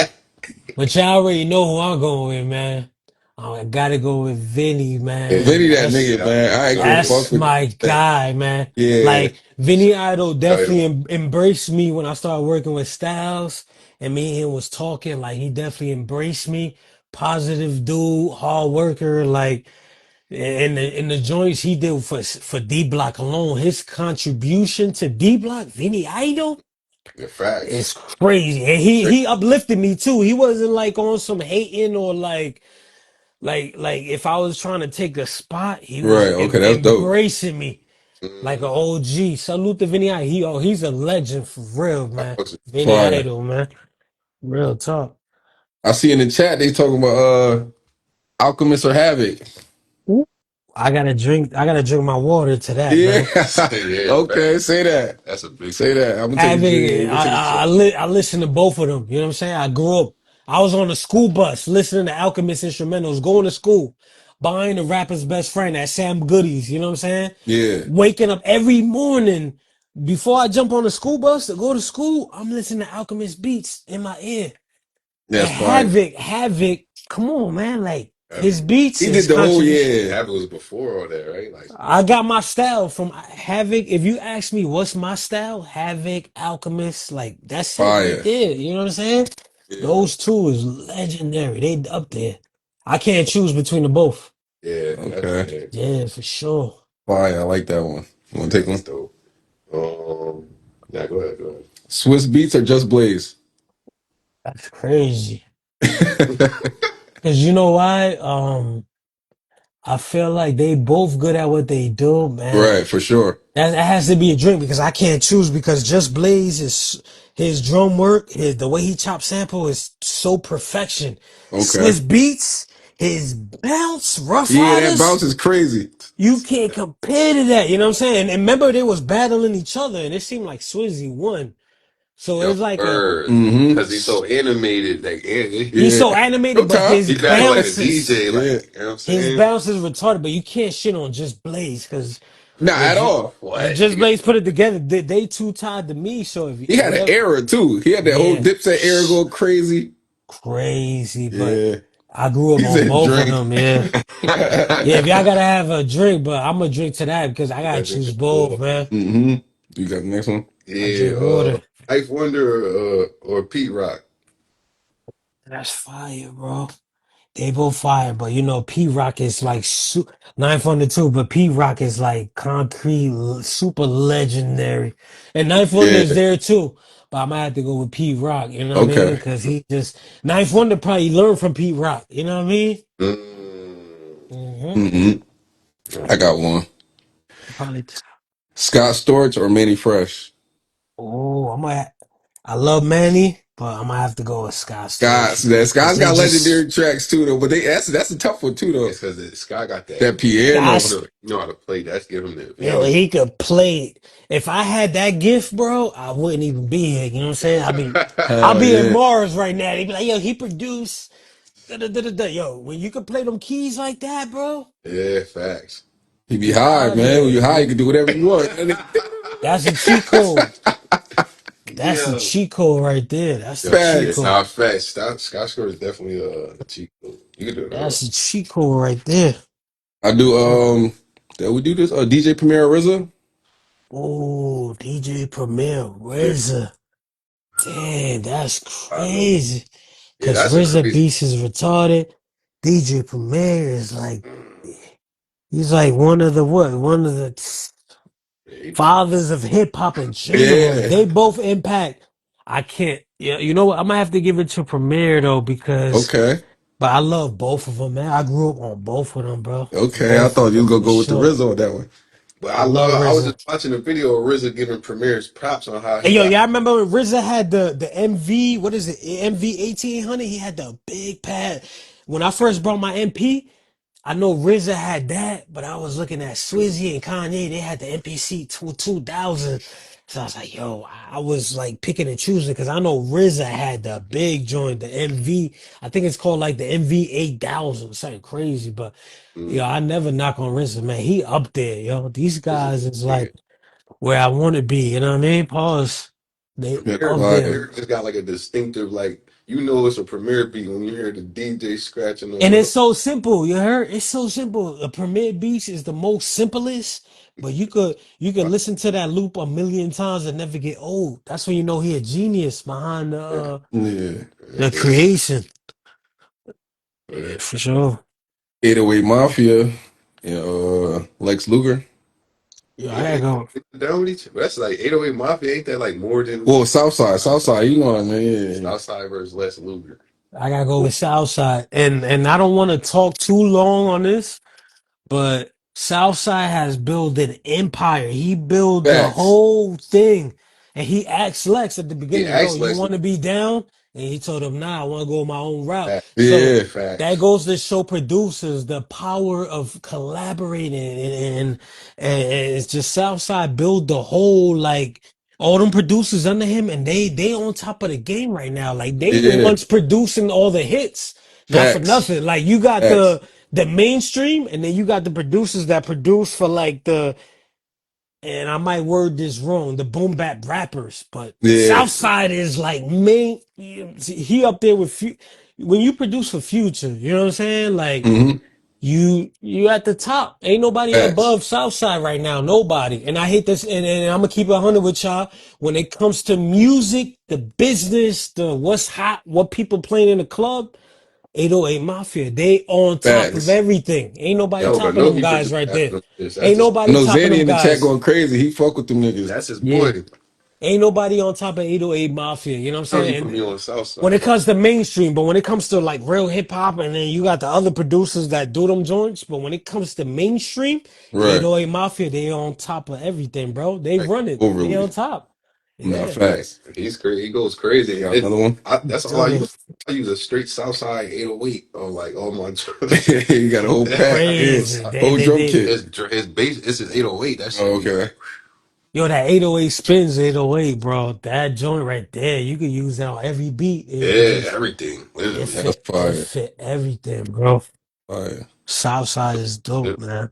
But y'all already know who I'm going with, man. I gotta go with Vinny, Yeah, man. Vinny that yeah, nigga, man. I ain't nah, gonna yeah. fuck That's with my that. guy, man. Yeah. Like Vinny Idol Idol. definitely embraced me when I started working with Styles, and me and him was talking. Like he definitely embraced me. Positive dude, hard worker. Like in the joints he did for D Block alone, his contribution to D Block, Vinny Idol, The facts. is crazy. And he Straight. he uplifted me too. He wasn't like on some hating or like if I was trying to take a spot, he was Right. Okay, that's dope. embracing me like an Mm, OG. Salute to Vinny Idol. He's a legend for real, I man. fucks with Vinny Fire. Idol, man. Real talk. I see in the chat they talking about Alchemist or Havoc. Ooh. I gotta drink my water to that, Yeah. man. yeah, Okay, facts. say that. That's a big Say one. that. I'm gonna take a Having drink. Let me take a shot. I listen to both of them. You know what I'm saying? I grew up. I was on the school bus listening to Alchemist instrumentals, going to school, buying the rapper's best friend at Sam Goody's. You know what I'm saying? Yeah. Waking up every morning before I jump on the school bus to go to school. I'm listening to Alchemist beats in my ear. And That's fire. Havoc. Come on, man! Like Havoc, his beats, He his did the whole contribution. yeah. Havoc was before all that, right? Like, I got my style from Havoc. If you ask me what's my style, Havoc, Alchemist, like that's it right Fire. there. You know what I'm saying? yeah, Those two is legendary. They up there. I can't choose between the both. yeah, that's Okay. yeah, Yeah, for sure. Fire. I like that one. You wanna take that's one? dope. Yeah, go ahead, go Swiss Beats or Just Blaze? That's crazy. Cause you know why? I feel like they both good at what they do, man. Right, for sure. That has to be a drink because I can't choose because Just Blaze is his drum work, the way he chops sample is so perfection. Okay. Swiss Beats, his bounce, Rough Yeah, that bounce Riders, is crazy. you can't compare to that. You know what I'm saying? And remember they was battling each other and it seemed like Swizzy won. So Yo, it's like Mm-hmm. because he's so animated, like, he's Yeah. so animated, but Sometimes. he battle like a DJ, Yeah. like, you know what I'm his saying? bounce is retarded. But you can't shit on Just Blaze because Not when at all. when What? Just Blaze put it together, they too tied to me. So He had an whatever. era too. He had that whole Yeah, Dipset era going crazy. crazy. But Yeah. I grew up He on said both of drink. them. Yeah, yeah. If y'all gotta have a drink, but I'm gonna drink to that because I gotta That drink choose is both, cool. man. Mm-hmm. You got the next one? I Yeah, drink water. Ice Wonder or Pete Rock. That's fire, bro. They both fire, but you know, P Rock is like 9 Under 2, but P Rock is like concrete, super legendary. And 9 Under Yeah. is there too, but I'm gonna have to go with P Rock, you know what I mean? Okay. Because he just, 9 Under probably learned from P Rock, you know what I mean? Mm, hmm Mm-hmm. I got one. Probably. Scott Storch or Manny Fresh? Oh, I love Manny, but I'm gonna have to go with Scott Scott's Storch that because Scott's he got just legendary tracks too though, but that's a tough one too though. it's because Scott got that. That piano. Scott. You know how to play. That's give him the Yo, advantage. he could play. If I had that gift, bro, I wouldn't even be here. You know what I'm saying? I'll Hell be in yeah. Mars right now. They'd be like, yo, he produced. Da, da, da, da, da. Yo, when you can play them keys like that, bro, Yeah, facts. He be get high, out of man. When here. you high, you can do whatever you want. That's a cheat code. That's a Yeah. cheat code right there. That's the Yo, cheat shit. Facts. code. Nah, facts. Scott Score is definitely a cheat code. You can do it all. That's a cheat code right there. I do did we do this? DJ Premier RZA? Oh, DJ Premier, Yeah. RZA. Damn, that's I know. crazy. Yeah, Cause that's a RZA crazy. Beats is retarded. DJ Premier is like he's like one of the what? One of the Yeah, fathers of hip hop in general. Yeah. They both impact. I can't. Yeah, you know what? I'm gonna have to give it to Premier though because. Okay. But I love both of them, man. I grew up on both of them, bro. Okay. I Both thought of you was them gonna for go with the sure. Rizzo on that one. but I love I was RZA. just watching a video of RZA giving Premier's props on how Hey, he yo, got. y'all remember when RZA had the MV? What is it? MV 1800. He had the big pad. When I first brought my MP, I know RZA had that, but I was looking at Swizzy and Kanye. They had the MPC 2000. So I was like, yo, I was like picking and choosing because I know RZA had the big joint, the MV. I think it's called like the MV 8000, something crazy. But yo, Mm, I never knock on RZA, man. He up there, yo. These RZA guys is nigga. like where I want to be. You know what I mean? Pause. They Yeah, Premier, up there. fire. Premier just got like a distinctive, like, you know, it's a Premier beat when you hear the DJ scratching on And it's the so simple. You heard? It's so simple. The Premier Beats is the most simplest, but you could hook. listen to that loop a million times and never get old. That's when you know he a genius behind Yeah. the Yeah, creation. yeah. Yeah, for sure. 808 Mafia. Yeah, Lex Luger. Yeah, I Yeah, gotta ain't go. down with each other. That's like 808 Mafia. Ain't that like more than Well, Southside, Southside, you know what I mean? Yeah. Southside versus Les Luger? I gotta go with Southside. And I don't want to talk too long on this. But Southside has built an empire. He built the Facts. whole thing. And he asked Lex at the He beginning, yo, asked you Les want to be down? And he told him, nah, I want to go my own route. Luger. So Yeah. that Facts. goes to show producers the power of collaborating and it's just Southside build the whole like all them producers under him and they on top of the game right now. Like they the Yeah. ones producing all the hits. Not for Facts. nothing. Like you got Facts. the mainstream, and then you got the producers that produce for like the, and I might word this wrong, the boom bap rappers, but Yeah. Southside is like main. He up there with when you produce for Future, you know what I'm saying? Like Hmm. you at the top. Ain't nobody Facts. above Southside right now. Nobody. And I hate this. And I'm gonna keep it 100 with y'all. When it comes to music, the business, the what's hot, what people playing in the club. 808 Mafia. They on top of Facts. everything. Ain't nobody Yo, I topping know them he guys produced right half of there. them shits. Ain't I nobody know topping Zanny them in the chat guys. going crazy. He fuck with them niggas. That's his Yeah. boy. Ain't nobody on top of 808 Mafia. You know what I'm I know he saying? put And me on when it Southside. comes to mainstream, but when it comes to like real hip hop, and then you got the other producers that do them joints, but when it comes to mainstream, Right. 808 Mafia, they on top of everything, bro. They Like, run it. They Overly. on top. Nah, Yeah. like facts. he's crazy. He goes crazy. You got another one? That's all I Telling you, use. I use a straight Southside 808 on like all my. You got a whole pack. Yeah. crazy. Whole drum They kit. his bass. It's his 808. That Oh, should be okay. like Yo, that 808 spins 808, bro. That joint right there, you could use that on every beat. It yeah, just everything. it Literally, That's fit it fire. fit everything, bro. Fire. Southside is dope, man.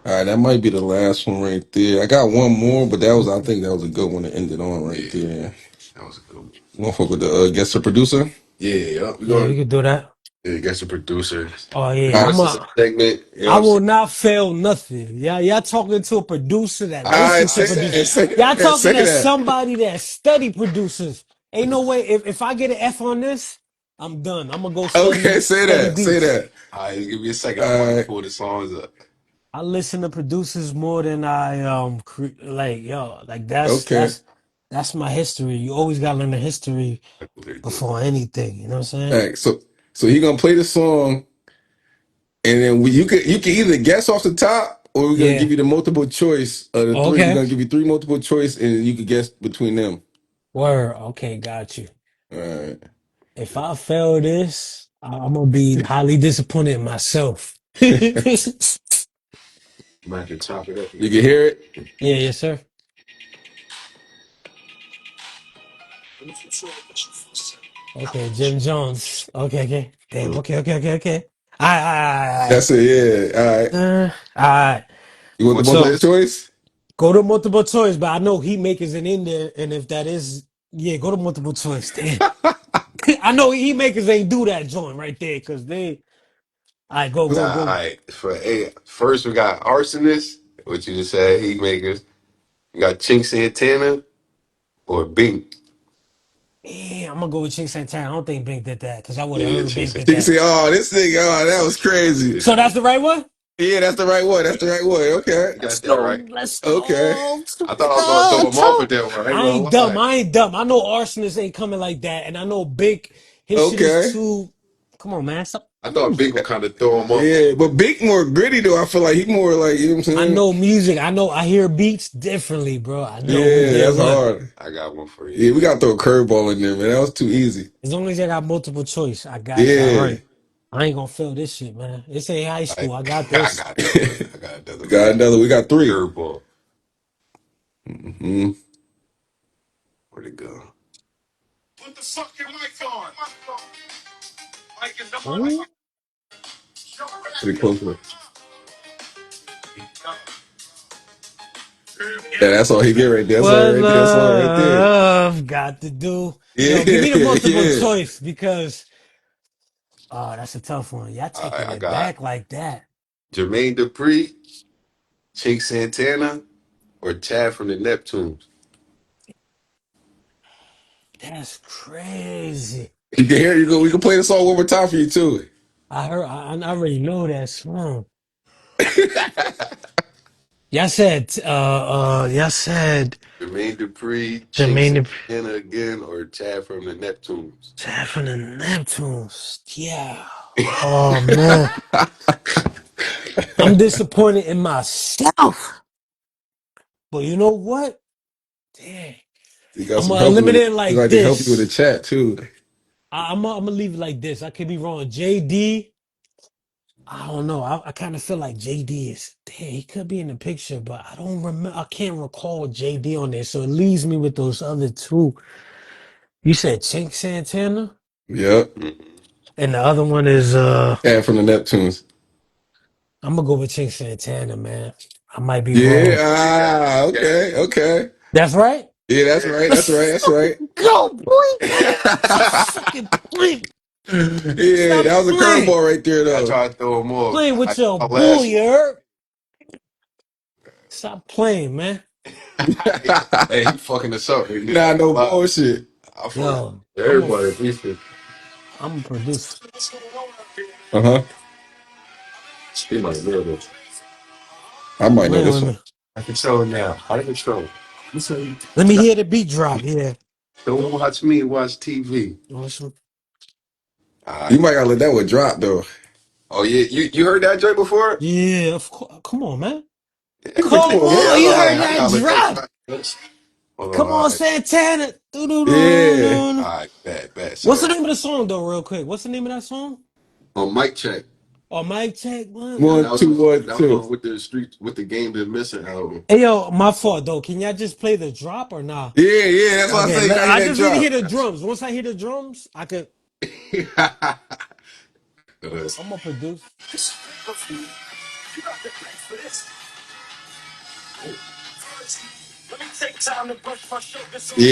All right, that might be the last one right there. I got one more, but I think that was a good one to end it on right yeah, there. that was a good one. Motherfucker with the guest the producer. Yeah, yeah. We Yeah, going we could do that. yeah, guess the producer. Oh All yeah, right, I'm Versus a. segment. You know what I I'm will saying? not fail nothing. Yeah, y'all talking to a producer that all right, listens to say produce. that, say Y'all that, talking say to that. somebody that study producers. Ain't no way. If I get an F on this, I'm done. I'm gonna go Okay, say study that, say beats. that. All right, give me a second. I'm about All to right, pull the songs up. I listen to producers more than I like yo like okay. that's my history. You always gotta learn the history before anything. You know what I'm All saying? right, so he gonna play the song, and then you can either guess off the top, or we're gonna give Yeah. you the multiple choice of the three. We're Okay. gonna give you three multiple choice, and you can guess between them. Word. Okay, got you. All right. If I fail this, I'm gonna be highly disappointed in myself. Yeah, I'm about to chop it up. You can hear it. yes, sir. Okay, Jim Jones. Okay, okay. Damn. Okay, okay, okay, okay. All right, That's it. Yeah. All right. all right. You want the multiple So choice? go to multiple choice, but I know heat makers ain't in there, and if that is, yeah, go to multiple choice. Damn. I know heat makers ain't do that joint right there because they. All right, go, Nah, go, all go. right. For A, first we got Arsonist, which you just said, Heat Makers. We got Chink Santana, or Bink. Yeah, I'm gonna go with Chink Santana. I don't think Bink did that because I would have Yeah, heard Chase Bink did You can Santana. say, that. oh, this nigga, oh, that was crazy. So that's the right one. Yeah, that's the right one. That's the right one. Okay. You Let's got that go. right. Let's Okay. go. I thought I was gonna throw him off with that one. I ain't I gonna ain't dumb. lie. I ain't dumb. I know Arsonist ain't coming like that, and I know Bink. His shit is Okay. too. Come on, man. Stop. I thought Bink would kind of throw him off a Yeah, little but bit. Big more gritty though. I feel like he more like, you know what I'm I saying? know music. I know. I hear beats differently, bro. I know who Yeah, did that's what. hard. I got one for you. Yeah, we gotta throw a curveball in there, man. That was too easy. As long as I got multiple choice, I got y'all Yeah. right. I ain't gonna fail this shit, man. This ain't high I, school. I got I this. got another one. I got another We one. got another. We got three. Curveball. Mm-hmm. Where'd it go? Ooh. Pretty close. Yeah, that's all he get right there. That's all What right there. That's all right there. love got to do? Yeah, Yo, give me the multiple yeah. choice because that's a tough one. Y'all All right, taking I it got back like that. Jermaine Dupri, Chink Santana, or Chad from the Neptunes. That's crazy. You can hear you go. We can play the song one more time for you too. I heard. I already know that song. Y'all said Jermaine Dupri, Chink Jermaine Santana again, or Chad from the Neptunes. Tap from the Neptunes. Yeah. Oh man, I'm disappointed in myself. But you know what? Dang. You got I'm some gonna help with eliminate it. it We like like to help you with the this. chat too. I'm gonna leave it like this. I could be wrong. JD. I don't know. I kind of feel like JD is. Damn, he could be in the picture, but I don't remember. I can't recall JD on there, so it leaves me with those other two. You said Chink Santana, Yep. Mhm. and the other one is Cat from the Neptunes. I'm gonna go with Chink Santana, man. I might be Yeah. wrong. You got it. Ah. You got it. Okay. Okay. That's right. Yeah. That's Yeah. right. That's right. Let's That's right. fucking go, boy. Stop fucking playing. Yeah, Stop that was a playing. curveball right there I though. tried to throw him off. Playing I with your my last boy, Herb. Stop playing, man. one. Hey, he fucking us up right Nah, now. no bullshit. I fuck Yo, everybody. Appreciate I'm a producer. Uh huh. he might know this. I might know Playing this with one. me. I can show now. I can show. Let me hear the beat drop. Yeah. Don't watch me, watch TV. Awesome. All You right. might gotta let that one drop though. Oh yeah, you heard that joint before? Yeah, of course. Come on, man. Come Come Everything. on, Yeah, on, man. you all heard right. I that gotta let that drop. drop. Hold on. Come All on, right. Santana. Yeah. All Doo-doo-doo-doo-doo. right. Bad. What's the So name of the song, though, real quick? What's the name of that song? on mic check. Oh, Mic Check. One, And One, two, one, that was two. on with the street with the game been missing album. Hey, yo, my fault, though. Can y'all just play the drop or nah? Yeah, yeah. That's why I Okay, say you gotta I hear that just need to hear drop. the drums. Once I hear the drums, I could. Uh, I'm gonna produce.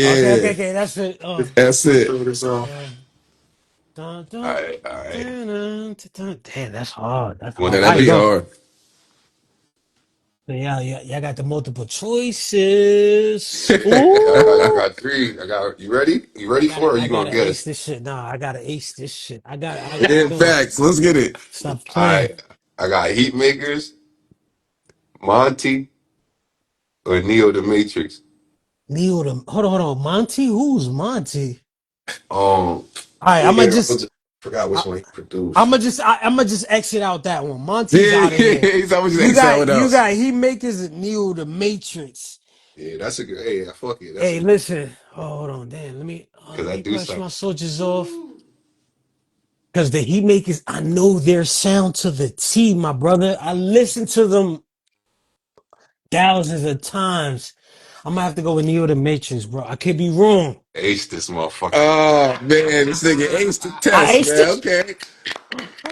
Okay, okay, Yeah. okay. That's it. That's let's it. throw this on. Dun, dun, All dun, right, all right. dun, dun, dun, dun. Damn, that's hard. That's Want Now hard. to All that right, be play? go. hard. So, yeah, y'all got the multiple choices. I Ooh, got three. I got you ready? You ready for it or I you gonna gotta ace guess? this shit. Nah, I gotta ace this shit. Yeah, Come on. facts. Let's get it. Stop All playing. right. I got Heat Makers, Monty, or Neo the Matrix. Neo, hold on. Monty? Who's Monty? Um All right, yeah, forgot I, which one he produced. I'm gonna just exit out that one. Monty's Yeah, out of yeah. here. He's always just X that one You out. got he makers Neo the Matrix. Yeah, that's a good hey, fuck it. That's Hey, a listen. Hold on, damn. because Let I me do brush something. my soldiers off. Cause the heat makers, I know their sound to the T, my brother. I listened to them thousands of times. I'm gonna have to go with Neo the Matrix, bro. I could be wrong. Ace this motherfucker. Oh man, this nigga aced the I test, aced man. it. Okay.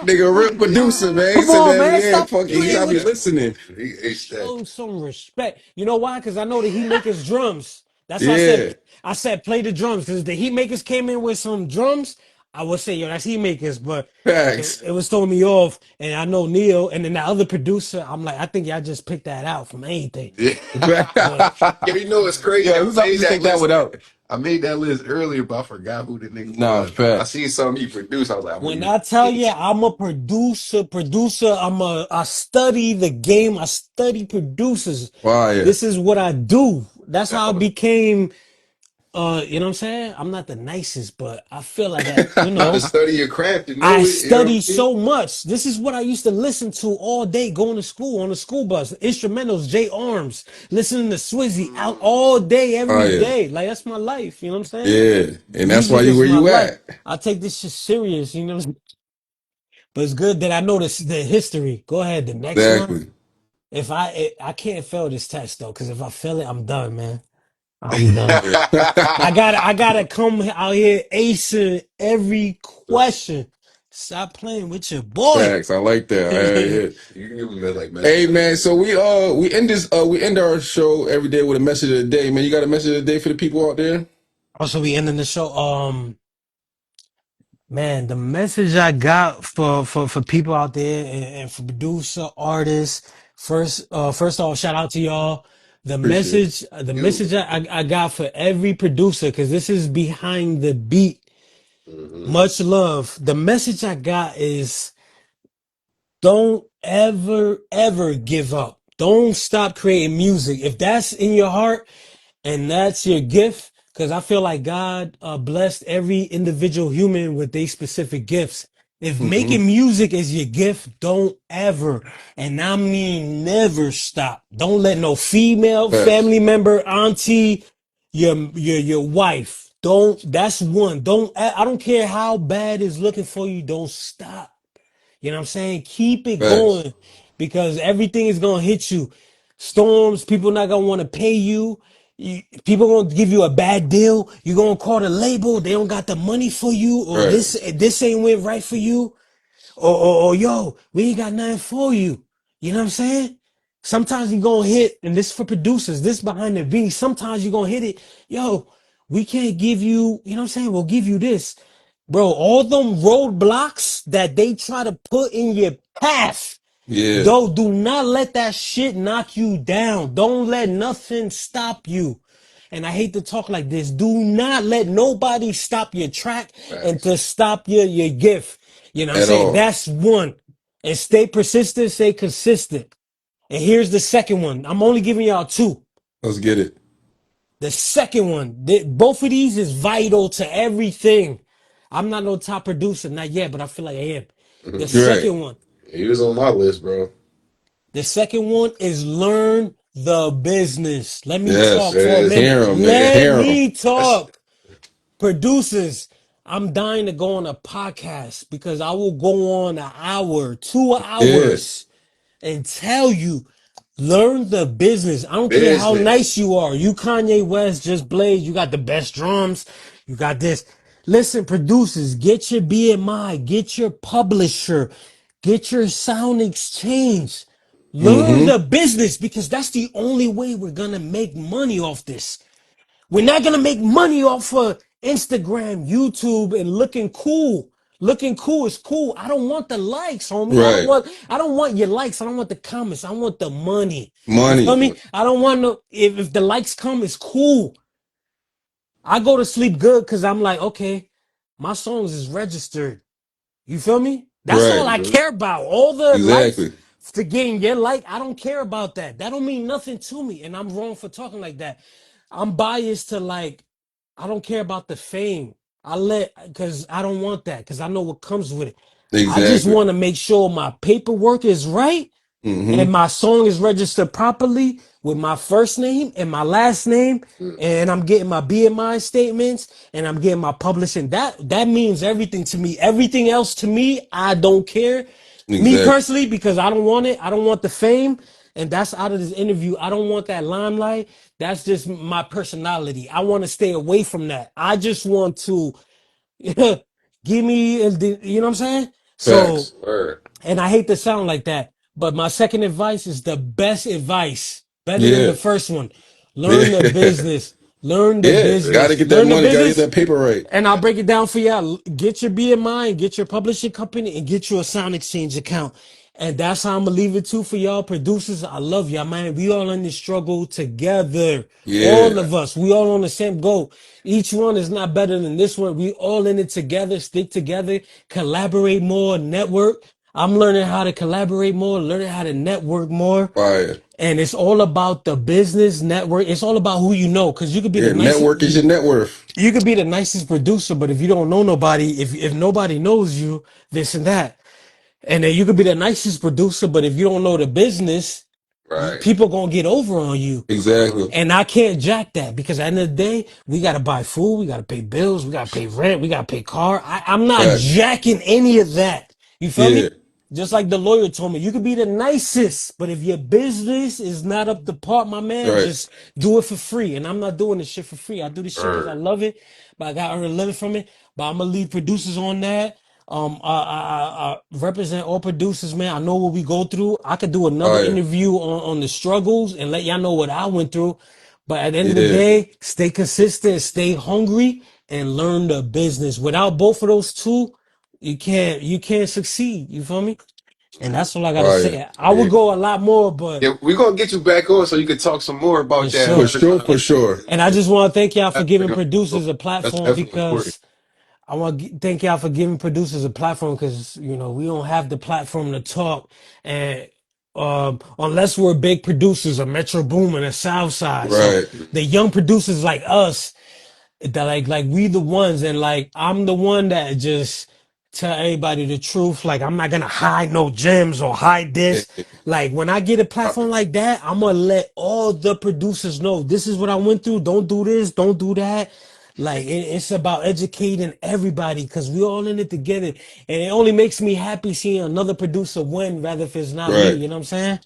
Nigga, real producer, man. He Come said, on, man, man. yeah, Stop fuck it. He playing gotta be with. listening. He aced that. Show some respect. You know why? Because I know the heat makers drums. That's why Yeah. I said play the drums. Because the heat makers came in with some drums. I would say, yo, that's he makers, but Facts. it was throwing me off. And I know Neil, and then the other producer, I'm like, I think y'all just picked that out from anything. Yeah. But Yeah, you know it's crazy. Yeah, I who's about made to that take that list. one out? I made that list earlier, but I forgot who the nigga Nah, was. I facts. seen something he produced. I was like, I'm gonna when use I tell it. you I'm a producer, I study the game, I study producers. Fire. This is what I do. That's Yeah, how I became you know what I'm saying? I'm not the nicest, but I feel like I, you gotta know, study your craft to I know it. You know what study I mean? so much. This is what I used to listen to all day going to school on the school bus. Instrumentals, J Arms, listening to Swizzy out all day, every Fire. day. Like that's my life. You know what I'm saying? Yeah. And that's why Music you is where my you life. at. I take this shit serious. You know what I'm saying? But it's good that I know the history. Go ahead, the next one. Exactly. If I can't fail this test though, because if I fail it, I'm done, man. I'm done. I gotta come out here acing every question. Stop playing with your boy. Facts. I like that. You Yeah. can give me like Hey message of the man, day. so we end our show every day with a message of the day, man. You got a message of the day for the people out there? Also, we ending the show. Man, the message I got for people out there and for producer artists. First off, shout out to y'all. Appreciate it. The You. message I got for every producer, because this is behind the beat. Hmm. Much love. The message I got is don't ever give up. Don't stop creating music. If that's in your heart and that's your gift, because I feel like God blessed every individual human with their specific gifts. If Mm-hmm. making music is your gift, don't ever, and I mean never stop. Don't let no female, Facts. family member, auntie, your wife. Don't. That's one. Don't. I don't care how bad it's looking for you. Don't stop. You know what I'm saying? Keep it Facts. going because everything is gonna hit you. Storms, people not gonna want to pay you. People gonna give you a bad deal. You gonna call the label, they don't got the money for you, or Right. this ain't went right for you, or yo, we ain't got nothing for you. You know what I'm saying? Sometimes you gonna hit, and this for producers, this behind the beat. Sometimes you gonna hit it, yo. We can't give you, you know what I'm saying? We'll give you this. Bro, all them roadblocks that they try to put in your path, Yeah. though, do not let that shit knock you down. Don't let nothing stop you. And I hate to talk like this. Do not let nobody stop your track and Facts. to stop your gift. You know what I'm At saying? all. That's one. And stay persistent, stay consistent. And here's the second one. I'm only giving y'all two. Let's get it. The second one, both of these is vital to everything. I'm not no top producer, not yet, but I feel like I am. The Hmm. You're right. second one, He was on my list, bro. the second one is learn the business. Let me Yes. talk for a Yes. minute. Hear him, nigga. Let Hear him. me That's talk. Producers, I'm dying to go on a podcast because I will go on an hour, two Yeah. hours and tell you, learn the business. I don't care how business. nice you are. You Kanye West, just Blaze, you got the best drums. You got this. Listen, producers, get your BMI, get your publisher, get your sound exchange. Learn Mm-hmm. the business because that's the only way we're gonna make money off this. We're not gonna make money off of Instagram, YouTube, and looking cool. Looking cool is cool. I don't want the likes, homie. Right. I don't want your likes. I don't want the comments. I want the money. You feel Money. me? I don't want no if the likes come, it's cool. I go to sleep good because I'm like, okay, my songs is registered. You feel me? That's all Right. I Hmm. care about. All the likes Exactly. to getting your like, I don't care about that. That don't mean nothing to me. And I'm wrong for talking like that. I'm biased to like, I don't care about the fame. Because I don't want that because I know what comes with it. I just Exactly. want to make sure my paperwork is right and Mm-hmm. my song is registered properly with my first name and my last name, and I'm getting my BMI statements and I'm getting my publishing. That means everything to me. Everything else to me, I don't care. Me Exactly. personally, because I don't want it. I don't want the fame. And that's out of this interview. I don't want that limelight. That's just my personality. I want to stay away from that. I just want to give me, you know what I'm saying? So Facts. Word. and I hate to sound like that, but my second advice is the best advice, better than Yeah. the first one. Learn the Yeah. business. Learn the Yeah, gotta business. get that Learn the money, gotta get business. that paper right. And I'll break it down for y'all. Get your BMI, get your publishing company, and get you a sound exchange account. And that's how I'm gonna leave it to for y'all producers. I love y'all, man. We all in this struggle together. All Yeah, of us. We all on the same goal. Each one is not better than this one. We all in it together. Stick together. Collaborate more. Network. I'm learning how to collaborate more. Learning how to network more. fire. And it's all about the business network. It's all about who you know. Because you could be the Yeah, nicest. network is your net worth. You could be the nicest producer, but if you don't know nobody, if nobody knows you, this and that, and then you could be the nicest producer, but if you don't know the business, Right. people gonna get over on you. Exactly. And I can't jack that because at the end of the day, we gotta buy food, we gotta pay bills, we gotta pay rent, we gotta pay car. I'm not Facts. jacking any of that. You feel Yeah. me? Just like the lawyer told me, you could be the nicest, but if your business is not up to par, my man, Right. just do it for free. And I'm not doing this shit for free. I do this shit because I Word. love it, but I got to earn a living from it. But I'm gonna leave producers on that. I represent all producers, man. I know what we go through. I could do another Fire. interview on the struggles and let y'all know what I went through. But at the end of the Yeah. day, stay consistent, stay hungry, and learn the business. Without both of those two, you can't succeed. You feel me? And that's all I gotta Fire. say. I would Yeah. go a lot more, but Yeah, we're gonna get you back on so you can talk some more for about that. For sure. sure, for sure. And I just want to thank y'all for giving That's producers a platform definitely important. because I want to thank y'all for giving producers a platform because we don't have the platform to talk and unless we're big producers, a Metro Boom and a South Side. So Right. the young producers like us that like we the ones and like I'm the one that just tell everybody the truth. Like I'm not gonna hide no gems or hide Yeah. this. Like when I get a platform like that, I'm gonna let all the producers know this is what I went through. Don't do this, don't do that. Like it's about educating everybody because we all in it together. And it only makes me happy seeing another producer win rather if it's not me. Right. You know what I'm saying?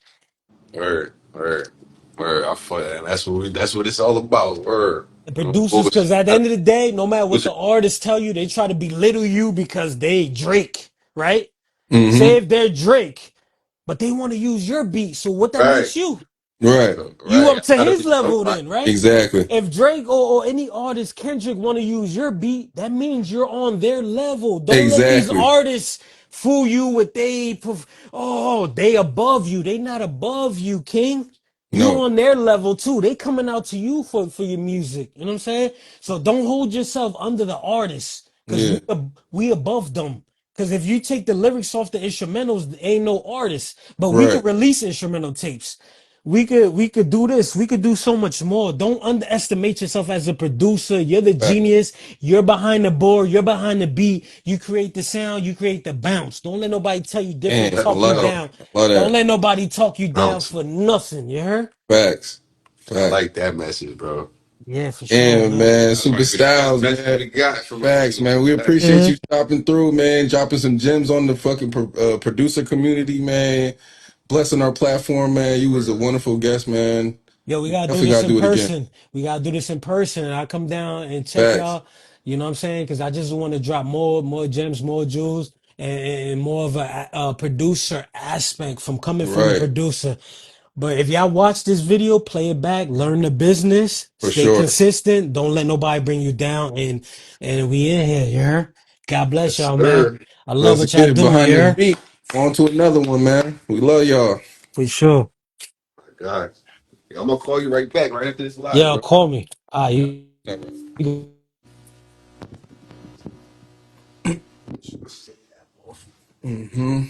Word, word, word. I feel that. That's what it's all about. Word. The No producers, because bullshit. at the end of the day, no matter what Bullshit. the artists tell you, they try to belittle you because they Drake, right? Say Mm-hmm. if they're Drake, but they want to use your beat. So what that Right, makes you? Right. You right. up to I gotta his be level somebody. then, right? Exactly. If Drake or any artist, Kendrick, want to use your beat, that means you're on their level. Don't let these Exactly. artists fool you with they above you. They not above you, King. You No. on their level too. They coming out to you for your music. You know what I'm saying? So don't hold yourself under the artists because Yeah. we above them. Because if you take the lyrics off the instrumentals, ain't no artist. But we Right. could release instrumental tapes. We could do this. We could do so much more. Don't underestimate yourself as a producer. You're the Right. genius. You're behind the board. You're behind the beat. You create the sound. You create the bounce. Don't let nobody tell you different, And I talk Let's you love go. that. down. I love Don't that. let nobody talk you down Bounce. for nothing. You heard? Facts. I Facts. like that message, bro. Yeah, for sure, And man. man, That Super might be the best Styles, message man. we got from a Facts, man. We producer. appreciate Yeah. you stopping through, man. Dropping some gems on the fucking producer community, man. Blessing our platform, man. You was a wonderful guest, man. Yo, we gotta do Definitely this gotta in do it again. person. We gotta do this in person, and I come down and check Facts. y'all. You know what I'm saying? Because I just want to drop more gems, more jewels, and more of a producer aspect from coming from a Right. producer. But if y'all watch this video, play it back, learn the business, For stay sure. consistent, don't let nobody bring you down, and we in here. You heard? God bless Yes, y'all, man. sir. I love Let's what y'all get it do. behind You this heard? beat. On to another one, man. We love y'all. For sure. My God. Yeah, I'm gonna call you right back right after this live, Yeah, bro. call me. You Mm-hmm.